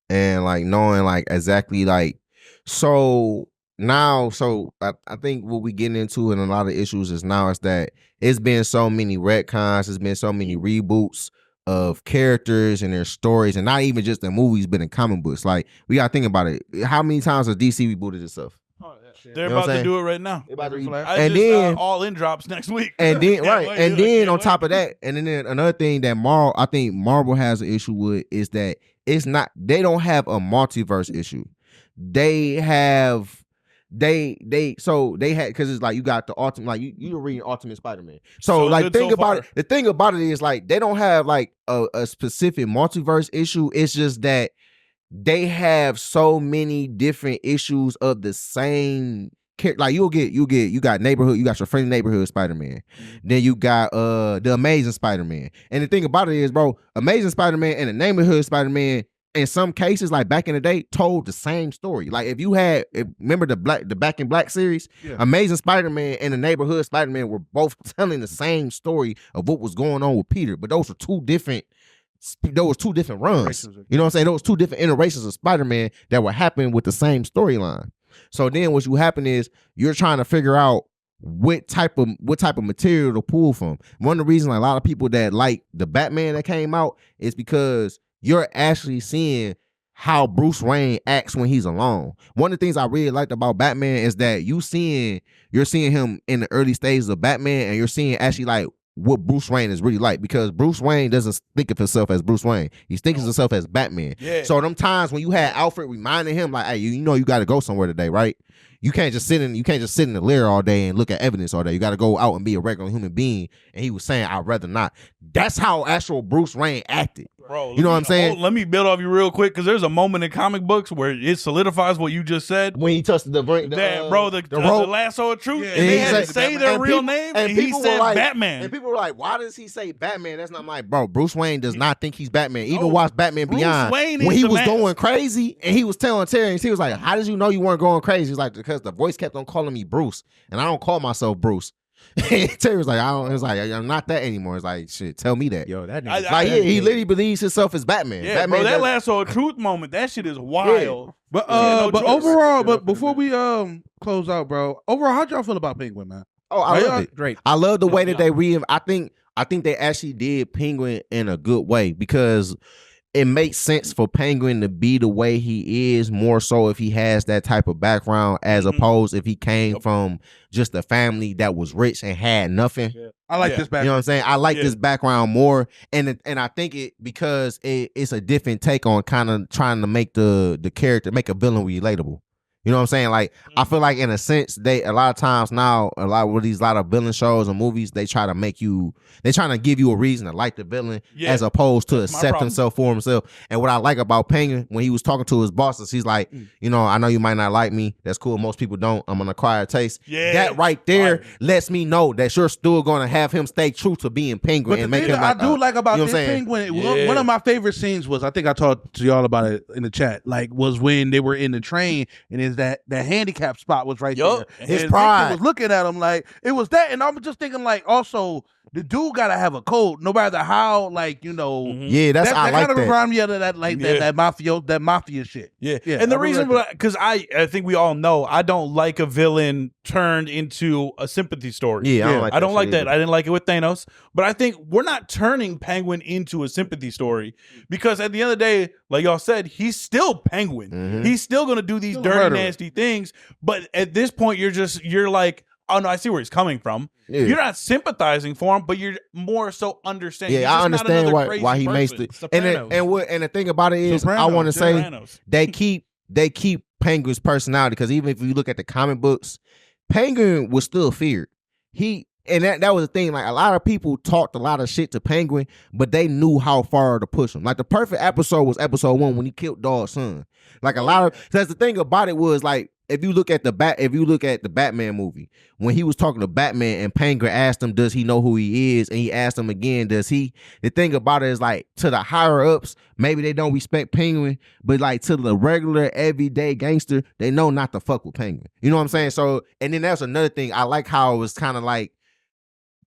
and like knowing like exactly like so I think what we getting into and a lot of issues is now is that it's been so many retcons, it's been so many reboots of characters and their stories, and not even just in movies, but in comic books. Like we gotta think about it. How many times has DC rebooted itself? They're You know what about I'm to do it right now. They about to And then all in drops next week. and then Can't wait, and dude. I then can't on wait. top of that, and then another thing that I think Marvel has an issue with is that it's not, they don't have a multiverse issue. They have they had, because it's like you got the ultimate, like you were reading Ultimate Spider-Man. So like good think so about far. it. The thing about it is like they don't have like a specific multiverse issue. It's just that they have so many different issues of the same character. Like you got neighborhood, you got your friendly neighborhood Spider-Man. Then you got the Amazing Spider-Man. And the thing about it is, bro, Amazing Spider-Man and the neighborhood Spider-Man, in some cases, like back in the day, told the same story. Like remember the Back in Black series, Amazing Spider-Man and the neighborhood Spider-Man were both telling the same story of what was going on with Peter, but those were two different runs. You know what I'm saying? Those two different iterations of Spider-Man that were happening with the same storyline. So then what you happen is you're trying to figure out what type of material to pull from. One of the reasons a lot of people that like the Batman that came out is because you're actually seeing how Bruce Wayne acts when he's alone. One of the things I really liked about Batman is that you're seeing him in the early stages of Batman, and you're seeing actually like what Bruce Wayne is really like, because Bruce Wayne doesn't think of himself as Bruce Wayne. He thinks of himself as Batman. Yeah. So them times when you had Alfred reminding him like, hey, you know you got to go somewhere today, right? You can't just sit in the lair all day and look at evidence all day. You got to go out and be a regular human being. And he was saying, I'd rather not. That's how actual Bruce Wayne acted. Bro, You know what I'm saying? Let me build off you real quick, because there's a moment in comic books where it solidifies what you just said. When he touched the The lasso of truth, Yeah, and they and had to say their real name, and he people said were like, Batman. And people were like, why does he say Batman? That's not like, bro, Bruce Wayne does not think he's Batman. Even No, watch Batman Bruce Beyond. Wayne When is he the was mask. going crazy and he was telling Terry, he was like, how did you know you weren't going crazy? He's like, because the voice kept on calling me Bruce, and I don't call myself Bruce. Terry was like, I'm not that anymore. It's like, shit, tell me that. Yo, that I- nigga. Like, yeah, he literally believes himself as Batman. Yeah, Batman bro, that does- lasso of truth moment, that shit is wild. But no but choice. overall, but before we close out, bro, overall, how'd y'all feel about Penguin, man? Oh, I love it. Great. I love the way that they I think they actually did Penguin in a good way, because it makes sense for Penguin to be the way he is, more so if he has that type of background, as opposed if he came from just a family that was rich and had nothing. I like Yeah. this back. You know what I'm saying? I like Yeah. this background more, and I think it because it's a different take on kind of trying to make the character, make a villain relatable. You know what I'm saying? Like, I feel like in a sense, a lot of times now, a lot of villain shows and movies, they trying to give you a reason to like the villain, Yeah. as opposed to That's my accept problem. himself for himself. And what I like about Penguin, when he was talking to his bosses, he's like, you know, I know you might not like me. That's cool. Most people don't. I'm an acquired taste. Yeah. That right there Fire. lets me know that you're still going to have him stay true to being Penguin But the and make thing him that I do like about you know this what I'm saying? Penguin, Yeah. one of my favorite scenes was, I think I talked to y'all about it in the chat, like, was when they were in the train and is that handicap spot was right Yup. there. His And pride. Victor was looking at him like it was that, and I'm just thinking like, also the dude gotta have a code, no matter how, like, you know. Yeah, that's I that like kind of that. remind me of that, like Yeah. that mafia shit. Yeah. Yeah, And the I really reason, like because I think we all know, I don't like a villain turned into a sympathy story. Yeah, I don't like I don't that like shit that. either. I didn't like it with Thanos, but I think we're not turning Penguin into a sympathy story, because at the end of the day, like y'all said, he's still Penguin. Mhm. He's still gonna do these Still a dirty, murderer. nasty things. But at this point, you're like, oh no, I see where he's coming from. Yeah. You're not sympathizing for him, but you're more so understanding. He's Yeah, I just not understand another why crazy he makes person. the and the thing about it is, I want to say Sopranos. they keep Penguin's personality, because even if you look at the comic books, Penguin was still feared. That was the thing. Like, a lot of people talked a lot of shit to Penguin, but they knew how far to push him. Like, the perfect episode was episode 1 when he killed Dog's son. Like, a lot of that's the thing about it was, like, if you look at the Batman movie, when he was talking to Batman and Penguin asked him, does he know who he is? And he asked him again, does he? The thing about it is, like, to the higher ups, maybe they don't respect Penguin, but like to the regular everyday gangster, they know not to fuck with Penguin. You know what I'm saying? So, and then that's another thing. I like how it was kind of like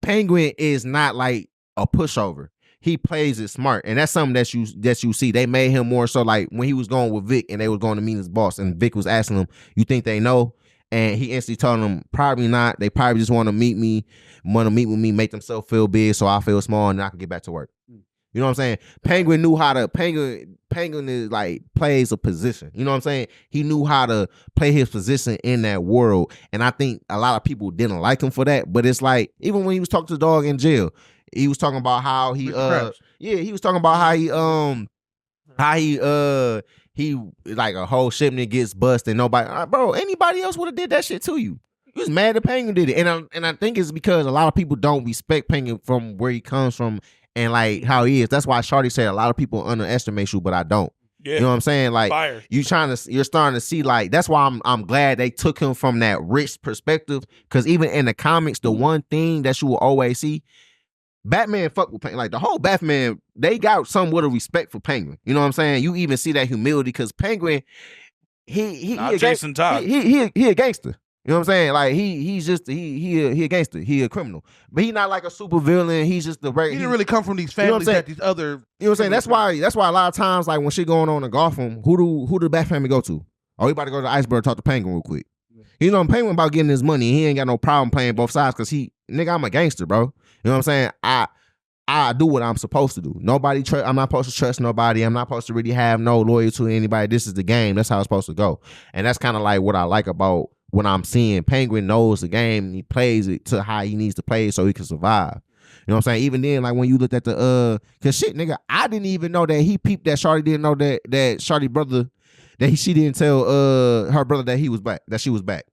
Penguin is not like a pushover. He plays it smart, and that's something that you see. They made him more so like when he was going with Vic, and they was going to meet his boss, and Vic was asking him, "You think they know?" And he instantly told them, "Probably not. They probably just want to meet with me, make themselves feel big, so I feel small, and I can get back to work." You know what I'm saying? Penguin knew how to Penguin is like plays a position. You know what I'm saying? He knew how to play his position in that world. And I think a lot of people didn't like him for that. But it's like, even when he was talking to the dog in jail, he was talking about how he he was talking about how he like a whole shipment gets busted and nobody bro, anybody else would have did that shit to you. He was mad that Penguin did it. And I think it's because a lot of people don't respect Penguin from where he comes from and like how he is. That's why Shorty said a lot of people underestimate you, but I don't. Yeah. You know what I'm saying? Like Fire. you're starting to see like that's why I'm glad they took him from that rich perspective. Cause even in the comics, the one thing that you will always see, Batman fuck with Penguin. Like the whole Batman, they got somewhat of respect for Penguin. You know what I'm saying? You even see that humility because Penguin, he Jason Todd. He a gangster. You know what I'm saying? Like he's just he a gangster. He a criminal, but he not like a super villain. He's just the regular. He didn't really come from these families that these other. You know what I'm saying? That's why a lot of times like when shit going on in Gotham, who do the Bat family go to? Oh, we about to go to the Iceberg, talk to Penguin real quick. You know, Penguin about getting his money. He ain't got no problem playing both sides because I'm a gangster, bro. You know what I'm saying? I do what I'm supposed to do. I'm not supposed to trust nobody. I'm not supposed to really have no loyalty to anybody. This is the game. That's how it's supposed to go. And that's kind of like what I like about when I'm seeing Penguin knows the game and he plays it to how he needs to play it so he can survive. You know what I'm saying? Even then, like when you looked at the cause shit, nigga, I didn't even know that he peeped that Shorty didn't know that Shorty brother she didn't tell her brother that he was back, that she was back.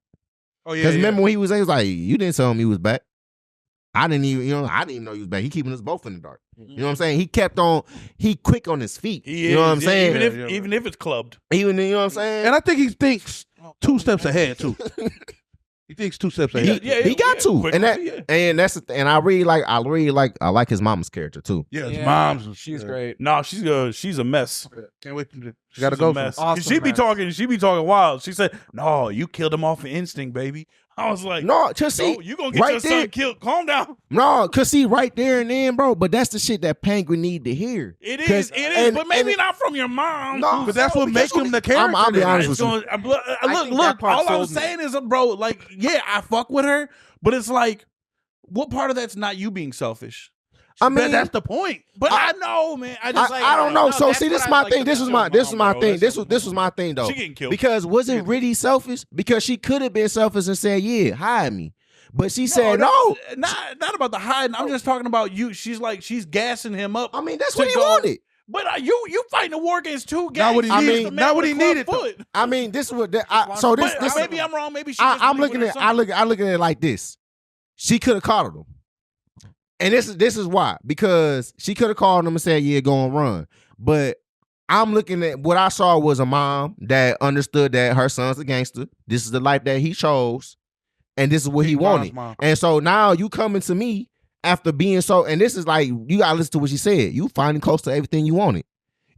Oh yeah. Because remember when he was like, you didn't tell him he was back. I didn't even know he was back. He keeping us both in the dark. You know what I'm saying? He quick on his feet. You know what I'm saying? Even if it's clubbed. You know what I'm saying? And I think he thinks 2 steps ahead too. He thinks 2 steps ahead. He got to. Quick And on the feet, and that's the thing. And I like his mama's character too. Yeah, his mom's. She's great. No, she's a mess. Can't wait to. She got to She's go. a mess. Awesome She be mess. talking wild. She said, "No, you killed him off of instinct, baby." I was like, No, just see, "No, you gonna get right your there. son killed? Calm down." No, cause see, right there and then, bro. But that's the shit that Penguin need to hear. It 'Cause- is, but maybe and- not from your mom. No, But that's what makes him the character. I'll be then. honest It's with you. going, think that look. part All I sold was me. saying is, bro, like, yeah, I fuck with her, but it's like, what part of that's not you being selfish? I mean, that's the point. But I know, man. I just I don't know. So that's see, this what is I my like thing. This about was my your this was mom, my bro. thing. That's This was my thing though. She getting killed. Because was it really selfish? Because she could have been selfish and said, "Yeah, hide me," but she said no. Not about the hiding. I'm just talking about you. She's gassing him up. I mean, that's to what he go- wanted. But you fighting a war against two guys. Not what he I needed. mean, Not what he needed. though. I mean, this is what. So this. But This maybe I'm wrong. Maybe she. I'm looking at. I look at it like this. She could have called him, and this is why. Because she could have called him and said, "Yeah, go and run." But I'm looking at what I saw was a mom that understood that her son's a gangster. This is the life that he chose, and this is what he King John's wanted. mom. And so now you coming to me after being so, and this is like you gotta listen to what she said. You finding close to everything you wanted.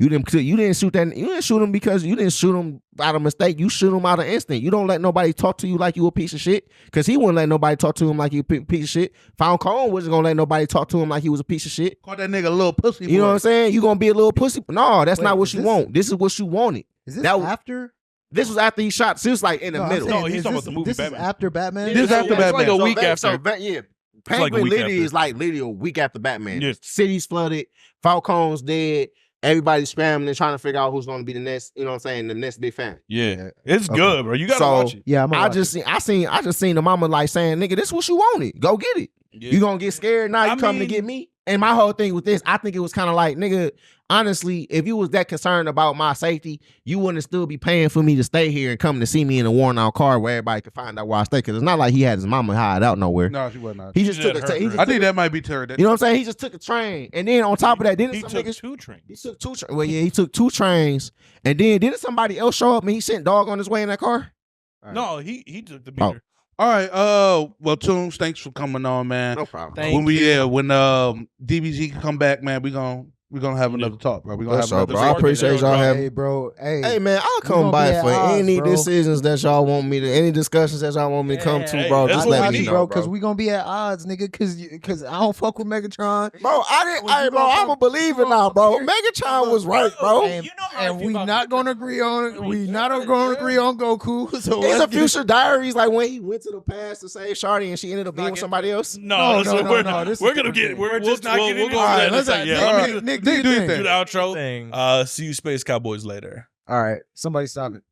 You didn't shoot that. You didn't shoot him because you didn't shoot him out of mistake. You shoot him out of instinct. You don't let nobody talk to you like you a piece of shit because he wouldn't let nobody talk to him like you a piece of shit. Falcone wasn't gonna let nobody talk to him like he was a piece of shit. Call that nigga a little pussy. You know boy. what I'm saying? You gonna be a little pussy? No, that's Wait, not what is you this- want. This is what you wanted. Is this That was- after? This was after he shot. This was like in the No, I'm middle. saying, No, he's is talking this- about the movie This Batman. is after Batman. This is after Batman. Like a week after. Yeah. like a Penguin week literally after. is like literally a week after Batman. Yes. City's flooded. Falcone's dead. Everybody's scrambling, trying to figure out who's going to be the next. You know what I'm saying? The next big fan. Yeah, it's Okay. good, bro. You gotta So, watch it. Yeah, I'm. I just seen the mama like saying, "Nigga, this what you wanted. Go get it. Yeah. You gonna get scared now? You I coming to mean- get me?" And my whole thing with this, I think it was kind of like, nigga, honestly, if you was that concerned about my safety, you wouldn't still be paying for me to stay here and come to see me in a worn out car where everybody could find out where I stay. Because it's not like he had his mama hide out nowhere. No, she was not. He just She took had a. her He just crib. I took think a- that might be Terry. you know what I'm saying? He just took a train, and then on top of that, didn't He some took niggas? 2 trains. He took 2 trains. Well, yeah, he took 2 trains, and then didn't somebody else show up and he sent dog on his way in that car? No, he took the Oh. beater. All right. Well, Tunes, thanks for coming on, man. No problem. Thank when DBG come back, man, we gonna We're gonna have another talk, bro. We're gonna have So, another bro, I talk. appreciate y'all having. Hey, bro. Hey man, I'll We come gonna by be at for odds, any bro. decisions that y'all want me to, any discussions that y'all want me to come to, bro. that's Just what let we me need, know, because bro. we gonna be at odds, nigga. Because I don't fuck with Megatron. Bro, I didn't. Well, Hey, you bro, gonna I'm a fuck- believer now, bro. Megatron was right, bro. And we not gonna agree on. We not gonna agree on Goku. So These let's are get- future diaries, like when he went to the past to save Shorty and she ended up being with somebody else. No, No, this we're is gonna different get. thing. We're just not getting we'll into go it. through All that right, in a let's second. Nick, Yeah, Nick, do your thing. do the outro. Thing. See you, Space Cowboys, later. All right, somebody stop it.